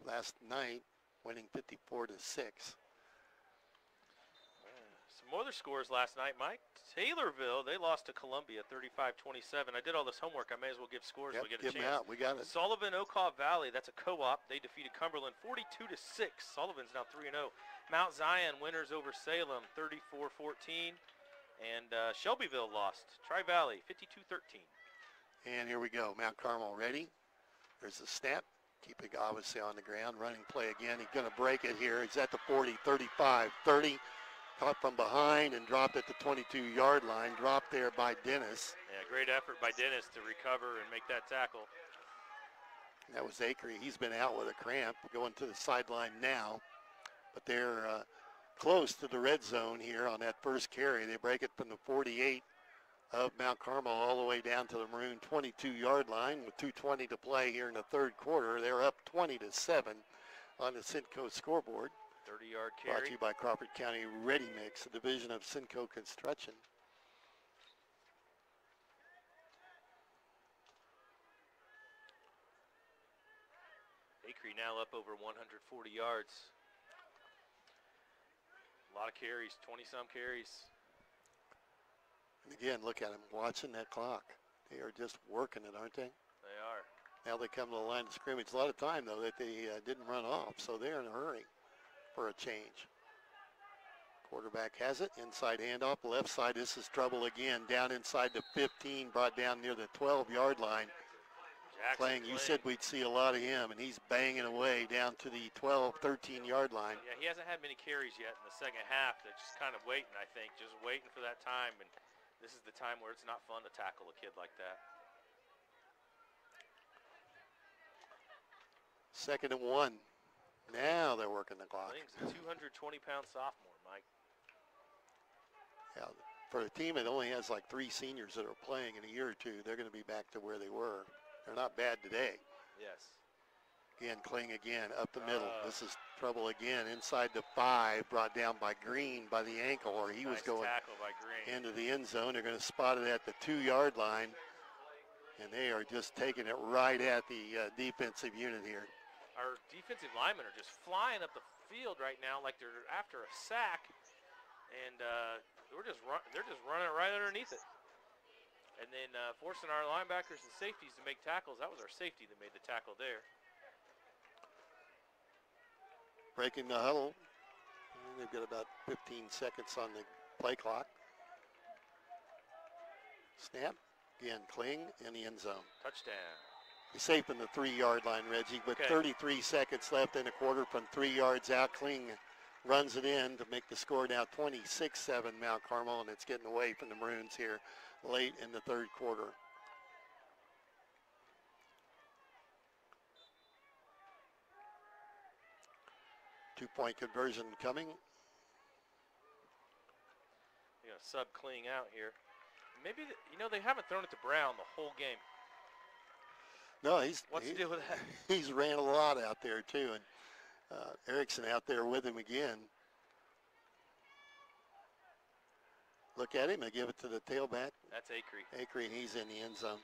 last night, winning 54-6. Some other scores last night, Mike. Taylorville, they lost to Columbia 35-27. I did all this homework. I may as well give scores so we get a chance. Give them out. We got it. Sullivan, Okaw Valley, that's a co-op. They defeated Cumberland 42-6. Sullivan's now 3-0. Mount Zion winners over Salem 34-14. And Shelbyville lost. Tri-Valley 52-13. And here we go. Mount Carmel ready. There's a snap. Keeping obviously on the ground. Running play again. He's going to break it here. He's at the 40, 35, 30. Caught from behind and dropped at the 22-yard line. Dropped there by Dennis. Yeah, great effort by Dennis to recover and make that tackle. That was Acree. He's been out with a cramp. Going to the sideline now. But they're close to the red zone here on that first carry. They break it from the 48 of Mount Carmel all the way down to the Maroon 22-yard line with 2:20 to play here in the 3rd quarter. They're up 20-7 on the Cinco scoreboard. 30-yard carry. Brought to you by Crawford County Ready Mix, a division of Cinco Construction. Acree now up over 140 yards. A lot of carries, 20-some carries. And again, look at them watching that clock. They are just working it, aren't they? They are. Now they come to the line of scrimmage. A lot of time, though, that they didn't run off, so they're in a hurry for a change. Quarterback has it. Inside handoff, left side. This is trouble again. Down inside the 15, brought down near the 12-yard line. Playing, you said we'd see a lot of him, and he's banging away down to the 12, 13-yard line. Yeah, he hasn't had many carries yet in the second half. They're just kind of waiting, I think, just waiting for that time. And this is the time where it's not fun to tackle a kid like that. 2nd and 1. Now they're working the clock. Ling's a 220-pound sophomore, Mike. Yeah, for a team that only has like 3 seniors that are playing in a year or two, they're going to be back to where they were. They're not bad today. Yes. Again, Kling again, up the middle. This is trouble again. Inside the 5, brought down by Green by the ankle, or he was going tackle by Green into the end zone. They're going to spot it at the 2-yard line, and they are just taking it right at the defensive unit here. Our defensive linemen are just flying up the field right now like they're after a sack, and they're just running right underneath it. And then forcing our linebackers and safeties to make tackles. That was our safety that made the tackle there. Breaking the huddle. And they've got about 15 seconds on the play clock. Snap. Again, Kling in the end zone. Touchdown. He's safe in the 3-yard line, Reggie, with Okay. 33 seconds left in the quarter from 3 yards out. Kling runs it in to make the score now 26-7 Mount Carmel, and it's getting away from the Maroons here late in the third quarter. Two-point conversion coming. You know, sub Kling out here. Maybe, they haven't thrown it to Brown the whole game. No, What's the deal with that? He's ran a lot out there, too, and Erickson out there with him again. Look at him. I give it to the tailback. That's Acree. Acree, and he's in the end zone.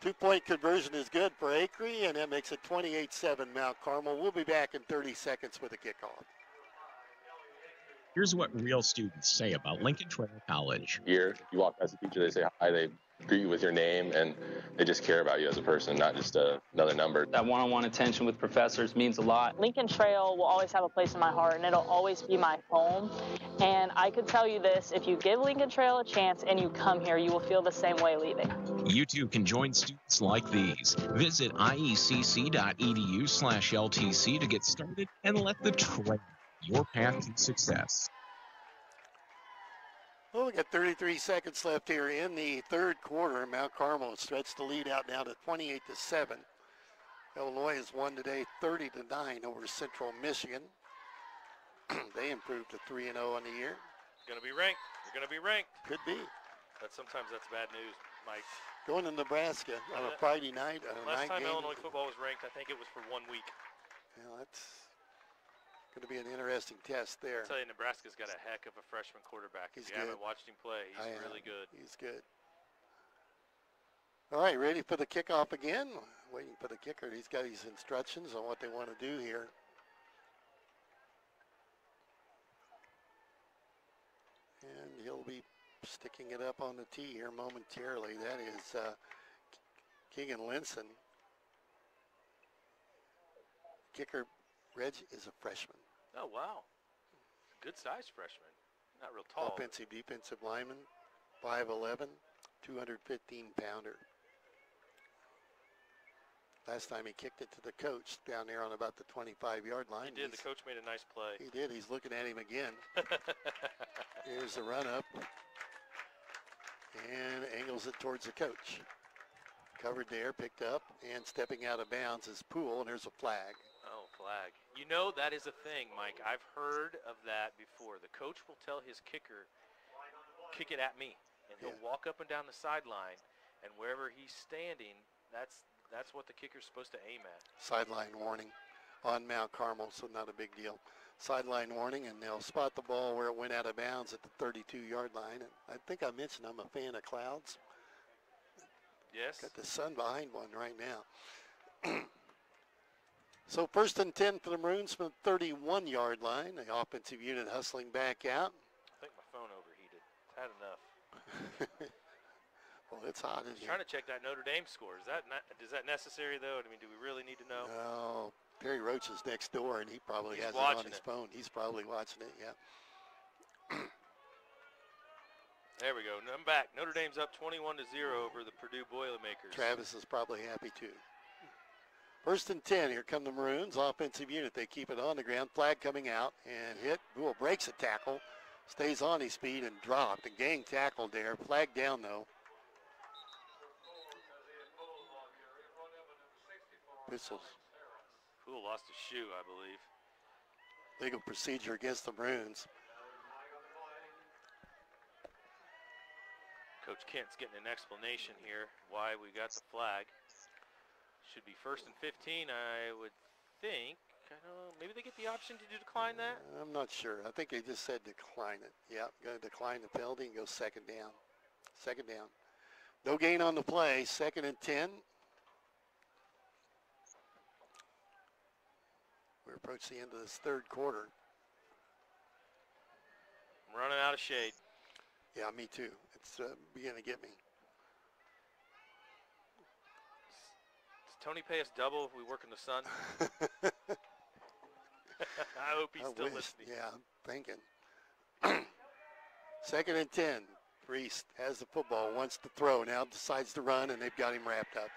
Two-point conversion is good for Acree, and that makes it 28-7 Mount Carmel. We'll be back in 30 seconds with a kickoff. Here's what real students say about Lincoln Trail College. Here, you walk past the teacher, they say hi, they greet you with your name, and they just care about you as a person, not just another number. That one-on-one attention with professors means a lot. Lincoln Trail will always have a place in my heart, and it'll always be my home. And I could tell you this, if you give Lincoln Trail a chance and you come here, you will feel the same way leaving. You too can join students like these. Visit iecc.edu/LTC to get started and let the trail your path to success. Well, we got 33 seconds left here in the third quarter. Mount Carmel has stretched the lead out now to 28-7. Illinois has won today 30-9 over Central Michigan. They improved to 3-0 on the year. Going to be ranked. You're going to be ranked. Could be. But sometimes that's bad news, Mike. Going to Nebraska on a Friday night. Last time game. Illinois football was ranked, I think it was for 1 week. Well, that's going to be an interesting test there. I'll tell you, Nebraska's got a heck of a freshman quarterback. If you haven't watched him play, he's really good. He's good. All right, ready for the kickoff again? Waiting for the kicker. He's got his instructions on what they want to do here. And he'll be sticking it up on the tee here momentarily. That is Keegan Linson. Kicker, Reg, is a freshman. Oh, wow. Good-sized freshman. Not real tall. Offensive, defensive lineman, 5'11", 215-pounder. Last time he kicked it to the coach down there on about the 25-yard line. He did. The coach made a nice play. He did. He's looking at him again. Here's the run-up. And angles it towards the coach. Covered there, picked up, and stepping out of bounds is Poole, and there's a flag. Oh, flag. You know, that is a thing, Mike. I've heard of that before. The coach will tell his kicker, kick it at me. And he'll walk up and down the sideline, and wherever he's standing, that's what the kicker's supposed to aim at. Sideline warning on Mount Carmel, so not a big deal. Sideline warning, and they'll spot the ball where it went out of bounds at the 32-yard line. And I think I mentioned I'm a fan of clouds. Yes. Got the sun behind one right now. So 1st and 10 for the Maroons from the 31-yard line. The offensive unit hustling back out. I think my phone overheated. It's had enough. Well, it's hot in I was here. trying to check that Notre Dame score. Is that necessary, though? I mean, do we really need to know? No. Perry Roach is next door, and he probably has it on his phone. He's probably watching it, yeah. There we go. I'm back. Notre Dame's up 21-0 over the Purdue Boilermakers. Travis is probably happy, too. 1st and 10. Here come the Maroons. Offensive unit. They keep it on the ground. Flag coming out and hit. Buell breaks a tackle. Stays on his feet and dropped. And gang tackled there. Flag down, though. Whistles. Poole lost his shoe, I believe. Legal procedure against the Maroons. Coach Kent's getting an explanation here why we got the flag. Should be 1st and 15, I would think. I don't know, maybe they get the option to decline that? I'm not sure. I think they just said decline it. Yeah, going to decline the penalty and go 2nd down. 2nd down. No gain on the play. 2nd and 10. We approach the end of this third quarter. I'm running out of shade. Yeah, me too. It's beginning to get me. Does Tony pay us double if we work in the sun? I hope he's still listening. Yeah, I'm thinking. 2nd and 10. Reese has the football, wants to throw, now decides to run, and they've got him wrapped up.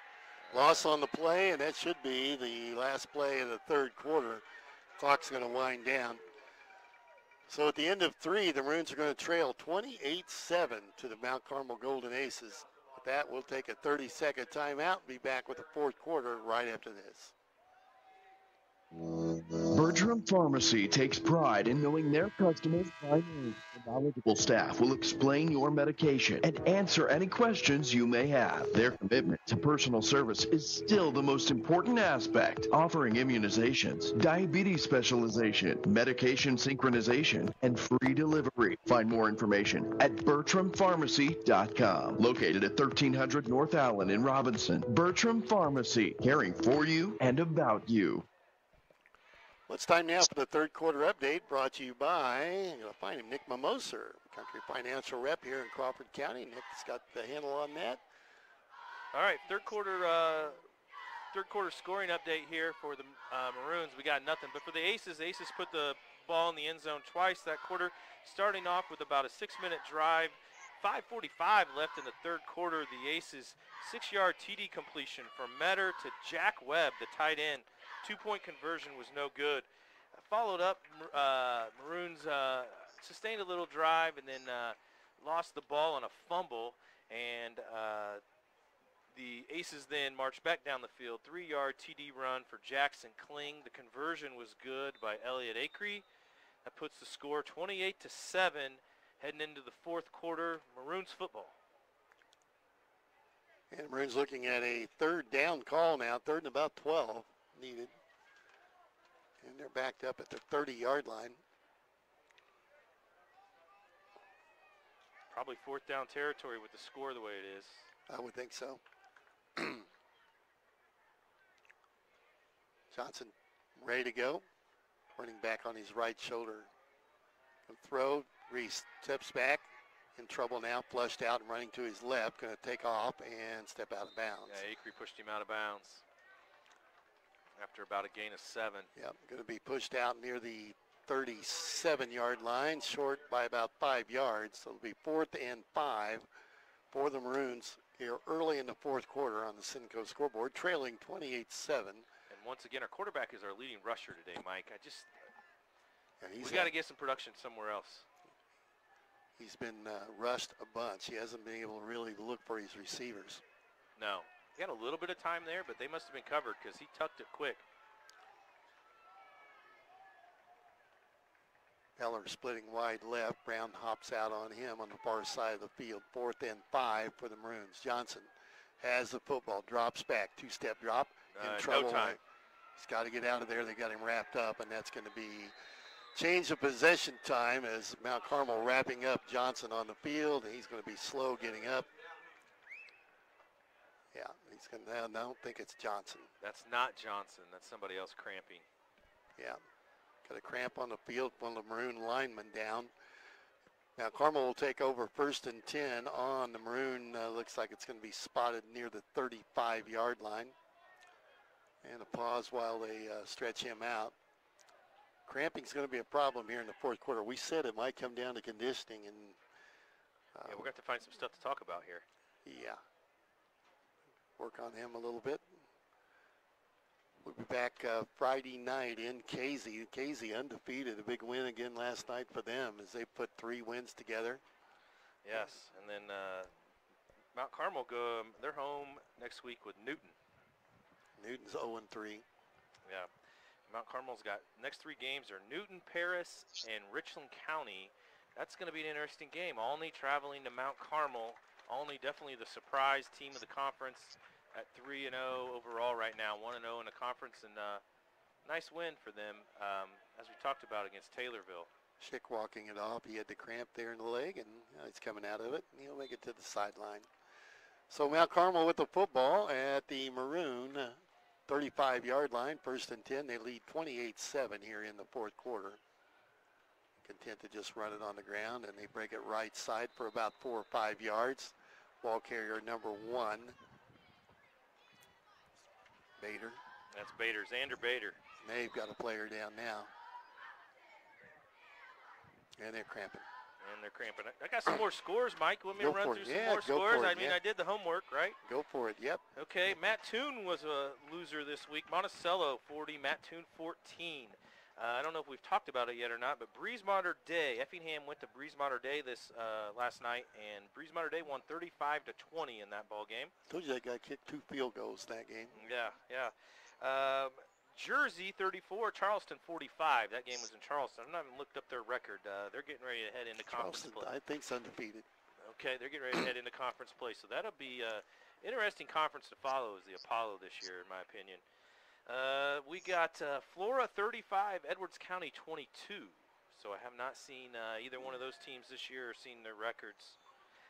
Loss on the play, and that should be the last play of the third quarter. Clock's going to wind down. So at the end of 3, the Maroons are going to trail 28-7 to the Mount Carmel Golden Aces. With that, we'll take a 30-second timeout and be back with the fourth quarter right after this. Bertram Pharmacy takes pride in knowing their customers by name. The knowledgeable staff will explain your medication and answer any questions you may have. Their commitment to personal service is still the most important aspect, offering immunizations, diabetes specialization, medication synchronization, and free delivery. Find more information at BertramPharmacy.com. Located at 1300 North Allen in Robinson. Bertram Pharmacy, caring for you and about you. Well, it's time now for the third quarter update brought to you by, I'm going to find him, Nick Mimoser, Country Financial Rep here in Crawford County. Nick's got the handle on that. All right, third quarter scoring update here for the Maroons. We got nothing, but for the Aces put the ball in the end zone twice that quarter, starting off with about a 6-minute drive. 5:45 left in the third quarter. The Aces 6-yard TD completion from Metter to Jack Webb, the tight end. 2-point conversion was no good. Followed up, Maroons sustained a little drive and then lost the ball on a fumble, and the Aces then marched back down the field. 3-yard TD run for Jackson Kling. The conversion was good by Elliott Acree. That puts the score 28-7 heading into the fourth quarter. Maroons football. And Maroons looking at a third down call now, third and about 12 needed. And they're backed up at the 30-yard line. Probably fourth down territory with the score the way it is. I would think so. Johnson ready to go. Running back on his right shoulder. Throw, Reese steps back, in trouble now, flushed out and running to his left, going to take off and step out of bounds. Yeah, Acree pushed him out of bounds after about a gain of 7. Yep, going to be pushed out near the 37-yard line, short by about 5 yards. So it'll be 4th and 5 for the Maroons here early in the fourth quarter on the Cinco scoreboard, trailing 28-7. And once again, our quarterback is our leading rusher today, Mike. We got to get some production somewhere else. He's been rushed a bunch. He hasn't been able to really look for his receivers. No. He had a little bit of time there, but they must have been covered because he tucked it quick. Heller splitting wide left. Brown hops out on him on the far side of the field. 4th and 5 for the Maroons. Johnson has the football, drops back, 2-step drop, in trouble. No time. He's got to get out of there. They got him wrapped up, and that's going to be change of possession time as Mount Carmel wrapping up Johnson on the field, and he's going to be slow getting up. Yeah, he's going to, I don't think it's Johnson. That's not Johnson. That's somebody else cramping. Yeah, got a cramp on the field, one of the Maroon linemen down. Now Carmel will take over 1st and 10 on the Maroon. Looks like it's going to be spotted near the 35-yard line. And a pause while they stretch him out. Cramping's going to be a problem here in the fourth quarter. We said it might come down to conditioning, and yeah, we're going to have to find some stuff to talk about here. Yeah, work on him a little bit. We'll be back Friday night in Casey. Casey undefeated, a big win again last night for them as they put 3 wins together. Yes, and then Mount Carmel they're home next week with Newton. Newton's 0-3. Yeah. Mount Carmel's got next 3 games are Newton, Paris, and Richland County. That's going to be an interesting game. Olney traveling to Mount Carmel. Olney definitely the surprise team of the conference at 3-0 overall right now, 1-0 in the conference, and nice win for them, as we talked about against Taylorville. Schick walking it off. He had the cramp there in the leg, and he's coming out of it, and he'll make it to the sideline. So Mount Carmel with the football at the Maroon 35-yard line, 1st and 10. They lead 28-7 here in the fourth quarter. Content to just run it on the ground, and they break it right side for about 4 or 5 yards. Ball carrier number 1. Bader. That's Bader, Xander Bader. They've got a player down now. And they're cramping. And they're cramping. I got some more scores, Mike. You want me to Go run for through it. some Yeah, more go scores? for it, I mean, yeah. I did the homework, right? Go for it, yep. Okay, Mattoon was a loser this week. Monticello 40, Mattoon 14. I don't know if we've talked about it yet or not, but Breeze-Mater Day, Effingham went to Breeze-Mater Day this last night, and Breeze-Mater Day won 35-20 in that ball game. Told you that guy kicked 2 field goals that game. Yeah. Jersey 34, Charleston 45. That game was in Charleston. I've not even looked up their record. They're getting ready to head into conference Charleston, play. I think, is undefeated. Okay, they're getting ready to head into conference play, so that'll be interesting conference to follow is the Apollo this year, in my opinion. We got Flora 35, Edwards County 22. So I have not seen either one of those teams this year or seen their records.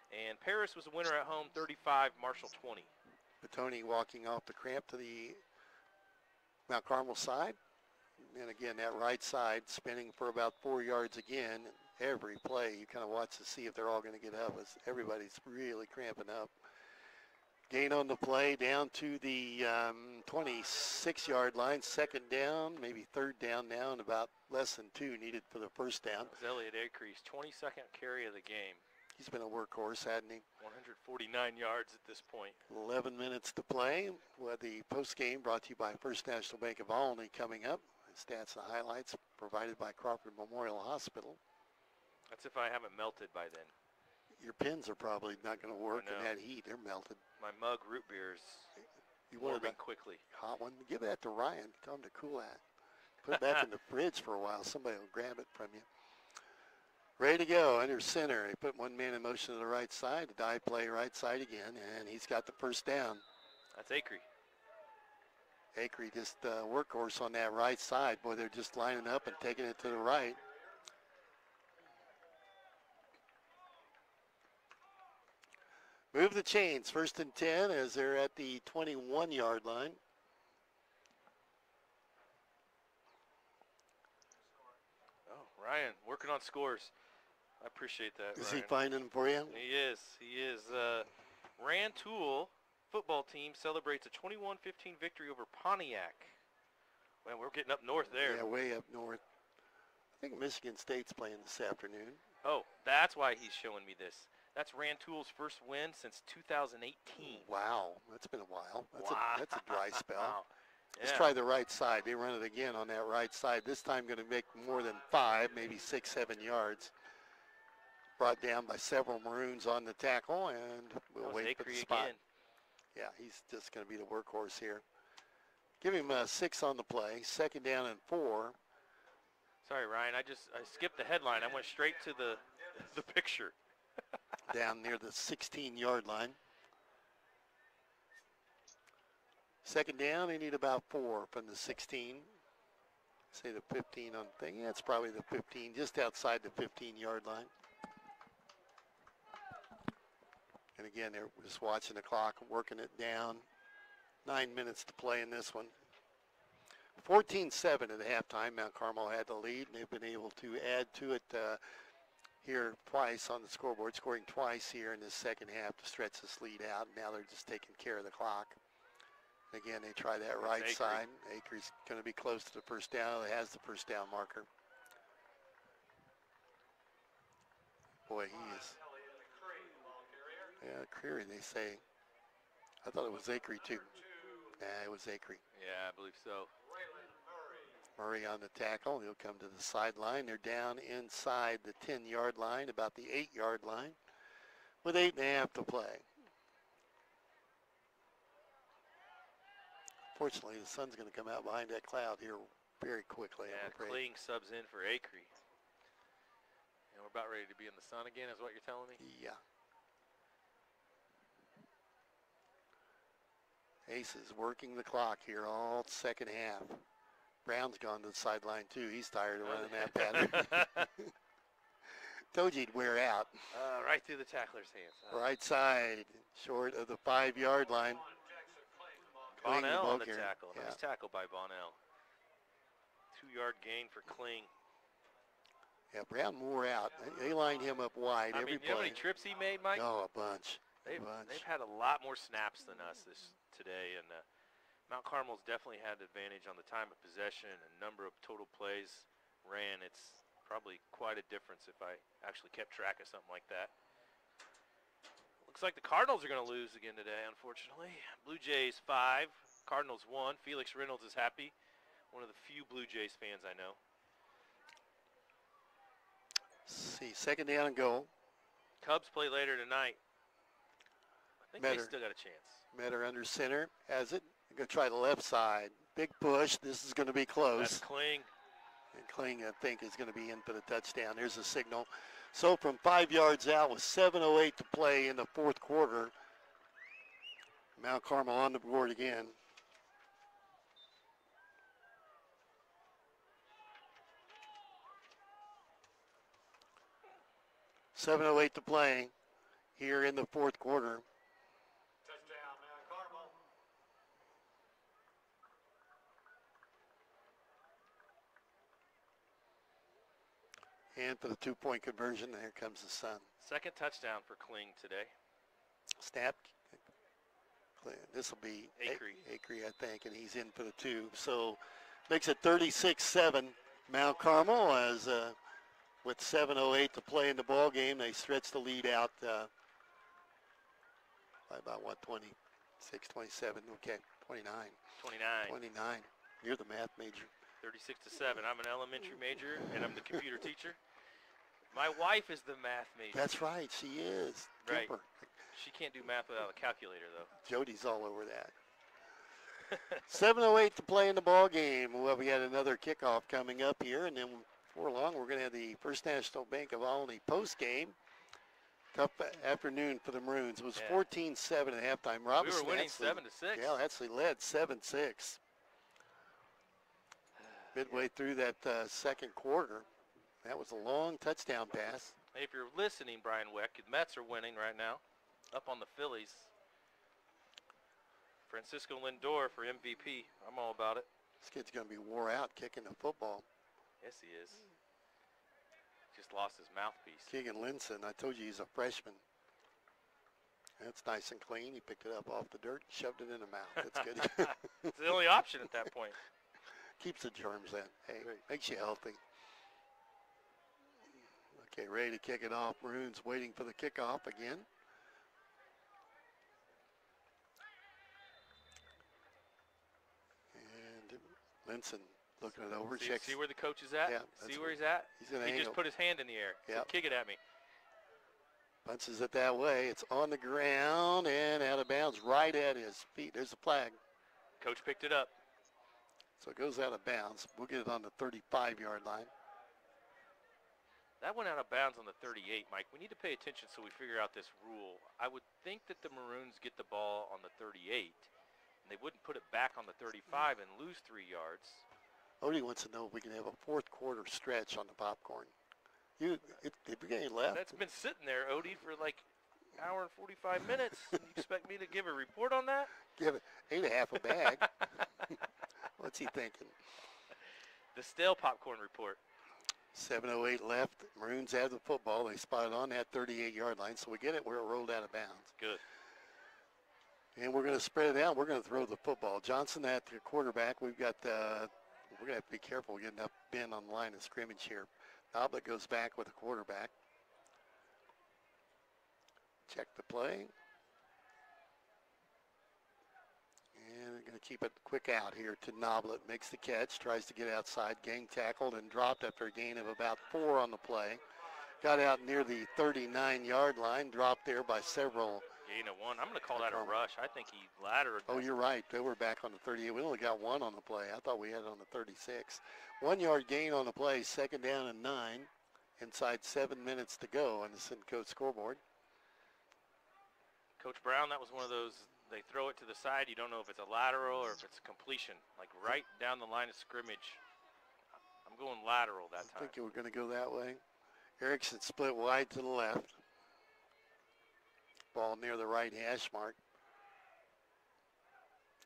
And Paris was a winner at home, 35, Marshall 20. Petone walking off the cramp to the Mount Carmel side. And again, that right side spinning for about 4 yards again. Every play, you kind of watch to see if they're all going to get up. As everybody's really cramping up. Gain on the play down to the 26-yard line. Second down, maybe third down now, and about less than 2 needed for the first down. That was Elliott Acrease, 22nd carry of the game. He's been a workhorse, hasn't he? 149 yards at this point. 11 minutes to play. Well, the post game brought to you by First National Bank of Olney coming up. Stats and highlights provided by Crawford Memorial Hospital. That's if I haven't melted by then. Your pins are probably not going to work in that heat. They're melted. My mug root beer is warming quickly. Hot one. Give that to Ryan. Tell him to cool that. Put it back in the fridge for a while. Somebody will grab it from you. Ready to go under center. He put one man in motion to the right side. The die play right side again, and he's got the first down. That's Acree. Acree just workhorse on that right side. Boy, they're just lining up and taking it to the right. Move the chains. 1st and 10 as they're at the 21-yard line. Oh, Ryan, working on scores. I appreciate that, Is Ryan. he finding them for you? He is. Rantoul football team celebrates a 21-15 victory over Pontiac. Well, we're getting up north there. Yeah, way up north. I think Michigan State's playing this afternoon. Oh, that's why he's showing me this. That's Rantoul's first win since 2018. Wow, that's been a while. That's a dry spell. Wow. Let's Yeah. try the right side. They run it again on that right side. This time going to make more than 5, maybe 6, 7 yards. Brought down by several Maroons on the tackle, and we'll wait for the spot. Again. Yeah, he's just going to be the workhorse here. Give him 6 on the play. 2nd down and 4. Sorry, Ryan. I skipped the headline. I went straight to the picture. Down near the 16-yard line. 2nd down, they need about 4 from the 16. Say the 15 on the thing. Yeah, it's probably the 15, just outside the 15-yard line. And again, they're just watching the clock, working it down. 9 minutes to play in this one. 14-7 at halftime. Mount Carmel had the lead, and they've been able to add to it here twice on the scoreboard, scoring twice here in this second half to stretch this lead out. Now they're just taking care of the clock. Again, they try that right side. Acree's going to be close to the first down. It has the first down marker. Boy, he is. Yeah, Creary, they say. I thought it was Acree, too. Nah, it was Acree. Yeah, I believe so. Murray on the tackle. He'll come to the sideline. They're down inside the 10-yard line, about the 8-yard line, with 8.5 to play. Fortunately, the sun's going to come out behind that cloud here very quickly. Yeah, Kling subs in for Acree. And we're about ready to be in the sun again, is what you're telling me? Yeah. Ace is working the clock here all second half. Brown's gone to the sideline, too. He's tired of running that pattern. Told you he'd wear out. Right through the tackler's hands. Right side, short of the 5-yard line. Bonnell on the tackle. Yeah. Nice tackle by Bonnell. 2-yard gain for Kling. Yeah, Brown wore out. They lined him up wide every play. You know how many trips he made, Mike? Oh, a bunch. They've had a lot more snaps than us today, and Mount Carmel's definitely had advantage on the time of possession and number of total plays ran. It's Probably quite a difference if I actually kept track of something like that. Looks like the Cardinals are going to lose again today, unfortunately. Blue Jays 5, Cardinals 1. Felix Reynolds is happy. One of the few Blue Jays fans I know. See, second down and goal. Cubs play later tonight. I think they still got a chance. Metter under center, has it. They're going to try the left side. Big push. This is going to be close. That's Kling. And Kling, I think, is going to be in for the touchdown. There's a signal. So from 5 yards out with 7:08 to play in the fourth quarter, Mount Carmel on the board again. .708 to play here in the fourth quarter. Touchdown, Mount Carmel. And for the two-point conversion, here comes the sun. Second touchdown for Kling today. Snap. This will be Acree, I think, and he's in for the two. So makes it 36-7. Mount Carmel, as with 7:08 to play in the ball game, they stretch the lead out by about, 26, 27, okay, 29. 29. You're the math major. 36-7. I'm an elementary major, and I'm the computer teacher. My wife is the math major. That's right, she is. Right. Cooper. She can't do math without a calculator, though. Jody's all over that. 7:08 to play in the ball game. Well, we had another kickoff coming up here, and then before long, we're going to have the First National Bank of Albany post game. Tough afternoon for the Maroons. It was 14-7 at halftime. Robinson, we were winning actually, 7-6. Yeah, actually led 7-6. Midway through that second quarter, that was a long touchdown pass. Hey, if you're listening, Brian Weck, the Mets are winning right now, up on the Phillies. Francisco Lindor for MVP. I'm all about it. This kid's going to be wore out kicking the football. Yes, he is. Just lost his mouthpiece. Keegan Linson, I told you he's a freshman. That's nice and clean. He picked it up off the dirt, shoved it in the mouth. That's good. It's the only option at that point. Keeps the germs in. Hey, makes you healthy. Okay, ready to kick it off. Maroons waiting for the kickoff again. And Linson looking it over. See where the coach is at? Yeah, see where he's at? He just put his hand in the air. Yeah. Said, kick it at me. Punches it that way. It's on the ground and out of bounds right at his feet. There's a flag. Coach picked it up. So it goes out of bounds. We'll get it on the 35-yard line. That went out of bounds on the 38, Mike. We need to pay attention so we figure out this rule. I would think that the Maroons get the ball on the 38, and they wouldn't put it back on the 35 and lose 3 yards. Odie wants to know if we can have a fourth quarter stretch on the popcorn. If we got any left? That's been sitting there, Odie, for like an hour and 45 minutes. You expect me to give a report on that? Give it 8.5 a bag. What's he thinking? The stale popcorn report. 7:08 left. Maroons have the football. They spot it on that 38-yard line, so we get it where it rolled out of bounds. Good. And we're going to spread it out. We're going to throw the football. Johnson at the quarterback. We've got, we're going to have to be careful getting up Ben on the line of scrimmage here. Noblet goes back with the quarterback. Check the play. And we're going to keep it quick out here to Noblet. Makes the catch, tries to get outside. Gang tackled and dropped after a gain of about 4 on the play. Got out near the 39-yard line, dropped there by several. Gain of 1. I'm going to call that a rush. I think he laddered. Oh, you're right. They were back on the 38. We only got 1 on the play. I thought we had it on the 36. 1-yard gain on the play, second down and 9. Inside 7 minutes to go on the Simcoe scoreboard. Coach Brown, that was one of those, they throw it to the side. You don't know if it's a lateral or if it's a completion, like right down the line of scrimmage. I'm going lateral that time. I think we're going to go that way. Erickson split wide to the left. Ball near the right hash mark.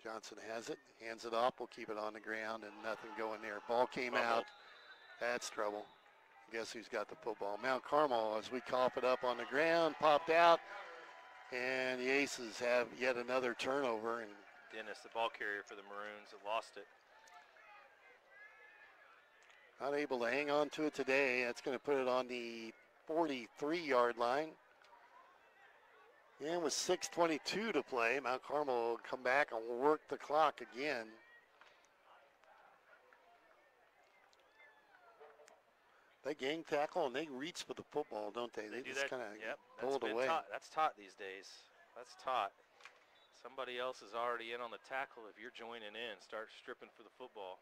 Johnson has it, hands it off. We'll keep it on the ground and nothing going there. Ball came out. That's trouble. Guess who's got the football? Mount Carmel, as we cough it up on the ground, popped out. And the Aces have yet another turnover. And Dennis, the ball carrier for the Maroons, lost it. Not able to hang on to it today. That's going to put it on the 43-yard line. And with 6:22 to play, Mount Carmel will come back and work the clock again. They gang tackle and they reach for the football, don't they? They just kind of pull it away. That's taught these days. That's taught. Somebody else is already in on the tackle. If you're joining in, start stripping for the football.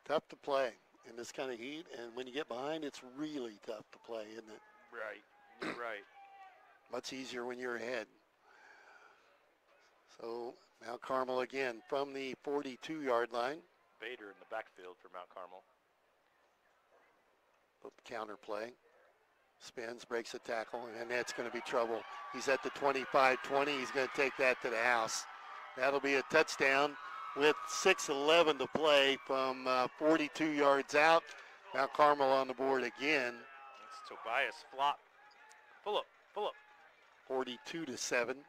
Tough to play in this kind of heat, and when you get behind, it's really tough to play, isn't it? Right. You're right. Much easier when you're ahead. So Mount Carmel again from the 42-yard line. Bader in the backfield for Mount Carmel. Counter play. Spins, breaks a tackle, and that's going to be trouble. He's at the 25-20. He's going to take that to the house. That'll be a touchdown with 6:11 to play from 42 yards out. Mount Carmel on the board again. It's Tobias Flop. Pull up. 42-7.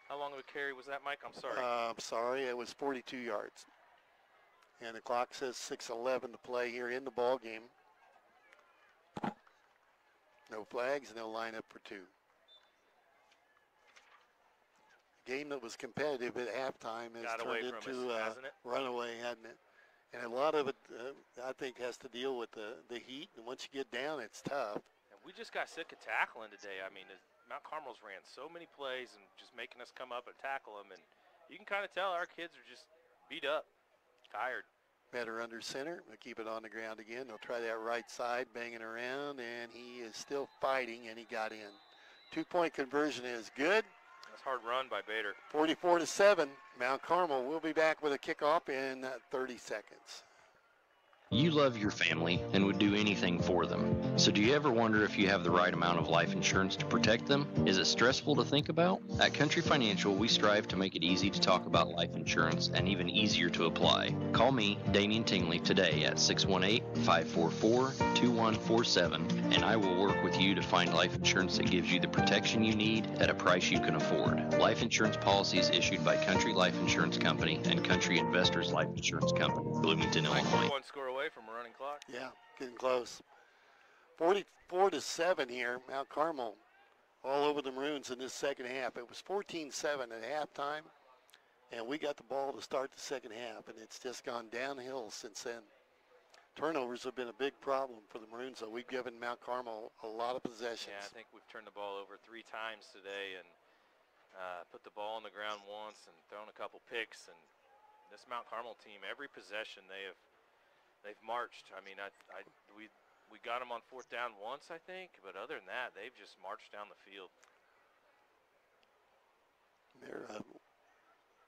How long of a carry was that, Mike? I'm sorry. I'm sorry, it was 42 yards. And the clock says 6:11 to play here in the ball game. No flags, and they'll line up for two. Game that was competitive at halftime has turned into a runaway, hasn't it? And a lot of it, I think, has to deal with the heat. And once you get down, it's tough. And we just got sick of tackling today. I mean, Mount Carmel's ran so many plays and just making us come up and tackle them. And you can kind of tell our kids are just beat up, tired. Better under center. They'll keep it on the ground again. They'll try that right side, banging around, and he is still fighting, and he got in. 2-point conversion is good. That's hard run by Bader. 44-7. Mount Carmel will be back with a kickoff in 30 seconds. You love your family and would do anything for them. So do you ever wonder if you have the right amount of life insurance to protect them? Is it stressful to think about? At Country Financial, we strive to make it easy to talk about life insurance and even easier to apply. Call me, Damian Tingley, today at 618-544-2147, and I will work with you to find life insurance that gives you the protection you need at a price you can afford. Life insurance policies issued by Country Life Insurance Company and Country Investors Life Insurance Company, Bloomington, Illinois. One score away from a running clock. Yeah, getting close. 44-7 here. Mount Carmel all over the Maroons in this second half. It was 14-7 at halftime, and we got the ball to start the second half, and it's just gone downhill since then. Turnovers have been a big problem for the Maroons, though. We've given Mount Carmel a lot of possessions. Yeah, I think we've turned the ball over 3 times today and put the ball on the ground once and thrown a couple picks. And this Mount Carmel team, every possession they've marched. I mean, we got them on 4th down once, I think, but other than that, they've just marched down the field.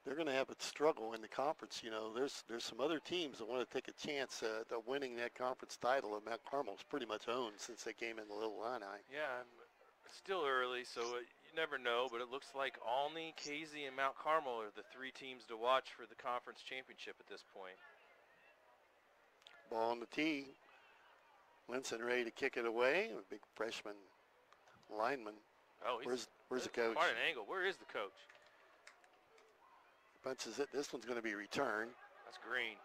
They're going to have a struggle in the conference. You know, there's some other teams that want to take a chance at winning that conference title, and Mount Carmel's pretty much owned since they came in the Little Illini. Yeah, it's still early, so you never know, but it looks like Alney, Casey, and Mount Carmel are the 3 teams to watch for the conference championship at this point. Ball on the tee. Linson ready to kick it away. A big freshman lineman. Oh, where's the coach? Quite an angle. Where is the coach? Punches it. This one's going to be returned. That's green.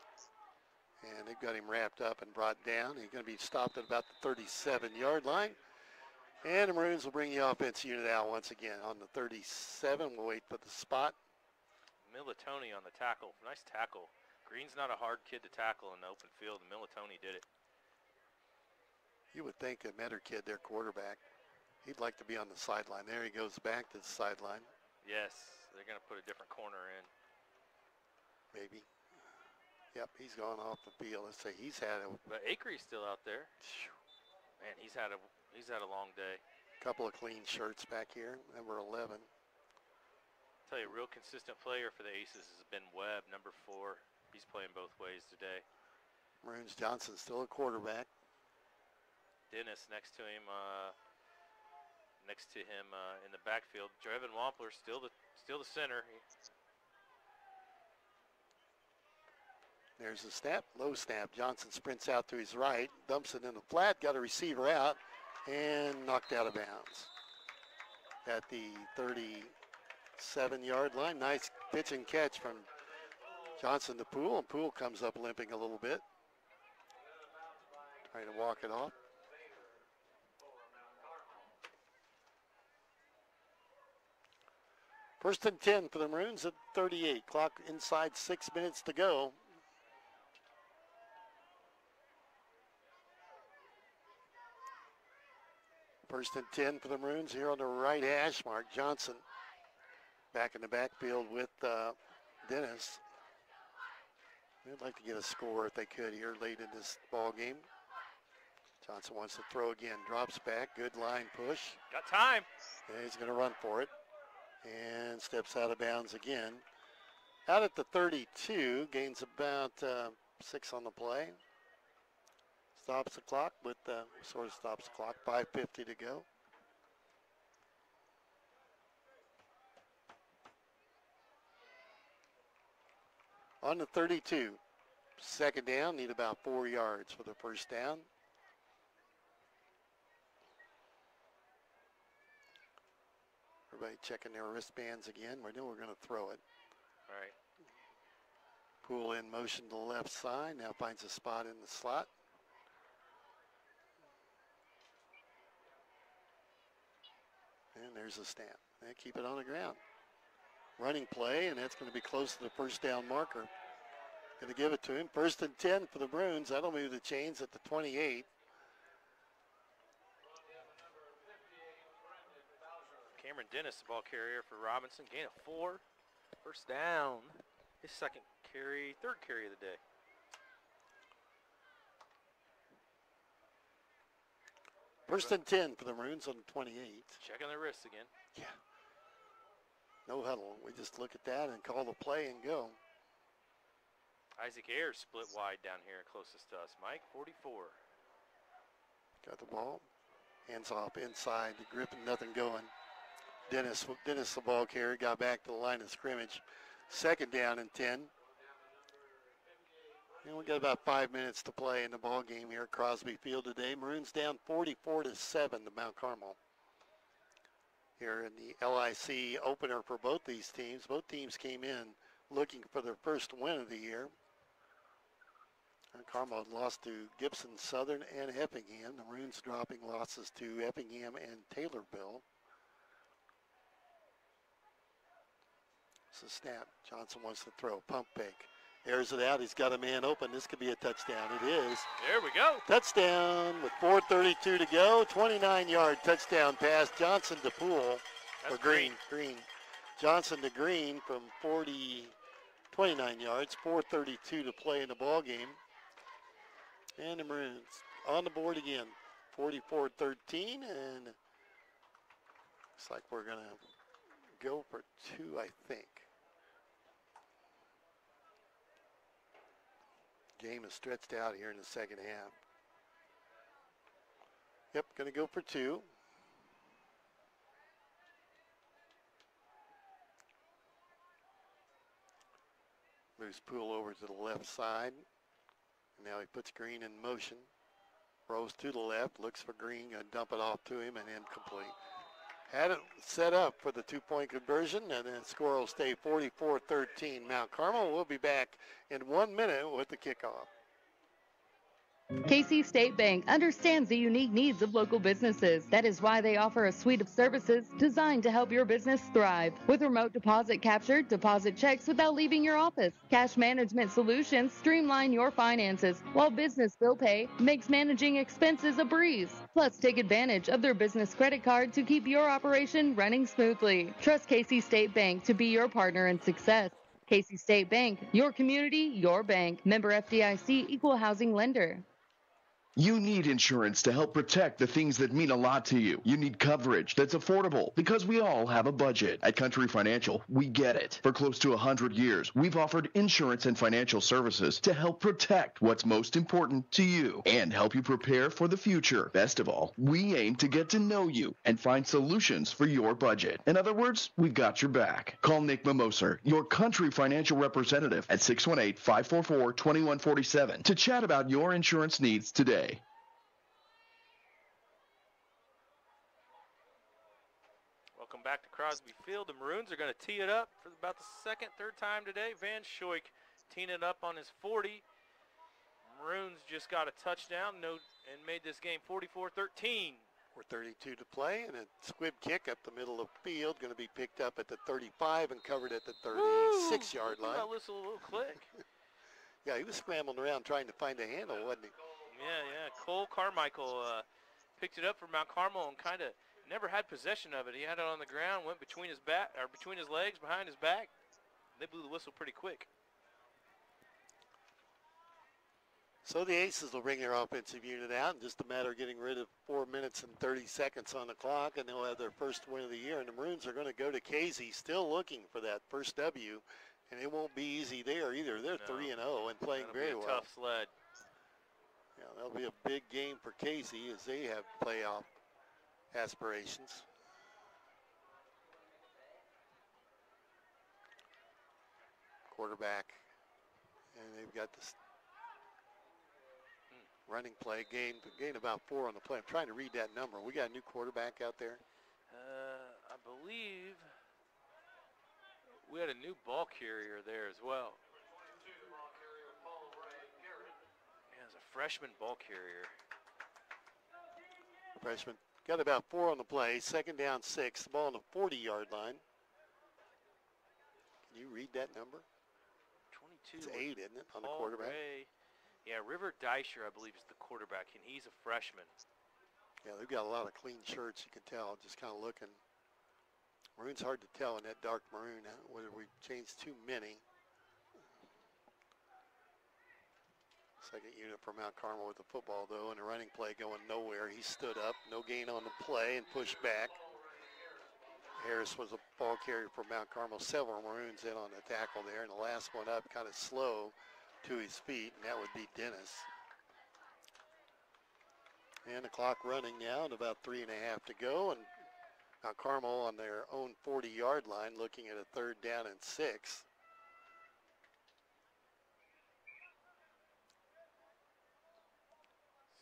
And they've got him wrapped up and brought down. He's going to be stopped at about the 37-yard line. And the Maroons will bring the offense unit out once again on the 37. We'll wait for the spot. Militoni on the tackle. Nice tackle. Green's not a hard kid to tackle in the open field, and Militoni did it. You would think a Metter kid, their quarterback, he'd like to be on the sideline. There he goes back to the sideline. Yes, they're going to put a different corner in. Maybe. Yep, he's gone off the field. Let's say he's had a... But Acree's still out there. Man, he's had a long day. Couple of clean shirts back here. Number 11. Tell you, a real consistent player for the Aces has been Webb, number 4. He's playing both ways today. Maroons Johnson still a quarterback. Dennis next to him in the backfield. Drevin Wampler still the center. There's the snap, low snap. Johnson sprints out to his right, dumps it in the flat, got a receiver out, and knocked out of bounds. At the 37-yard line, nice pitch and catch from Johnson to Poole, and Poole comes up limping a little bit. Trying to walk it off. First and 10 for the Maroons at 38. Clock inside 6 minutes to go. First and 10 for the Maroons here on the right hash mark. Johnson back in the backfield with Dennis. They'd like to get a score if they could here late in this ball game. Johnson wants to throw again. Drops back. Good line push. Got time. And he's going to run for it. And steps out of bounds again. Out at the 32. Gains about 6 on the play. Stops the clock with, sort of stops the clock. 5:50 to go. On the 32. Second down. Need about 4 yards for the first down. Everybody checking their wristbands again. We know we're going to throw it. All right. Poole in motion to the left side. Now finds a spot in the slot. And there's a snap. They keep it on the ground. Running play, and that's going to be close to the first down marker. Going to give it to him. First and 10 for the Maroons. That'll move the chains at the 28. Cameron Dennis, the ball carrier for Robinson. Gain of 4. First down. His third carry of the day. First and 10 for the Maroons on 28. Checking their wrists again. Yeah. No huddle. We just look at that and call the play and go. Isaac Ayers split wide down here closest to us. Mike, 44. Got the ball. Hands off inside. The Griffin, nothing going. Dennis, the ball carrier, got back to the line of scrimmage. Second down and 10. And we got about 5 minutes to play in the ball game here at Crosby Field today. Maroons down 44-7 to Mount Carmel. Here in the LIC opener for both these teams. Both teams came in looking for their first win of the year. Carmel had lost to Gibson Southern and Effingham. The Maroons dropping losses to Effingham and Taylorville. It's a snap. Johnson wants to throw. Pump fake. Airs it out. He's got a man open. This could be a touchdown. It is. There we go. Touchdown with 4:32 to go. 29-yard touchdown pass. Johnson to Poole. Or Green. Johnson to Green from 29 yards. 4:32 to play in the ball game. And the Maroons on the board again. 44-13. And looks like we're going to go for 2, I think. Game is stretched out here in the second half. Yep, going to go for 2. Moves Poole over to the left side. Now he puts Green in motion. Rolls to the left, looks for Green, going to dump it off to him, and incomplete. Had it set up for the 2-point conversion, and then score will stay 44-13. Mount Carmel will be back in 1 minute with the kickoff. KC State Bank understands the unique needs of local businesses. That is why they offer a suite of services designed to help your business thrive. With remote deposit capture, deposit checks without leaving your office. Cash management solutions streamline your finances, while business bill pay makes managing expenses a breeze. Plus, take advantage of their business credit card to keep your operation running smoothly. Trust KC State Bank to be your partner in success. KC State Bank, your community, your bank. Member FDIC, equal housing lender. You need insurance to help protect the things that mean a lot to you. You need coverage that's affordable because we all have a budget. At Country Financial, we get it. For close to 100 years, we've offered insurance and financial services to help protect what's most important to you and help you prepare for the future. Best of all, we aim to get to know you and find solutions for your budget. In other words, we've got your back. Call Nick Mimoser, your Country Financial representative, at 618-544-2147 to chat about your insurance needs today. Welcome back to Crosby Field. The Maroons are going to tee it up for about the third time today. Van Schoik teeing it up on his 40. Maroons just got a touchdown and made this game 44-13. 4:32 to play, and a squib kick up the middle of the field, going to be picked up at the 35 and covered at the 36-yard line. That whistle a little click. Yeah, he was scrambling around trying to find a handle, wasn't he? Yeah. Cole Carmichael picked it up for Mount Carmel and kind of never had possession of it. He had it on the ground, went between his legs, behind his back. They blew the whistle pretty quick. So the Aces will bring their offensive unit out in just a matter of getting rid of 4 minutes and 30 seconds on the clock, and they'll have their first win of the year. And the Maroons are going to go to Casey, still looking for that first W, and it won't be easy there either. They're 3-0 and playing very well. Tough sled. Yeah, that'll be a big game for Casey as they have playoff aspirations. Quarterback, and they've got this running play, gain about 4 on the play. I'm trying to read that number. We got a new quarterback out there. I believe we had a new ball carrier there as well. Yeah, it's a freshman ball carrier. Freshman got about 4 on the play. 2nd down, 6. The ball on the 40-yard line. Can you read that number? 22. It's 8, isn't it, on the Paul quarterback? Ray. Yeah, River Deisher, I believe, is the quarterback, and he's a freshman. Yeah, they've got a lot of clean shirts, you can tell, just kind of looking. Maroon's hard to tell in that dark maroon, whether we changed too many. Second unit for Mount Carmel with the football, though, and the running play going nowhere. He stood up, no gain on the play, and pushed back. Harris was a ball carrier for Mount Carmel. Several Maroons in on the tackle there, and the last one up kind of slow to his feet, and that would be Dennis. And the clock running now, and about 3.5 to go, and Mount Carmel on their own 40-yard line looking at a 3rd down and 6. See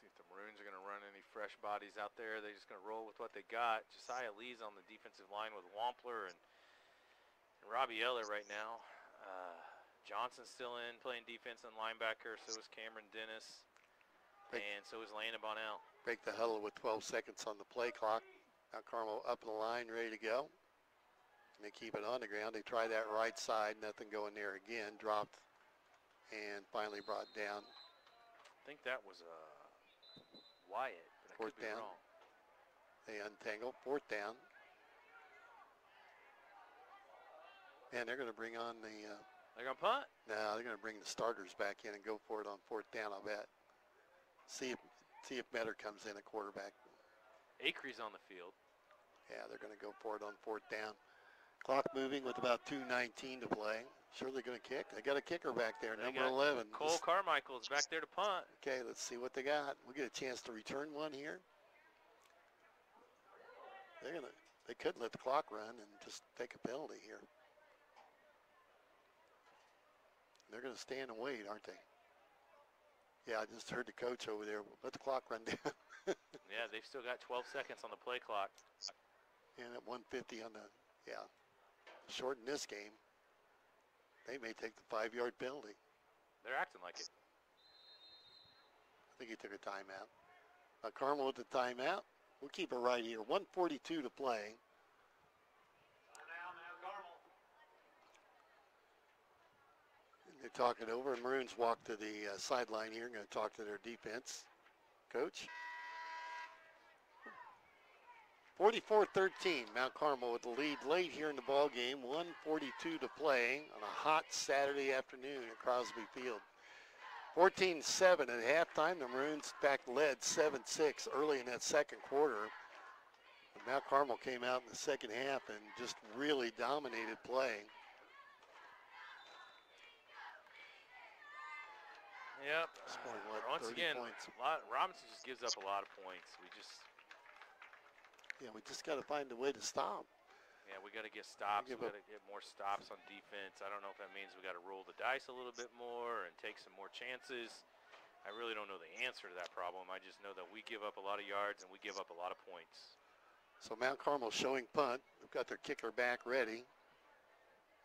if the Maroons are going to run any fresh bodies out there. They're just going to roll with what they got. Josiah Lee's on the defensive line with Wampler and Robbie Eller right now. Johnson's still in playing defense and linebacker. So is Cameron Dennis. And so is Landon Bonnell. Break the huddle with 12 seconds on the play clock. Mount Carmel up in the line, ready to go. And they keep it on the ground. They try that right side. Nothing going there again. Dropped and finally brought down. I think that was Wyatt, but I could be wrong. They untangle. 4th down. And they're going to bring on the... they're going to punt? No, they're going to bring the starters back in and go for it on 4th down, I'll bet. See if Metter comes in at quarterback. Acree's on the field. Yeah, they're going to go for it on 4th down. Clock moving with about 2:19 to play. Sure they're going to kick. They got a kicker back there, number 11. Cole Carmichael is back there to punt. Okay, let's see what they got. We get a chance to return one here. They could let the clock run and just take a penalty here. They're going to stand and wait, aren't they? Yeah, I just heard the coach over there. Let the clock run down. Yeah, they've still got 12 seconds on the play clock. And at 1:50 on the, shorten this game. They may take the 5-yard penalty. They're acting like it. I think he took a timeout. Carmel with the timeout. We'll keep it right here. 1:42 to play. They talk it over, and Maroons walk to the sideline here. Going to talk to their defense coach. 44-13, Mount Carmel with the lead late here in the ball game. 1:42 to play on a hot Saturday afternoon at Crosby Field. 14-7 at halftime. The Maroons back led 7-6 early in that second quarter. But Mount Carmel came out in the second half and just really dominated play. Yep. Scored, Once again, Robinson just gives up a lot of points. We just got to find a way to stop. Yeah, we got to get stops. We got to get more stops on defense. I don't know if that means we got to roll the dice a little bit more and take some more chances. I really don't know the answer to that problem. I just know that we give up a lot of yards and we give up a lot of points. So Mount Carmel showing punt. They've got their kicker back ready.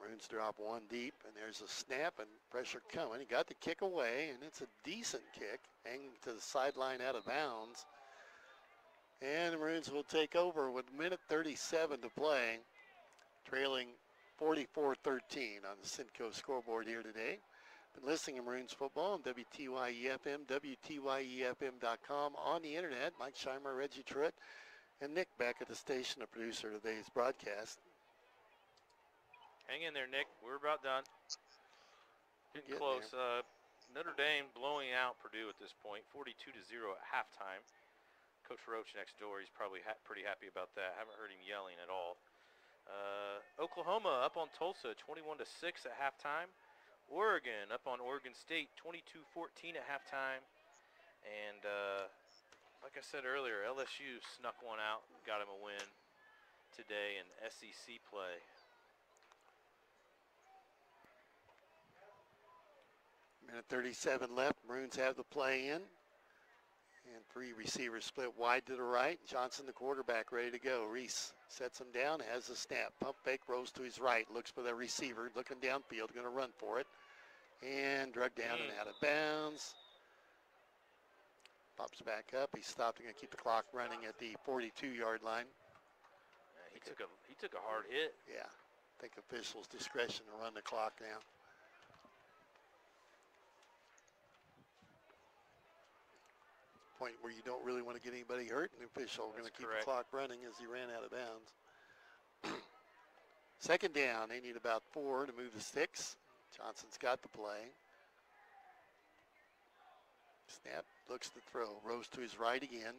Maroons drop one deep, and there's a snap and pressure coming. He got the kick away, and it's a decent kick, hanging to the sideline out of bounds. And the Maroons will take over with 1:37 to play, trailing 44-13 on the Cinco scoreboard here today. Been listening to Maroons football on WTYE FM, WTYEFM.com, on the internet. Mike Scheimer, Reggie Truitt, and Nick back at the station, the producer of today's broadcast. Hang in there, Nick. We're about done. Getting close. Notre Dame blowing out Purdue at this point, 42-0 at halftime. Coach Roach next door, he's probably pretty happy about that. Haven't heard him yelling at all. Oklahoma up on Tulsa, 21-6 at halftime. Oregon up on Oregon State, 22-14 at halftime. And like I said earlier, LSU snuck one out, got him a win today in SEC play. Minute 37 left. Maroons have the play in. And three receivers split wide to the right. Johnson, the quarterback, ready to go. Reese sets him down, has the snap. Pump fake, rolls to his right. Looks for the receiver, looking downfield, going to run for it. And drug down and out of bounds. Pops back up. He's stopped. Going to keep the clock running at the 42-yard line. He took a hard hit. Yeah. I think officials' discretion to run the clock now. Point where you don't really want to get anybody hurt, and the official going to keep the clock running as he ran out of bounds. Second down, they need about 4 to move the sticks. Johnson's got the play. Snap, looks to throw, rolls to his right again,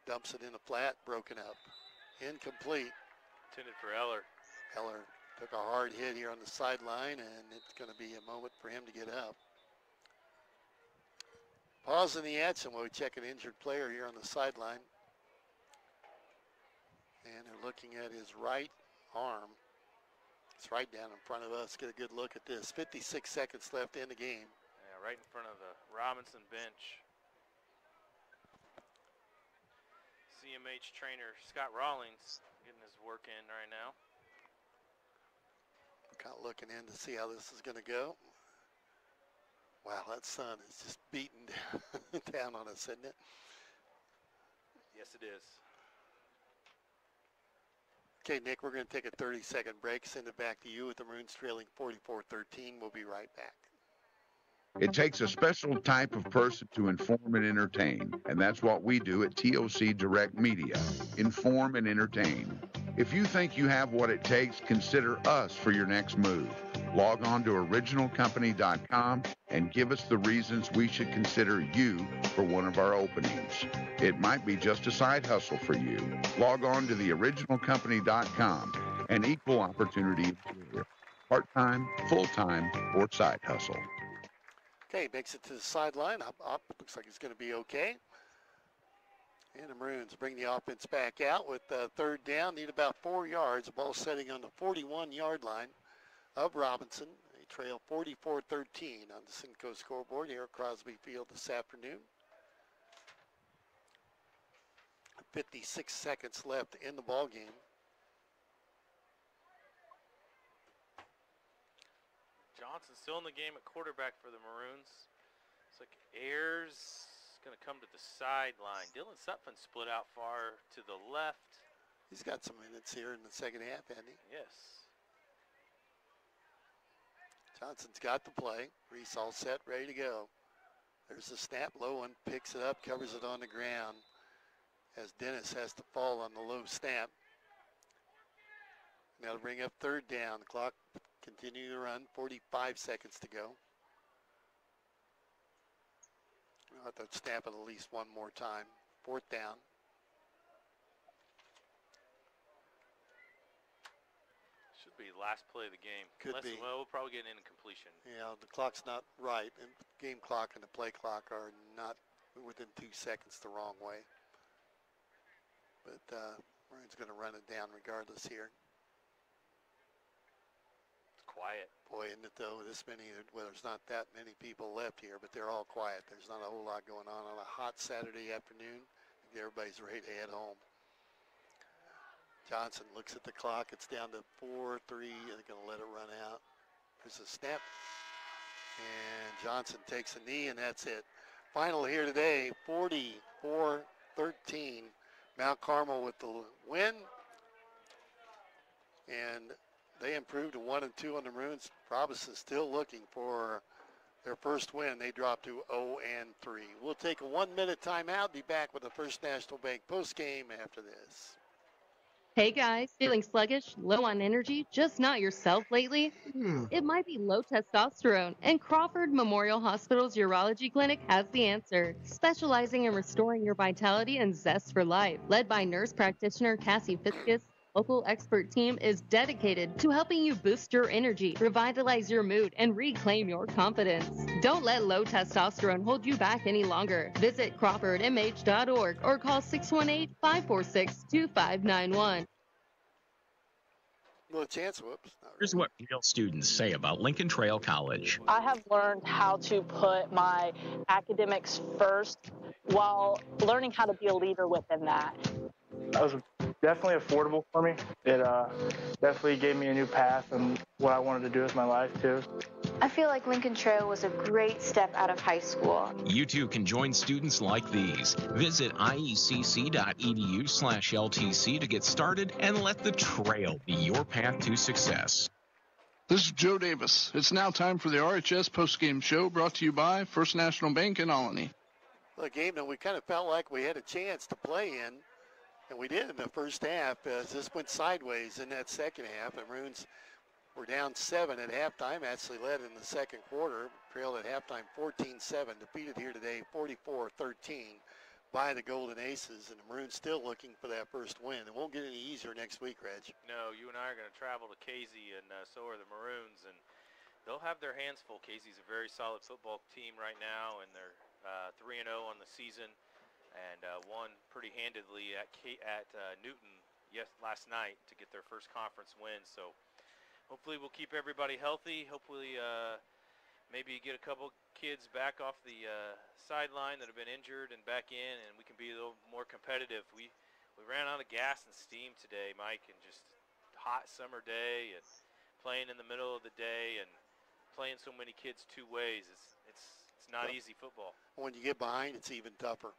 dumps it in a flat, broken up. Incomplete. Intended for Eller. Eller took a hard hit here on the sideline, and it's going to be a moment for him to get up. Pause in the action while we check an injured player here on the sideline. And they're looking at his right arm. It's right down in front of us. Get a good look at this. 56 seconds left in the game. Yeah, right in front of the Robinson bench. CMH trainer Scott Rawlings getting his work in right now. Kind of looking in to see how this is going to go. Wow, that sun is just beating down on us, isn't it? Yes, it is. Okay, Nick, we're going to take a 30-second break. Send it back to you with the Maroons trailing 44-13. We'll be right back. It takes a special type of person to inform and entertain, and that's what we do at TOC Direct Media. Inform and entertain. If you think you have what it takes, consider us for your next move. Log on to originalcompany.com and give us the reasons we should consider you for one of our openings. It might be just a side hustle for you. Log on to theoriginalcompany.com, an equal opportunity employer. Part-time, full-time, or side hustle. Okay, makes it to the sideline. Up. Looks like it's going to be okay. And the Maroons bring the offense back out with third down. Need about 4 yards. The ball setting on the 41-yard line of Robinson. They trail 44-13 on the Cinco scoreboard here at Crosby Field this afternoon. 56 seconds left in the ball game. Johnson still in the game at quarterback for the Maroons. It's like Ayers going to come to the sideline. Dylan Sutphin split out far to the left. He's got some minutes here in the second half, hasn't he? Yes. Johnson's got the play. Reese all set, ready to go. There's the snap. Low one picks it up, covers it on the ground as Dennis has to fall on the low snap. Now to bring up third down. The clock continuing to run. 45 seconds to go. We'll have to snap it at least one more time. Fourth down. Should be last play of the game. Could be. Well, we'll probably get an incompletion. Yeah, the clock's not right. And game clock and the play clock are not within 2 seconds the wrong way. But Maroon's going to run it down regardless here. Quiet. Boy, isn't it though, this many, well, there's not that many people left here, but they're all quiet. There's not a whole lot going on a hot Saturday afternoon. I think everybody's ready to head home. Johnson looks at the clock. It's down to 4-3. They're going to let it run out. There's a snap. And Johnson takes a knee, and that's it. Final here today, 44-13. Mount Carmel with the win. And they improved to 1-2 on the Maroons. Providence is still looking for their first win. They dropped to 0-3. We'll take a 1-minute timeout. Be back with the First National Bank postgame after this. Hey guys, feeling sluggish, low on energy, just not yourself lately? It might be low testosterone, and Crawford Memorial Hospital's Urology Clinic has the answer. Specializing in restoring your vitality and zest for life. Led by nurse practitioner Cassie Fitzgis, local expert team is dedicated to helping you boost your energy, revitalize your mood, and reclaim your confidence. Don't let low testosterone hold you back any longer. Visit crawfordmh.org or call 618-546-2591. Well, a chance, whoops. Here's what real students say about Lincoln Trail College. I have learned how to put my academics first while learning how to be a leader within that. That was definitely affordable for me. It definitely gave me a new path and what I wanted to do with my life, too. I feel like Lincoln Trail was a great step out of high school. You too can join students like these. Visit iecc.edu/LTC to get started and let the trail be your path to success. This is Joe Davis. It's now time for the RHS postgame show brought to you by First National Bank in Olney. Well, a game that we kind of felt like we had a chance to play in, and we did in the first half. As this went sideways in that second half. The Maroons were down 7 at halftime, actually led in the second quarter, trailed at halftime 14-7, defeated here today 44-13 by the Golden Aces, and the Maroons still looking for that first win. It won't get any easier next week, Reg. No, you and I are going to travel to Casey, and so are the Maroons, and they'll have their hands full. Casey's a very solid football team right now, and they're 3-0 on the season, and won pretty handedly at Newton last night to get their first conference win. So hopefully we'll keep everybody healthy. Hopefully maybe get a couple kids back off the sideline that have been injured and back in, and we can be a little more competitive. We ran out of gas and steam today, Mike, and just hot summer day and playing in the middle of the day and playing so many kids two ways. It's not easy football. When you get behind, it's even tougher.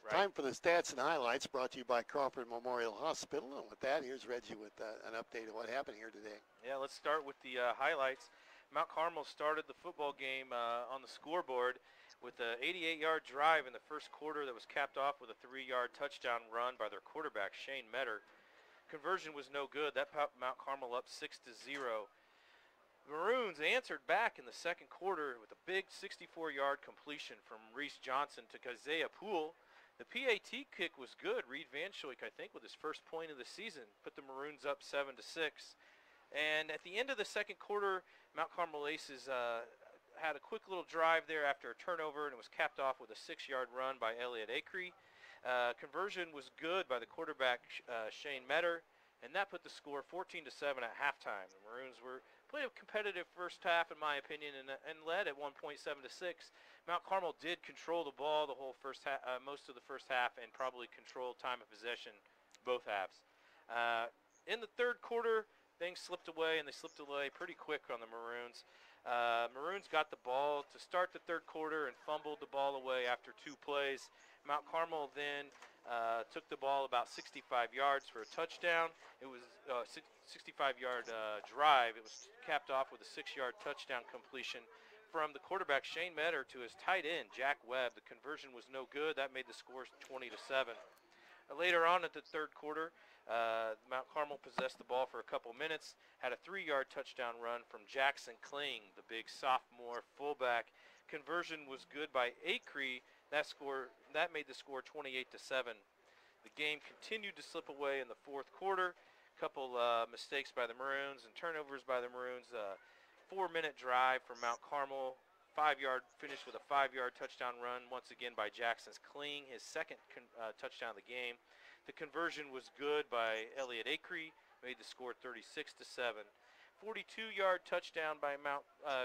Right. Time for the stats and highlights brought to you by Crawford Memorial Hospital. And with that, here's Reggie with an update of what happened here today. Yeah, let's start with the highlights. Mount Carmel started the football game on the scoreboard with an 88-yard drive in the first quarter that was capped off with a 3-yard touchdown run by their quarterback, Shane Metter. Conversion was no good. That put Mount Carmel up 6-0. Maroons answered back in the second quarter with a big 64-yard completion from Reese Johnson to Isaiah Poole. The PAT kick was good. Reed Van Schoik, I think, with his first point of the season, put the Maroons up 7-6. And at the end of the second quarter, Mount Carmel Aces had a quick little drive there after a turnover, and it was capped off with a 6-yard run by Elliot Acree. Conversion was good by the quarterback, Shane Metter, and that put the score 14-7 at halftime. The Maroons played a competitive first half, in my opinion, and led at 1 point 7-6. Mount Carmel did control the ball the whole first half, most of the first half, and probably controlled time of possession both halves. In the third quarter, things slipped away, and they slipped away pretty quick on the Maroons. Maroons got the ball to start the third quarter and fumbled the ball away after 2 plays. Mount Carmel then took the ball about 65 yards for a touchdown. It was a 65-yard drive. It was capped off with a 6-yard touchdown completion from the quarterback, Shane Metter, to his tight end, Jack Webb. The conversion was no good. That made the score 20-7. Later on at the third quarter, Mount Carmel possessed the ball for a couple minutes, had a 3-yard touchdown run from Jackson Kling, the big sophomore fullback. Conversion was good by Acree. That made the score 28-7. The game continued to slip away in the fourth quarter. Couple mistakes by the Maroons and turnovers by the Maroons. 4-minute drive from Mount Carmel. Finished with a 5-yard touchdown run once again by Jackson Kling, his second touchdown of the game. The conversion was good by Elliot Acree, made the score 36-7. 42-yard touchdown by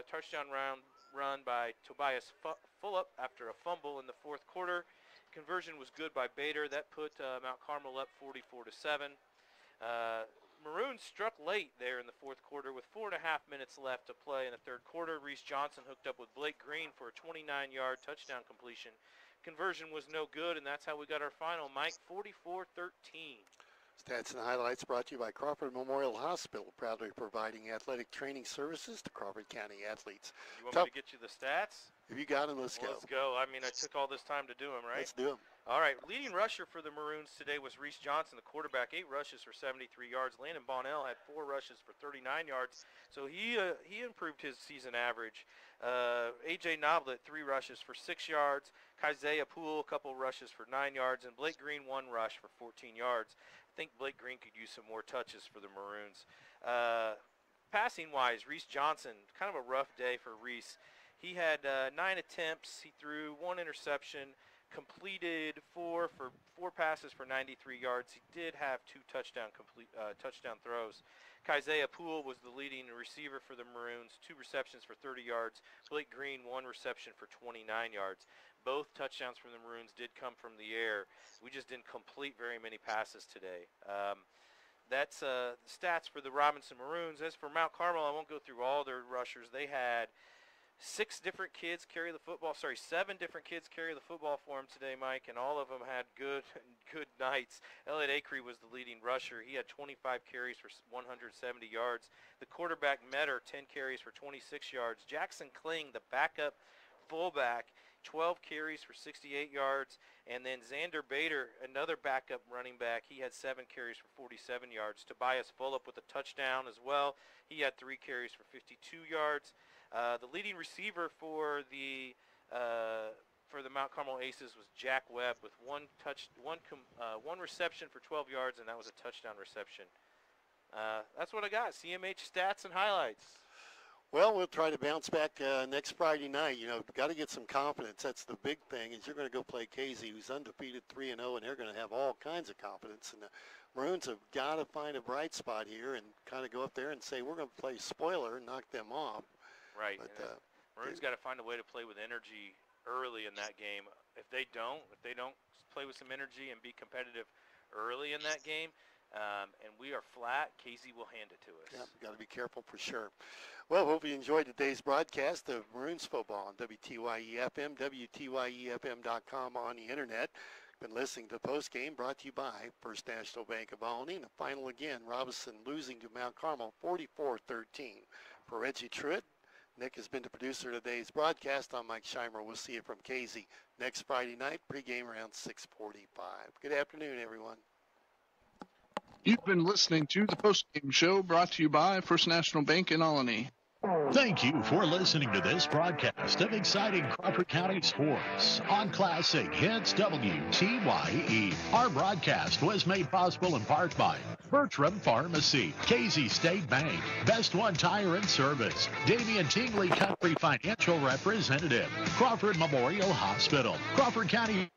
touchdown run by Tobias Fulop after a fumble in the fourth quarter. Conversion was good by Bader. That put Mount Carmel up 44-7. Maroons struck late there in the fourth quarter with 4.5 minutes left to play in the third quarter. Reese Johnson hooked up with Blake Green for a 29-yard touchdown completion. Conversion was no good, and that's how we got our final, Mike, 44-13. Stats and highlights brought to you by Crawford Memorial Hospital, proudly providing athletic training services to Crawford County athletes. You want me to get you the stats? If you got them, let's go. Let's go. I mean, I took all this time to do them, right? Let's do them. All right, leading rusher for the Maroons today was Reese Johnson, the quarterback, 8 rushes for 73 yards. Landon Bonnell had 4 rushes for 39 yards, so he improved his season average. A.J. Noblet, 3 rushes for 6 yards. Kaizeya Poole, a couple rushes for 9 yards. And Blake Green, 1 rush for 14 yards. I think Blake Green could use some more touches for the Maroons. Passing-wise, Reese Johnson, kind of a rough day for Reese. He had 9 attempts. He threw 1 interception, completed 4 passes for 93 yards. He did have 2 touchdown throws. Kaizeya Poole was the leading receiver for the Maroons, 2 receptions for 30 yards. Blake Green, 1 reception for 29 yards. Both touchdowns from the Maroons did come from the air. We just didn't complete very many passes today. That's stats for the Robinson Maroons. As for Mount Carmel, I won't go through all their rushers. They had 7 different kids carry the football for them today, Mike, and all of them had good nights. Elliot Acree was the leading rusher. He had 25 carries for 170 yards. The quarterback, Metter, 10 carries for 26 yards. Jackson Kling, the backup fullback, 12 carries for 68 yards. And then Xander Bader, another backup running back, he had 7 carries for 47 yards. Tobias Fulop with a touchdown as well. He had 3 carries for 52 yards. The leading receiver for the Mount Carmel Aces was Jack Webb with one reception for 12 yards, and that was a touchdown reception. That's what I got. CMH stats and highlights. Well, we'll try to bounce back next Friday night. You know, got to get some confidence. That's the big thing, is you're going to go play Casey, who's undefeated 3-0, and they're going to have all kinds of confidence. And the Maroons have got to find a bright spot here and kind of go up there and say, we're going to play spoiler and knock them off. Right. But, Maroons got to find a way to play with energy early in that game. If they don't play with some energy and be competitive early in that game, and we are flat, Casey will hand it to us. Yeah, got to be careful for sure. Well, hope you enjoyed today's broadcast of Maroons football on WTYE FM, WTYEFM.com on the internet. Been listening to Post Game, brought to you by First National Bank of Albany. And the final again, Robinson losing to Mount Carmel 44-13. For Reggie Truitt, Nick has been the producer of today's broadcast. I'm Mike Scheimer. We'll see you from Casey next Friday night, pregame around 6:45. Good afternoon, everyone. You've been listening to the Postgame Show, brought to you by First National Bank in Albany. Thank you for listening to this broadcast of exciting Crawford County sports on Classic Hits WTYE. Our broadcast was made possible in part by Bertram Pharmacy, Casey State Bank, Best One Tire and Service, Damian Tingley Country Financial Representative, Crawford Memorial Hospital, Crawford County